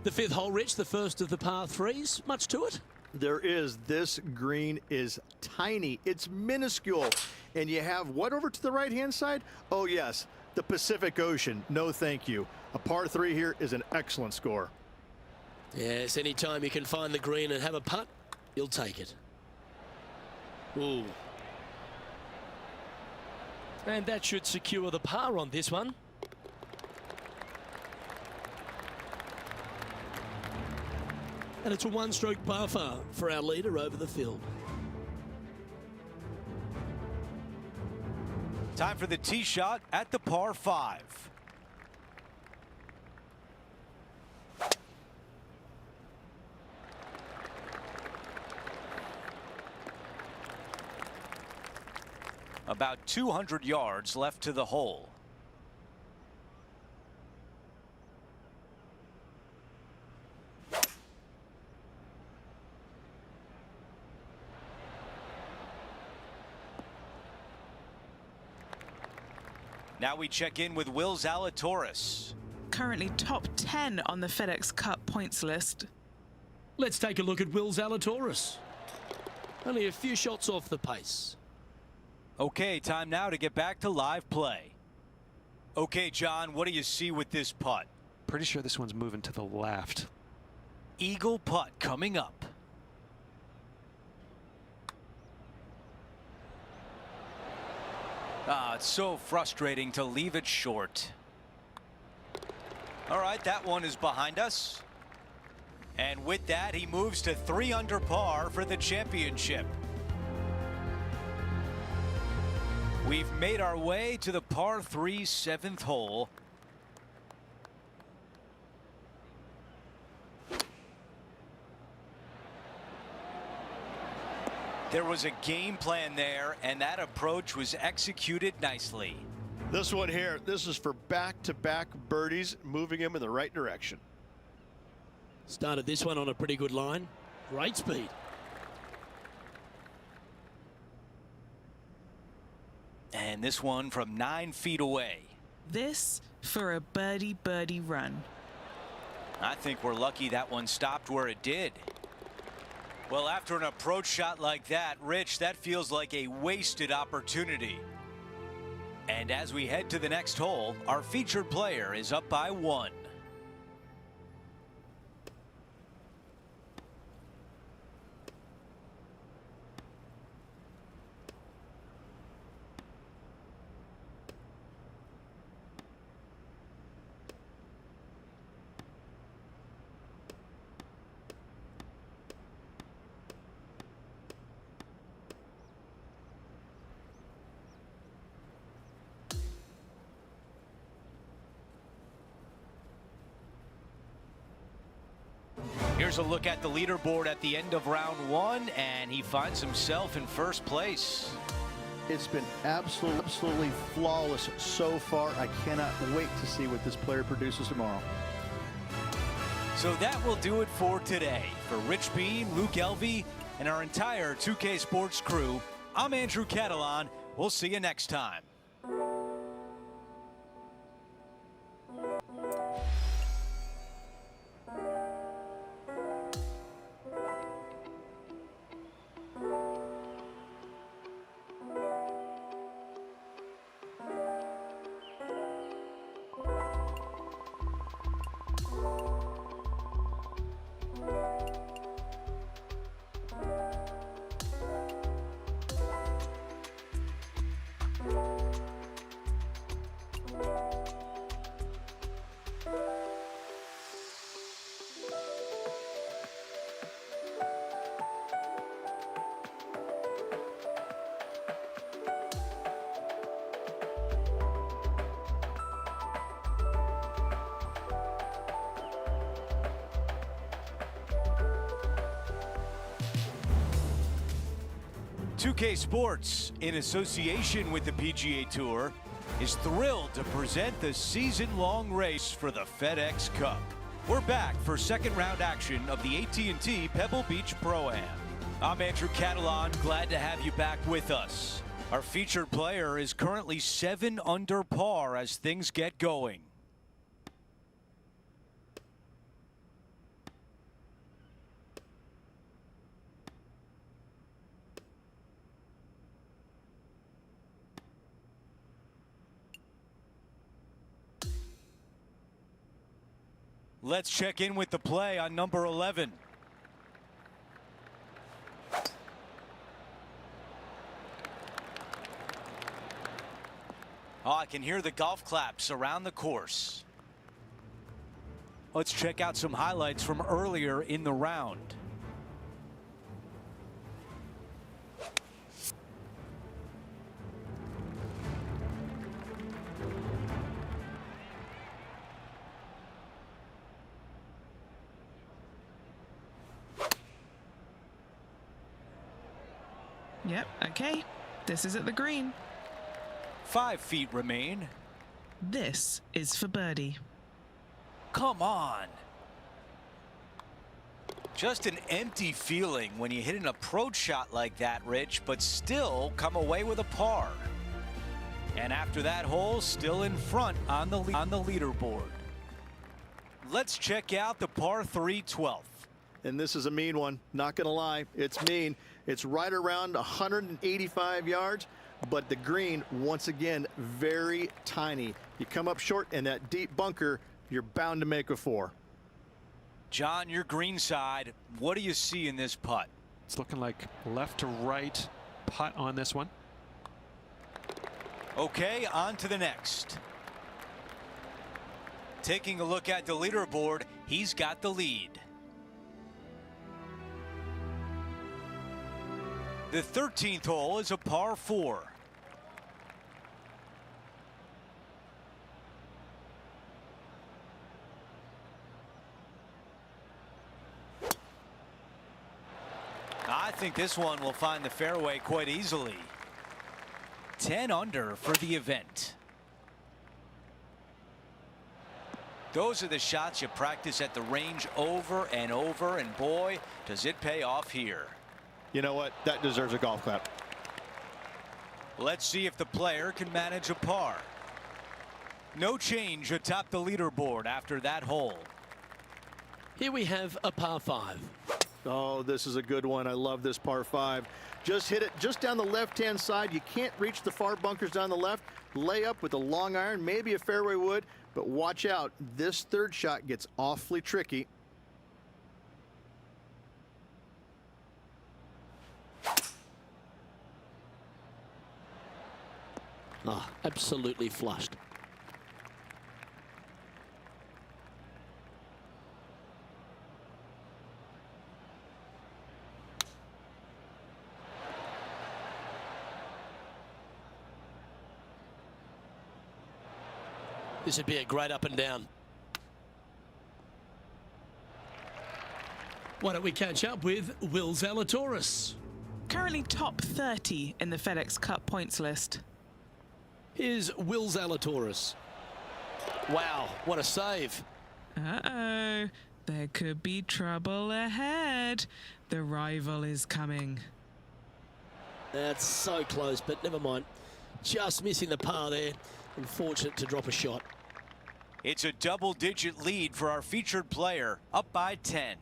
A: The fifth hole, Rich, the first of the par threes. Much to it?
B: There is. This green is tiny. It's minuscule. And you have what over to the right-hand side? Oh, yes, the Pacific Ocean. No, thank you. A par 3 here is an excellent score.
A: Yes, anytime you can find the green and have a putt, you'll take it. Ooh. And that should secure the par on this one. And it's a one-stroke par for our leader over the field.
F: Time for the tee shot at the par 5. About 200 yards left to the hole. Now we check in with Will Zalatoris.
C: Currently top 10 on the FedEx Cup points list.
A: Let's take a look at Will Zalatoris. Only a few shots off the pace.
F: Okay, time now to get back to live play. Okay, John, what do you see with this putt?
D: Pretty sure this one's moving to the left.
F: Eagle putt coming up. It's so frustrating to leave it short. All right, that one is behind us. And with that, he moves to 3 under par for the championship. We've made our way to the par 3 7th hole. There was a game plan there, and that approach was executed nicely.
E: This one here, this is for back-to-back birdies, moving him in the right direction.
A: Started this one on a pretty good line. Great speed.
F: And this one from 9 feet away.
C: This for a birdie run.
F: I think we're lucky that one stopped where it did. Well, after an approach shot like that, Rich, that feels like a wasted opportunity. And as we head to the next hole, our featured player is up by 1. Here's a look at the leaderboard at the end of round 1, and he finds himself in first place.
B: It's been absolutely flawless so far. I cannot wait to see what this player produces tomorrow.
F: So that will do it for today. For Rich Beam, Luke Elvey, and our entire 2K Sports crew, I'm Andrew Catalan. We'll see you next time. .2K Sports, in association with the PGA Tour, is thrilled to present the season-long race for the FedEx Cup. We're back for second round action of the AT&T Pebble Beach Pro-Am. I'm Andrew Catalan, glad to have you back with us. Our featured player is currently 7 under par as things get going. Let's check in with the play on number 11. Oh, I can hear the golf claps around the course. Let's check out some highlights from earlier in the round.
C: Yep, okay. This is at the green.
F: 5 feet remain.
C: This is for birdie.
F: Come on. Just an empty feeling when you hit an approach shot like that, Rich, but still come away with a par. And after that hole, still in front on the leaderboard. Let's check out the par 3 12th.
B: And this is a mean one, not gonna lie, it's mean. It's right around 185 yards, but the green, once again, very tiny. You come up short in that deep bunker, you're bound to make a 4.
F: John, your green side, what do you see in this putt?
D: It's looking like left to right putt on this one.
F: Okay, on to the next. Taking a look at the leaderboard, he's got the lead. The 13th hole is a par 4. I think this one will find the fairway quite easily. 10 under for the event. Those are the shots you practice at the range over and over, and boy, does it pay off here.
B: You know what? That deserves a golf clap.
F: Let's see if the player can manage a par. No change atop the leaderboard after that hole.
A: Here we have a par 5.
B: Oh, this is a good one. I love this par 5. Just hit it just down the left-hand side. You can't reach the far bunkers down the left. Lay up with a long iron, maybe a fairway wood, but watch out. This third shot gets awfully tricky.
A: Oh, absolutely flushed. This would be a great up and down. Why don't we catch up with Will Zalatoris?
C: Currently top 30 in the FedEx Cup points list.
A: Here's Will Zalatoris. Wow, what a save.
C: Uh-oh, there could be trouble ahead. The rival is coming.
A: That's so close, but never mind. Just missing the par there. Unfortunate to drop a shot.
F: It's a double-digit lead for our featured player, up by 10.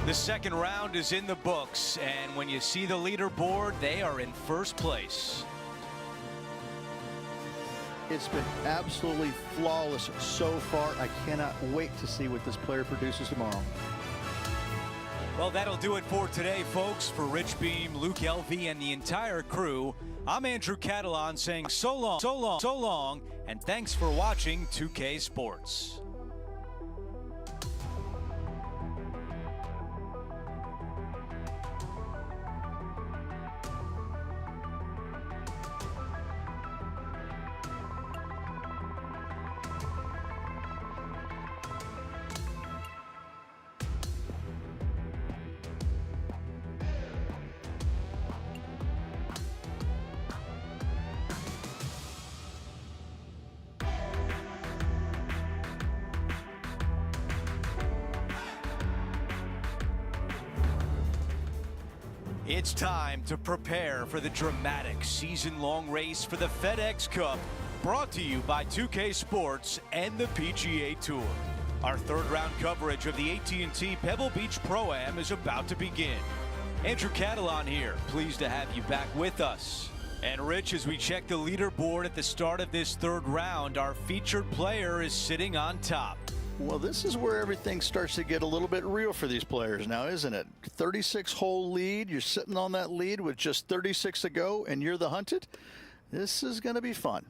F: The second round is in the books, and when you see the leaderboard, they are in first place.
B: It's been absolutely flawless so far. I cannot wait to see what this player produces tomorrow.
F: Well, that'll do it for today, folks. For Rich Beam, Luke Elvey, and the entire crew, I'm Andrew Catalan saying so long, and thanks for watching 2K Sports. It's time to prepare for the dramatic season-long race for the FedEx Cup, brought to you by 2K Sports and the PGA Tour. Our third-round coverage of the AT&T Pebble Beach Pro-Am is about to begin. Andrew Catalan here, pleased to have you back with us. And Rich, as we check the leaderboard at the start of this third round, our featured player is sitting on top.
B: Well, this is where everything starts to get a little bit real for these players now, isn't it? 36-hole lead. You're sitting on that lead with just 36 to go, and you're the hunted. This is going to be fun.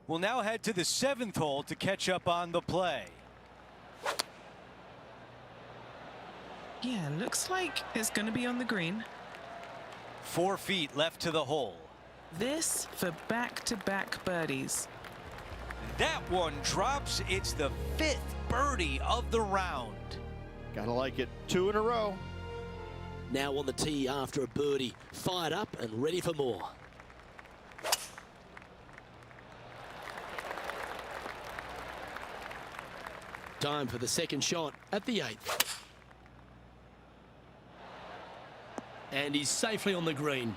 F: We'll now head to the 7th hole to catch up on the play.
C: Yeah, looks like it's going to be on the green.
F: 4 feet left to the hole.
C: This for back-to-back birdies.
F: That one drops. It's the 5th birdie of the round.
B: Gotta like it. 2 in a row.
A: Now on the tee after a birdie, fired up and ready for more. Time for the second shot at the 8th. And he's safely on the green.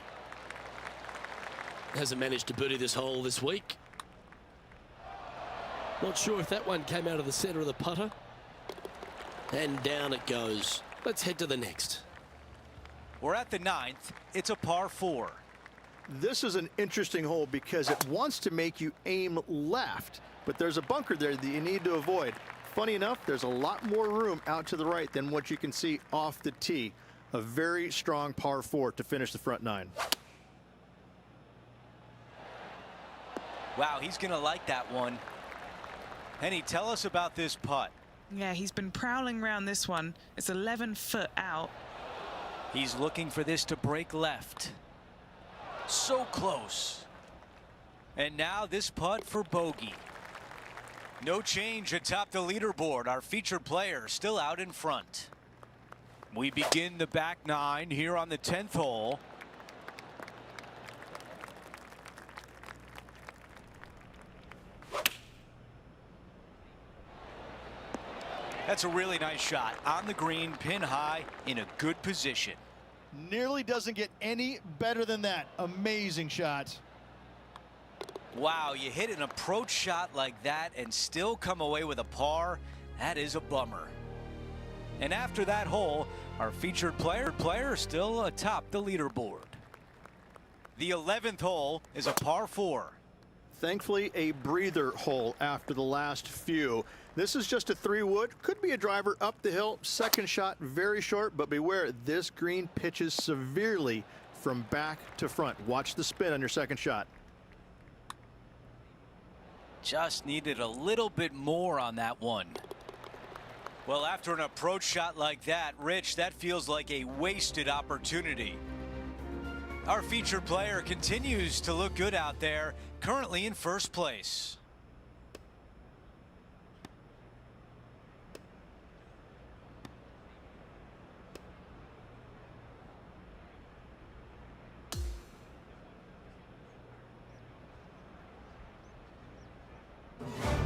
A: Hasn't managed to birdie this hole this week. Not sure if that one came out of the center of the putter. And down it goes. Let's head to the next.
F: We're at the 9th. It's a par 4.
B: This is an interesting hole because it wants to make you aim left, but there's a bunker there that you need to avoid. Funny enough, there's a lot more room out to the right than what you can see off the tee. A very strong par 4 to finish the front 9.
F: Wow, he's going to like that one. Henny, tell us about this putt.
C: Yeah, he's been prowling around this one. It's 11 foot out.
F: He's looking for this to break left. So close. And now this putt for bogey. No change atop the leaderboard. Our featured player still out in front. We begin the back 9 here on the 10th hole. That's a really nice shot on the green, pin high, in a good position.
B: Nearly doesn't get any better than that. Amazing shot.
F: Wow, you hit an approach shot like that and still come away with a par. That is a bummer. And after that hole, our featured player still atop the leaderboard. The 11th hole is a par 4.
B: Thankfully, a breather hole after the last few. This is just a 3-wood. Could be a driver up the hill. Second shot, very short, but beware, this green pitches severely from back to front. Watch the spin on your second shot.
F: Just needed a little bit more on that one. Well, after an approach shot like that, Rich, that feels like a wasted opportunity. Our featured player continues to look good out there, currently in first place.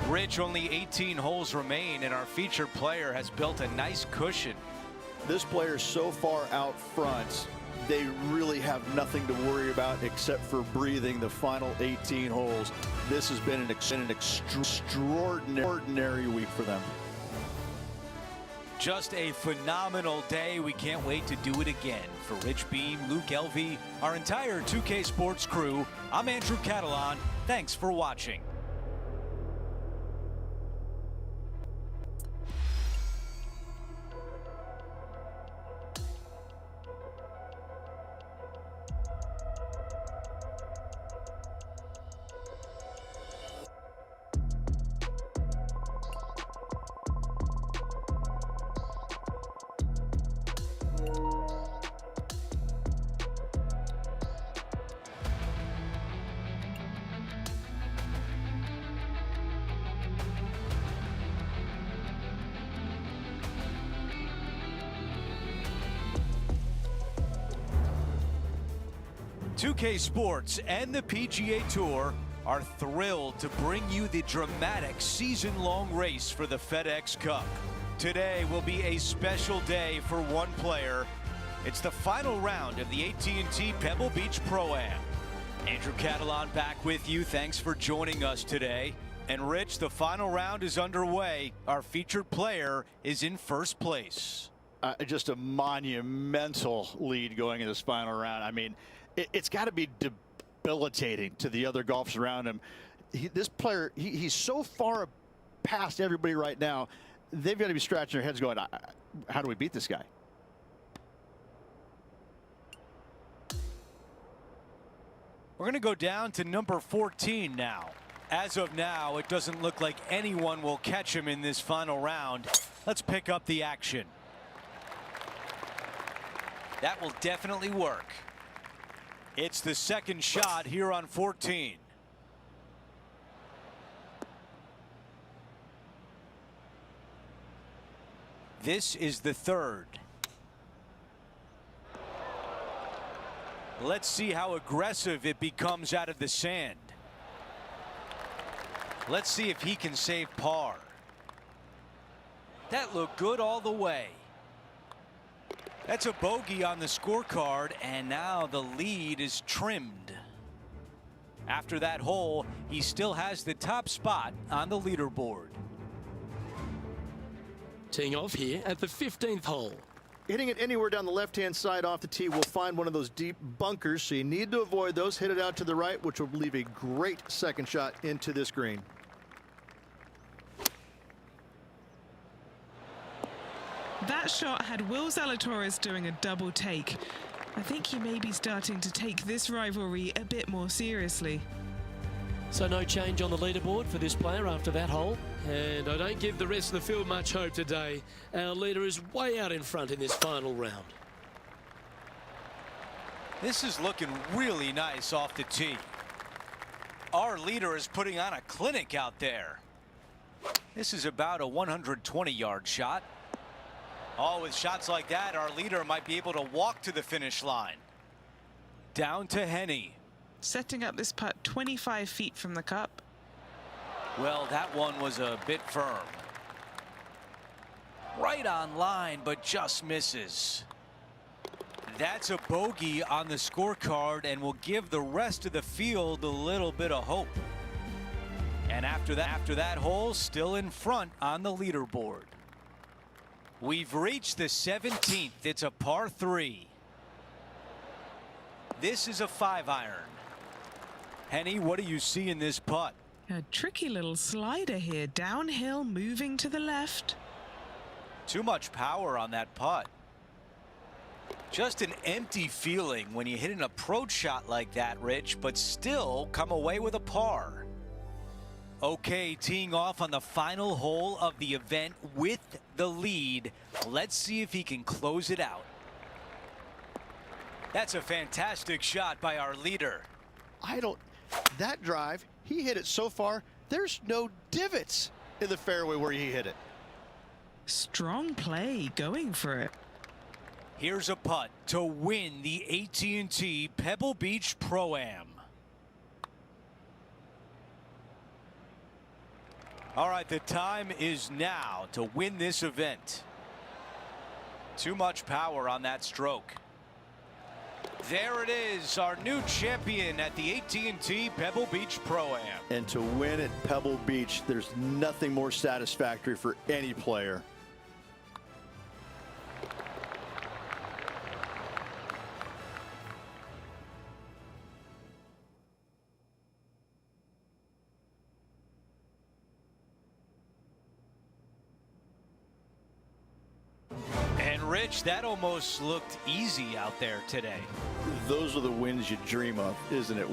F: Rich, only 18 holes remain, and our featured player has built a nice cushion.
B: This player so far out front, they really have nothing to worry about except for breathing the final 18 holes. This has been an extraordinary week for them.
F: Just a phenomenal day. We can't wait to do it again. For Rich Beam, Luke Elvey, our entire 2K Sports crew, I'm Andrew Catalan. Thanks for watching. .2K Sports and the PGA Tour are thrilled to bring you the dramatic season-long race for the FedEx Cup. Today will be a special day for one player. It's the final round of the AT&T Pebble Beach Pro-Am. Andrew Catalan back with you. Thanks for joining us today. And Rich, the final round is underway. Our featured player is in first place.
B: Just a monumental lead going in this final round. I mean, it's got to be debilitating to the other golfers around him. This player, he's so far past everybody right now. They've got to be scratching their heads going, how do we beat this guy?
F: We're going to go down to number 14 now. As of now, it doesn't look like anyone will catch him in this final round. Let's pick up the action. That will definitely work. It's the second shot here on 14. This is the third. Let's see how aggressive it becomes out of the sand. Let's see if he can save par. That looked good all the way. That's a bogey on the scorecard, and now the lead is trimmed. After that hole, he still has the top spot on the leaderboard.
A: Teeing off here at the 15th hole.
B: Hitting it anywhere down the left-hand side off the tee will find one of those deep bunkers, so you need to avoid those. Hit it out to the right, which will leave a great second shot into this green.
C: That shot had Will Zalatoris doing a double take. I think he may be starting to take this rivalry a bit more seriously.
A: So no change on the leaderboard for this player after that hole. And I don't give the rest of the field much hope today. Our leader is way out in front in this final round.
F: This is looking really nice off the tee. Our leader is putting on a clinic out there. This is about a 120-yard shot. Oh, with shots like that, our leader might be able to walk to the finish line. Down to Henny.
C: Setting up this putt 25 feet from the cup.
F: Well, that one was a bit firm. Right on line, but just misses. That's a bogey on the scorecard and will give the rest of the field a little bit of hope. And after that hole, still in front on the leaderboard. We've reached the 17th. It's a par 3. This is a 5-iron. Henny, what do you see in this putt?
C: A tricky little slider here, downhill, moving to the left.
F: Too much power on that putt. Just an empty feeling when you hit an approach shot like that, Rich, but still come away with a par. Okay, teeing off on the final hole of the event with the lead. Let's see if he can close it out. That's a fantastic shot by our leader.
B: That drive, he hit it so far, there's no divots in the fairway where he hit it.
C: Strong play, going for it.
F: Here's a putt to win the AT&T Pebble Beach Pro-Am. All right, the time is now to win this event. Too much power on that stroke. There it is, our new champion at the AT&T Pebble Beach Pro-Am.
B: And to win at Pebble Beach, there's nothing more satisfactory for any player.
F: Rich, that almost looked easy out there today.
B: Those are the wins you dream of, isn't it?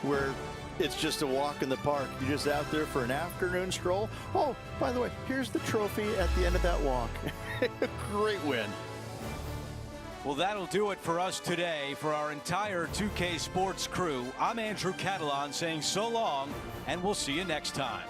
B: Where it's just a walk in the park. You're just out there for an afternoon stroll. Oh, by the way, here's the trophy at the end of that walk. Great win.
F: Well, that'll do it for us today. For our entire 2K Sports crew, I'm Andrew Catalan saying so long, and we'll see you next time.